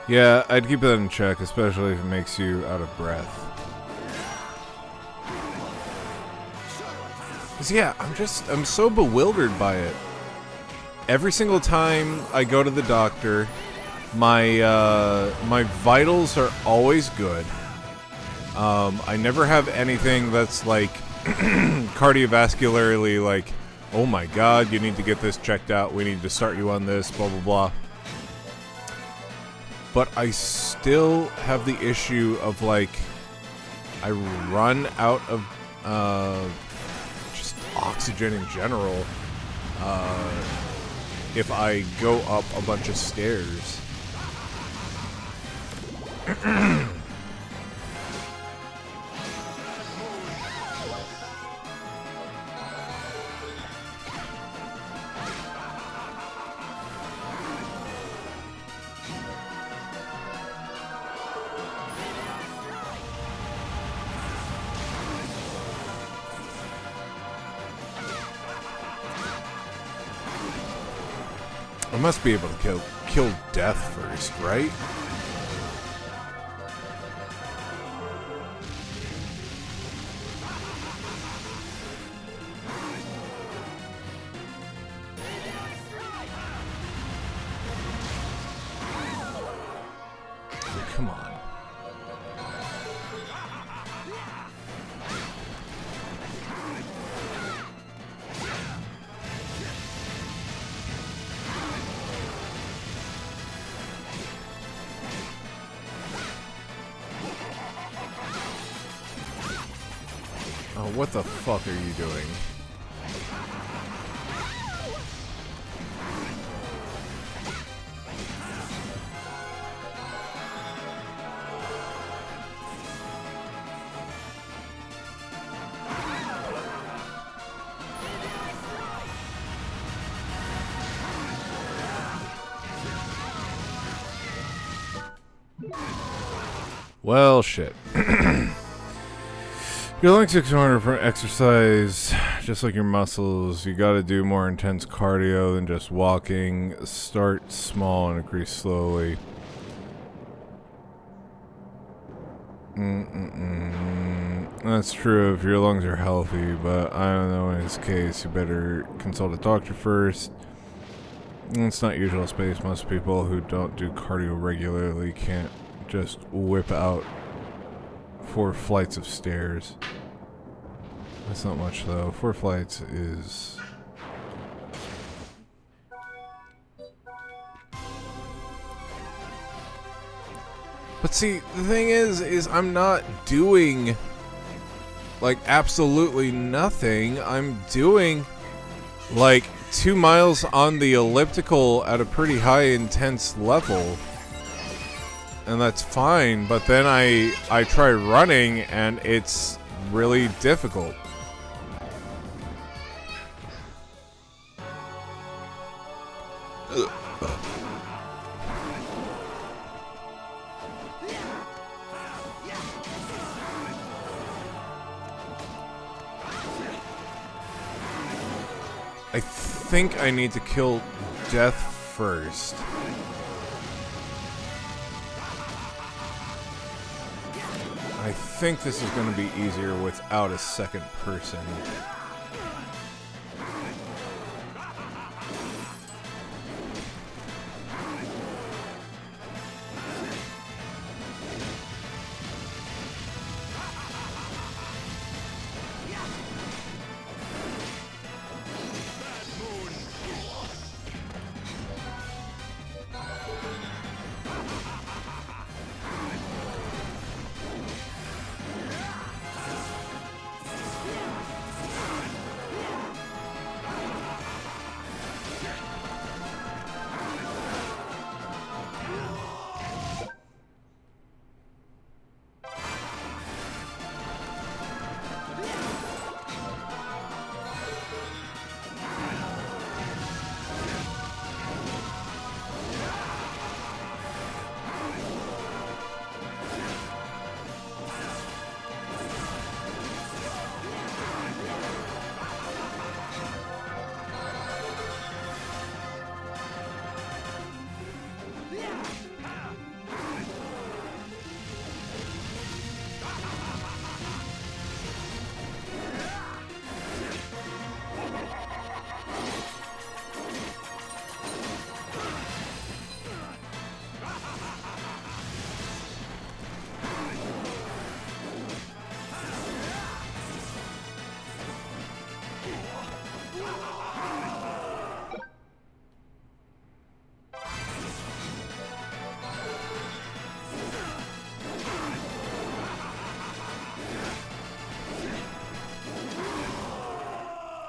Speaker 1: Yeah, I'd keep that in check, especially if it makes you out of breath. 'Cause yeah, I'm so bewildered by it. Every single time I go to the doctor, my vitals are always good. I never have anything that's like cardiovascularly like, oh my god, you need to get this checked out, we need to start you on this, blah blah blah. But I still have the issue of like, I run out of just oxygen in general if I go up a bunch of stairs. I must be able to kill death first, right? Oh, come on. Oh, what the fuck are you doing? Well, shit. Your lungs are harder for exercise, just like your muscles. You gotta do more intense cardio than just walking. Start small and increase slowly. That's true if your lungs are healthy, but I don't know in his case. You better consult a doctor first. It's not usual space. Most people who don't do cardio regularly can't just whip out 4 flights of stairs. That's not much though. 4 flights is... But see, the thing is I'm not doing like absolutely nothing. I'm doing like 2 miles on the elliptical at a pretty high intense level. And that's fine, but then I try running and it's really difficult. I think I need to kill Death first. I think this is going to be easier without a second person.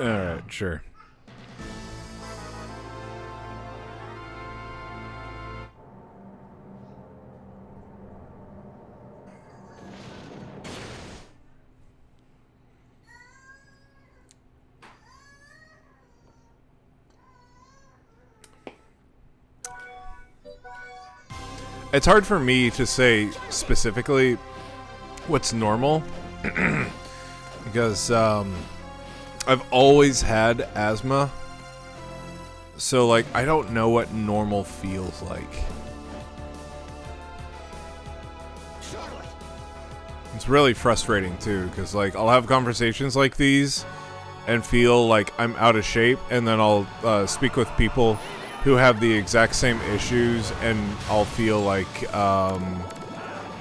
Speaker 1: Alright, sure. It's hard for me to say specifically what's normal because I've always had asthma, so like I don't know what normal feels like. It's really frustrating too, because like I'll have conversations like these and feel like I'm out of shape, and then I'll speak with people who have the exact same issues, and I'll feel like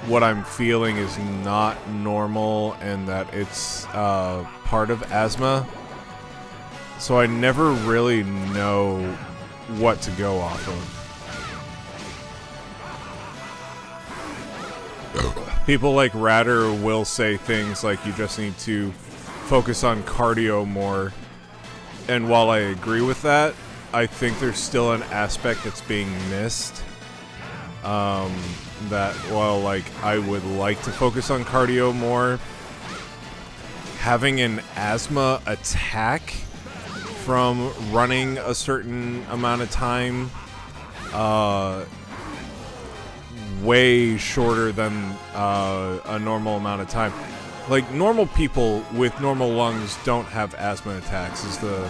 Speaker 1: what I'm feeling is not normal and that it's part of asthma. So I never really know what to go off of. People like Ratter will say things like you just need to focus on cardio more. And while I agree with that, I think there's still an aspect that's being missed. That while like I would like to focus on cardio more, having an asthma attack from running a certain amount of time way shorter than a normal amount of time. Like, normal people with normal lungs don't have asthma attacks is the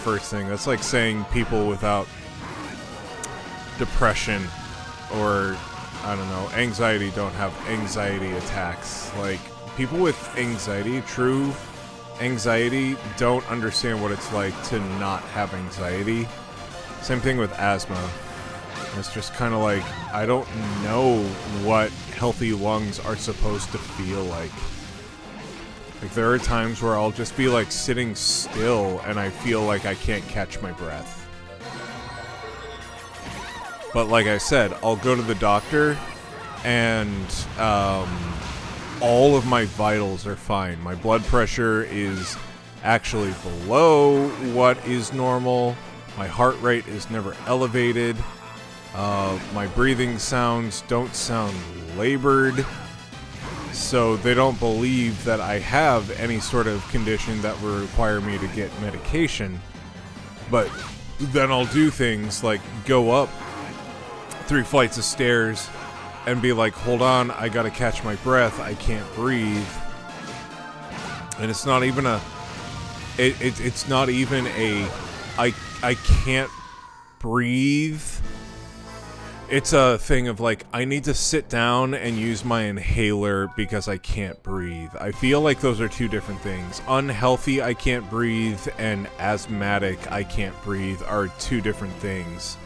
Speaker 1: first thing. That's like saying people without depression or, I don't know, anxiety don't have anxiety attacks. Like, people with anxiety, true anxiety, don't understand what it's like to not have anxiety. Same thing with asthma. It's just kind of like, I don't know what healthy lungs are supposed to feel like. Like, there are times where I'll just be like sitting still and I feel like I can't catch my breath. But like I said, I'll go to the doctor and all of my vitals are fine. My blood pressure is actually below what is normal. My heart rate is never elevated. My breathing sounds don't sound labored. So they don't believe that I have any sort of condition that would require me to get medication. But then I'll do things like go up 3 flights of stairs and be like, hold on, I gotta catch my breath, I can't breathe. And it's not even a... It's not even a... I can't breathe. It's a thing of like, I need to sit down and use my inhaler because I can't breathe. I feel like those are 2 different things. Unhealthy, I can't breathe, and asthmatic, I can't breathe are 2 different things.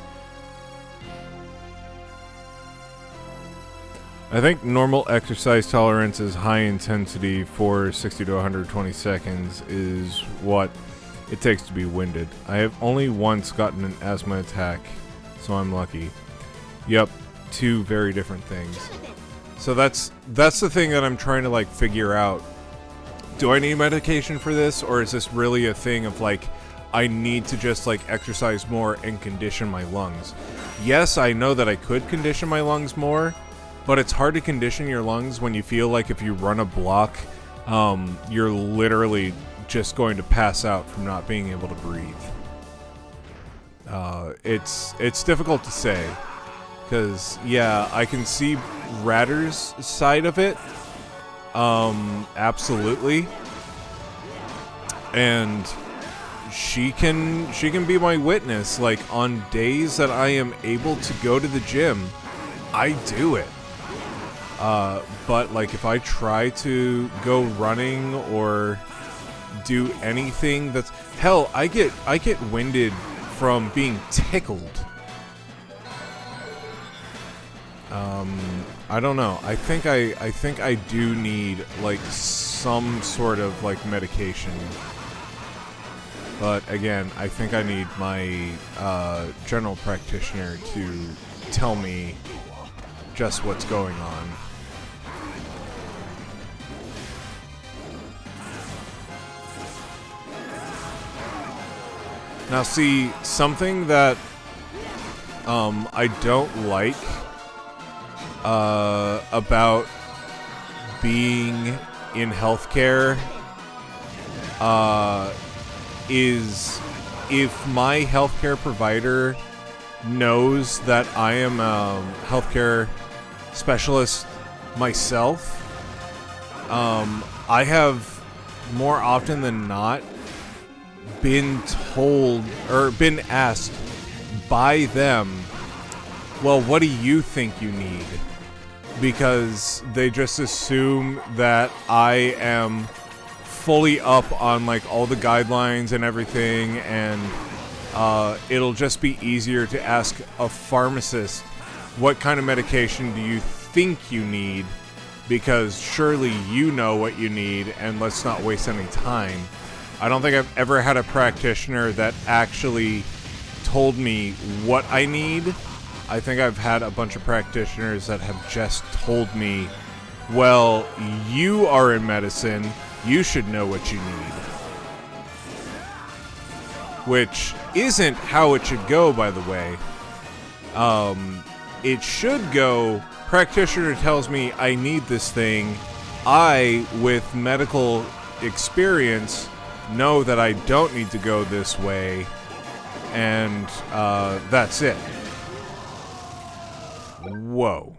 Speaker 1: I think normal exercise tolerance is high intensity for 60 to 120 seconds is what it takes to be winded. I have only once gotten an asthma attack, so I'm lucky. Yep, 2 very different things. So that's the thing that I'm trying to like figure out. Do I need medication for this, or is this really a thing of like I need to just like exercise more and condition my lungs? Yes, I know that I could condition my lungs more, but it's hard to condition your lungs when you feel like if you run a block, you're literally just going to pass out from not being able to breathe. It's difficult to say. Because, yeah, I can see Ratter's side of it. Absolutely. And she can be my witness. Like, on days that I am able to go to the gym, I do it. But, like, if I try to go running or do anything that's... Hell, I get winded from being tickled. I don't know. I think I do need like some sort of like medication. But again, I think I need my general practitioner to tell me just what's going on. Now see, something that I don't like about being in healthcare is if my healthcare provider knows that I am a healthcare specialist myself, I have more often than not been told or been asked by them, well, what do you think you need? Because they just assume that I am fully up on like all the guidelines and everything, and it'll just be easier to ask a pharmacist, what kind of medication do you think you need? Because surely you know what you need, and let's not waste any time. I don't think I've ever had a practitioner that actually told me what I need. I think I've had a bunch of practitioners that have just told me, well, you are in medicine, you should know what you need. Which isn't how it should go, by the way. It should go, practitioner tells me I need this thing. I, with medical experience, know that I don't need to go this way. And that's it. whoa.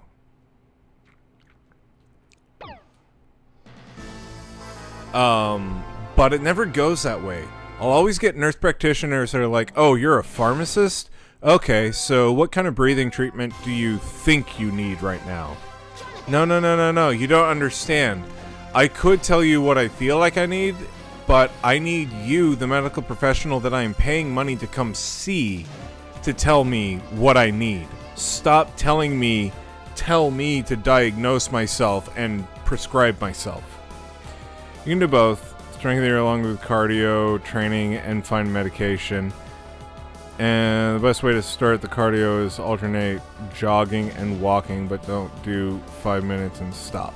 Speaker 1: But it never goes that way. I'll always get nurse practitioners that are like, oh, you're a pharmacist? Okay, so what kind of breathing treatment do you think you need right now? No, you don't understand. I could tell you what I feel like I need, but I need you, the medical professional that I am paying money to come see, to tell me what I need. Stop telling me, tell me to diagnose myself and prescribe myself. You can do both. Strength there along with cardio, training, and find medication. And the best way to start the cardio is alternate jogging and walking, but don't do 5 minutes and stop.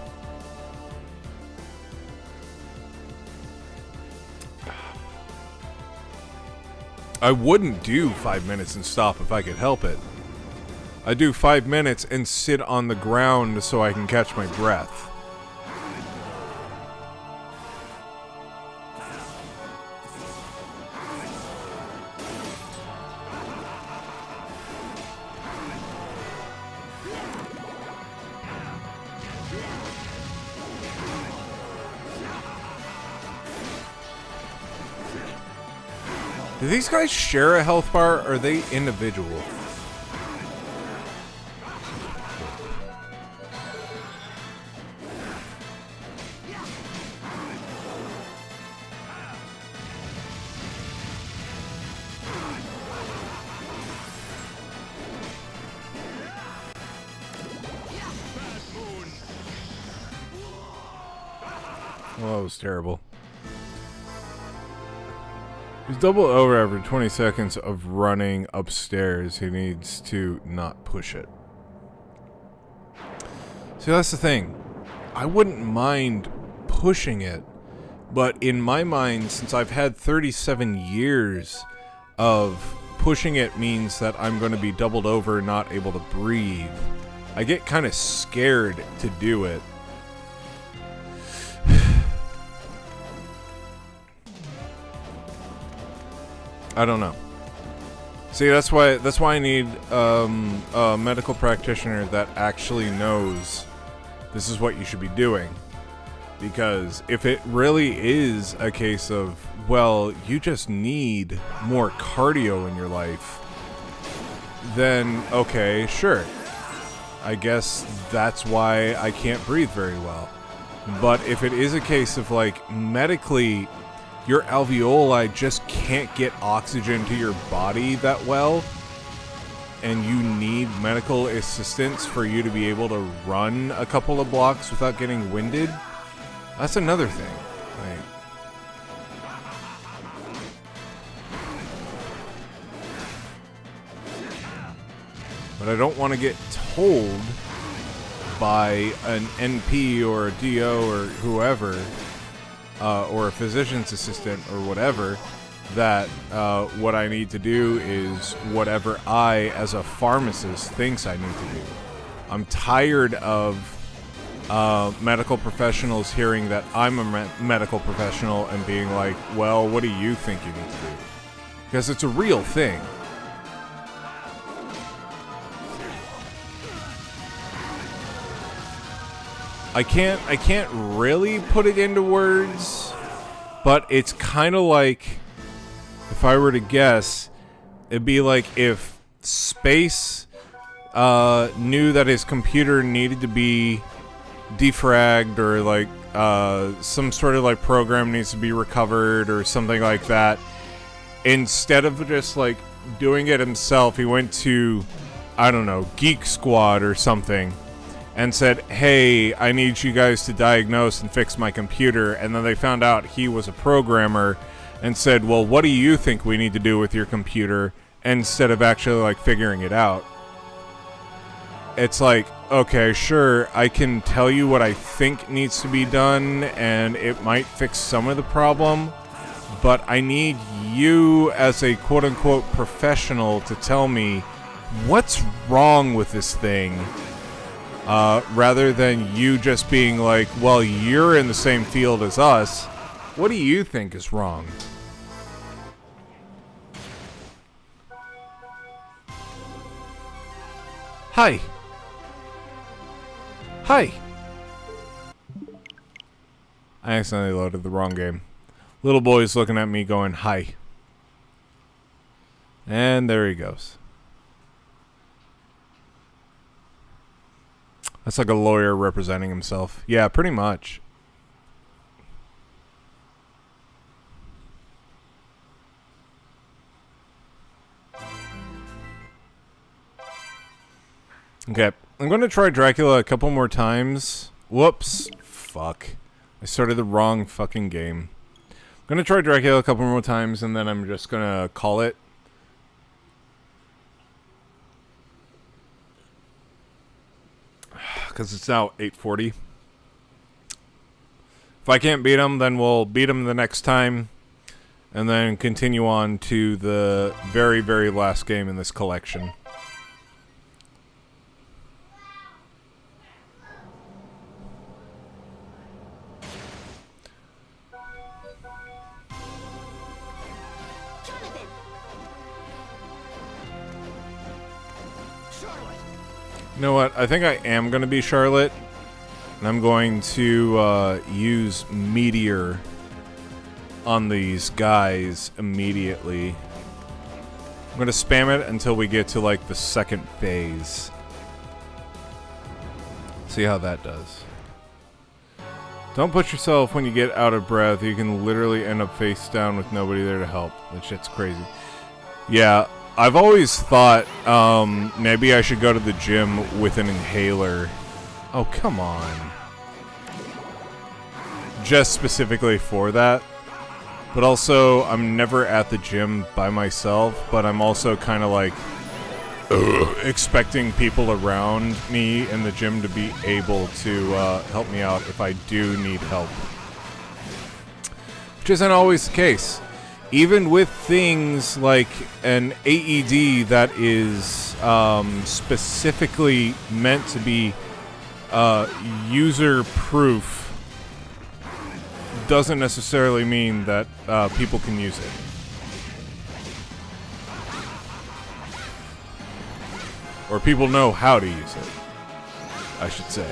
Speaker 1: I wouldn't do 5 minutes and stop if I could help it. I do 5 minutes and sit on the ground so I can catch my breath. Do these guys share a health bar, or are they individual? Well, that was terrible. He's double over after 20 seconds of running upstairs. He needs to not push it. See, that's the thing. I wouldn't mind pushing it, but in my mind, since I've had 37 years of pushing it means that I'm going to be doubled over, not able to breathe. I get kind of scared to do it. I don't know. See, that's why I need a medical practitioner that actually knows this is what you should be doing. Because if it really is a case of, well, you just need more cardio in your life, then okay, sure. I guess that's why I can't breathe very well. But if it is a case of, like, medically, your alveoli just can't get oxygen to your body that well, and you need medical assistance for you to be able to run a couple of blocks without getting winded, that's another thing. Like, but I don't want to get told by an NP or a DO or whoever, or a physician's assistant or whatever, that what I need to do is whatever I, as a pharmacist, thinks I need to do. I'm tired of medical professionals hearing that I'm a medical professional and being like, well, what do you think you need to do? Because it's a real thing. I can't really put it into words, but it's kind of like, if I were to guess, it'd be like if Space knew that his computer needed to be defragged, or like some sort of like program needs to be recovered or something like that. Instead of just like doing it himself, he went to, I don't know, Geek Squad or something, and said, hey, I need you guys to diagnose and fix my computer. And then they found out he was a programmer and said, well, what do you think we need to do with your computer? Instead of actually like figuring it out. It's like, okay, sure, I can tell you what I think needs to be done and it might fix some of the problem, but I need you as a quote-unquote professional to tell me what's wrong with this thing. Rather than you just being like, well, you're in the same field as us. What do you think is wrong? Hi. Hi! I accidentally loaded the wrong game. Little boy's looking at me going, hi. And there he goes. That's like a lawyer representing himself. Yeah, pretty much. Okay, I'm going to try Dracula a couple more times. Whoops. Fuck. I started the wrong fucking game. I'm going to try Dracula a couple more times, and then I'm just going to call it. Because it's now 8:40. If I can't beat him, then we'll beat him the next time. And then continue on to the very, very last game in this collection.
Speaker 4: Jonathan.
Speaker 6: Charlotte.
Speaker 1: You know what? I think I am going to be Charlotte. And I'm going to use Meteor on these guys immediately. I'm going to spam it until we get to, like, the second phase. See how that does. Don't push yourself when you get out of breath. You can literally end up face down with nobody there to help. That shit's crazy. Yeah, I've always thought maybe I should go to the gym with an inhaler. Oh, come on. Just specifically for that. But also, I'm never at the gym by myself, but I'm also kind of like expecting people around me in the gym to be able to help me out if I do need help. Which isn't always the case. Even with things like an AED that is specifically meant to be user-proof, doesn't necessarily mean that people can use it. Or people know how to use it, I should say.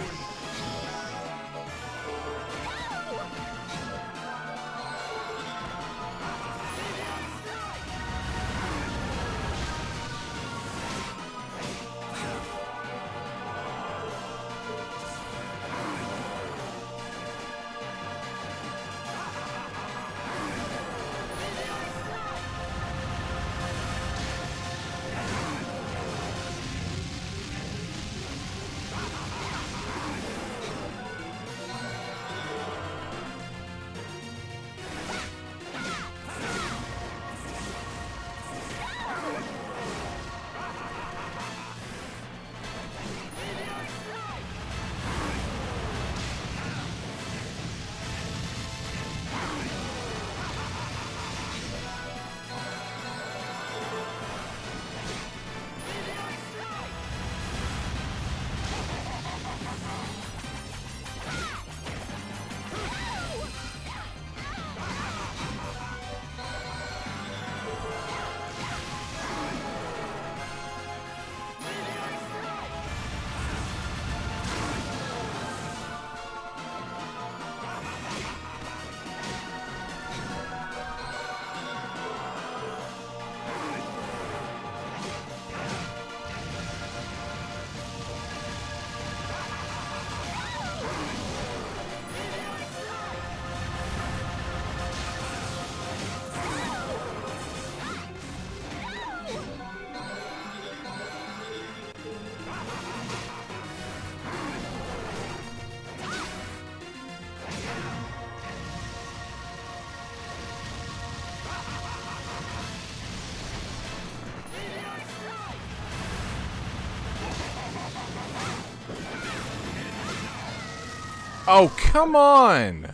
Speaker 1: Oh, come on!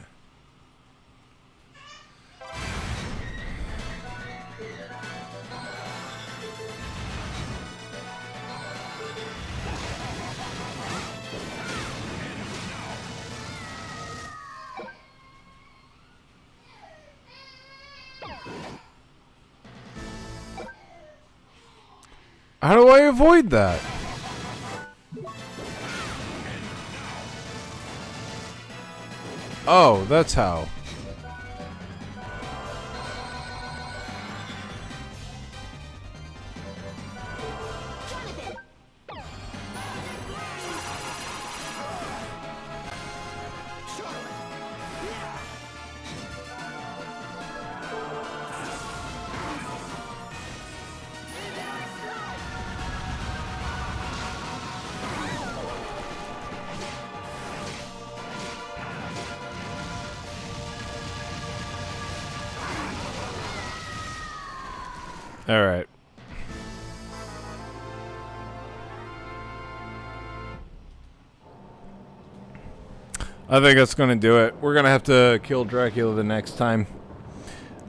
Speaker 1: How do I avoid that? Oh, that's how.
Speaker 4: Jonathan.
Speaker 1: All right. I think that's going to do it. We're going to have to kill Dracula the next time.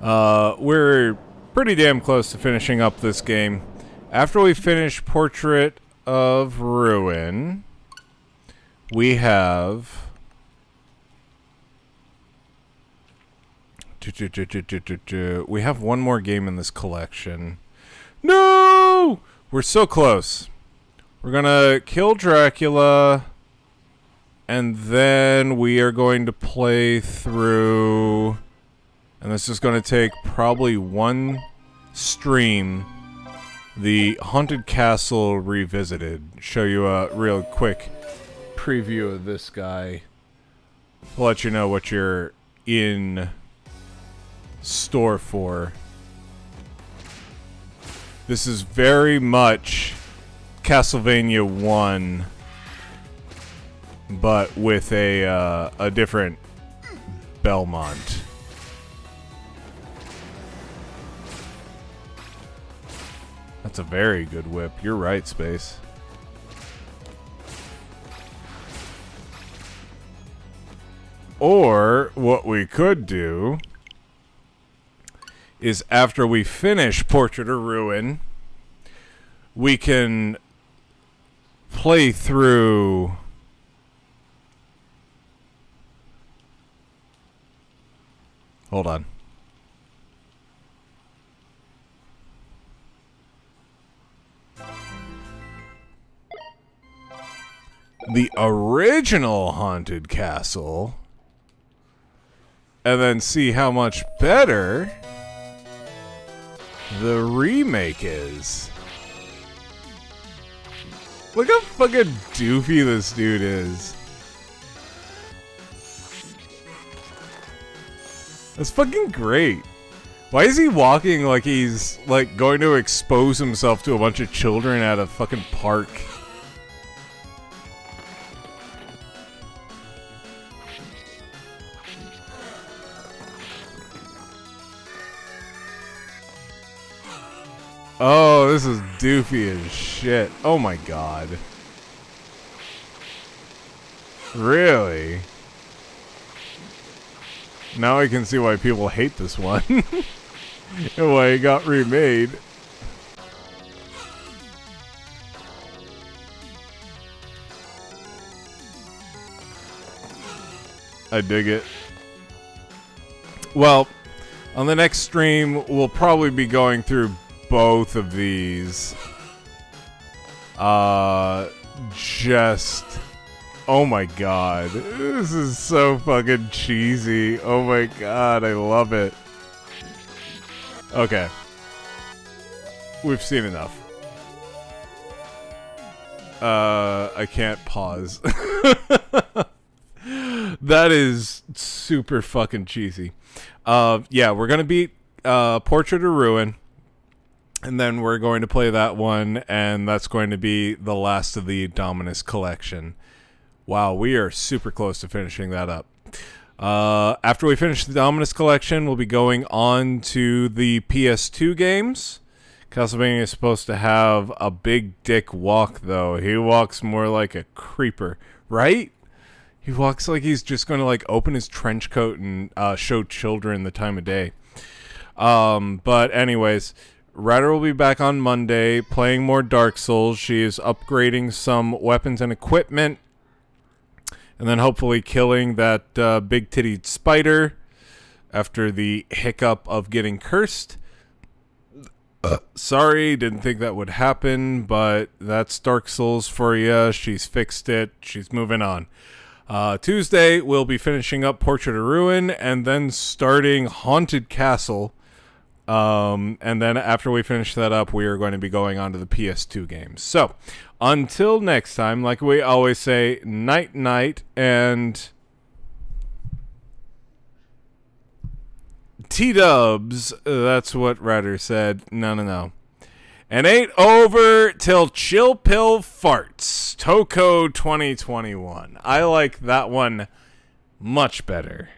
Speaker 1: We're pretty damn close to finishing up this game. After we finish Portrait of Ruin, we have... We have one more game in this collection. No! We're so close. We're gonna kill Dracula, and then we are going to play through, and this is going to take probably one stream, the Haunted Castle Revisited. Show you a real quick preview of this guy. We'll let you know what you're in store for. This is very much Castlevania 1, but with a different Belmont. That's a very good whip. You're right, Space. Or what we could do is after we finish Portrait of Ruin, we can play through hold on. The original Haunted Castle, and then see how much better the remake is. Look how fucking doofy this dude is. That's fucking great. Why is he walking like he's like going to expose himself to a bunch of children at a fucking park? Oh, this is doofy as shit. Oh my god. Really? Now I can see why people hate this one. And why it got remade. I dig it. Well, on the next stream, we'll probably be going through both of these. Just... Oh my god. This is so fucking cheesy. Oh my god, I love it. Okay. We've seen enough. I can't pause. That is super fucking cheesy. Yeah, we're gonna beat Portrait of Ruin. And then we're going to play that one, and that's going to be the last of the Dominus Collection. Wow, we are super close to finishing that up. After we finish the Dominus Collection, we'll be going on to the PS2 games. Castlevania is supposed to have a big dick walk, though. He walks more like a creeper, right? He walks like he's just going to like open his trench coat and show children the time of day. But anyways... Ryder will be back on Monday playing more Dark Souls. She is upgrading some weapons and equipment. And then hopefully killing that big-tittied spider after the hiccup of getting cursed. Sorry, didn't think that would happen, but that's Dark Souls for you. She's fixed it. She's moving on. Tuesday, we'll be finishing up Portrait of Ruin and then starting Haunted Castle. And then after we finish that up, we are going to be going on to the PS2 games. So, until next time, like we always say, night-night, and T-dubs. That's what Ryder said. No. And ain't over till Chill Pill farts. Toko 2021. I like that one much better.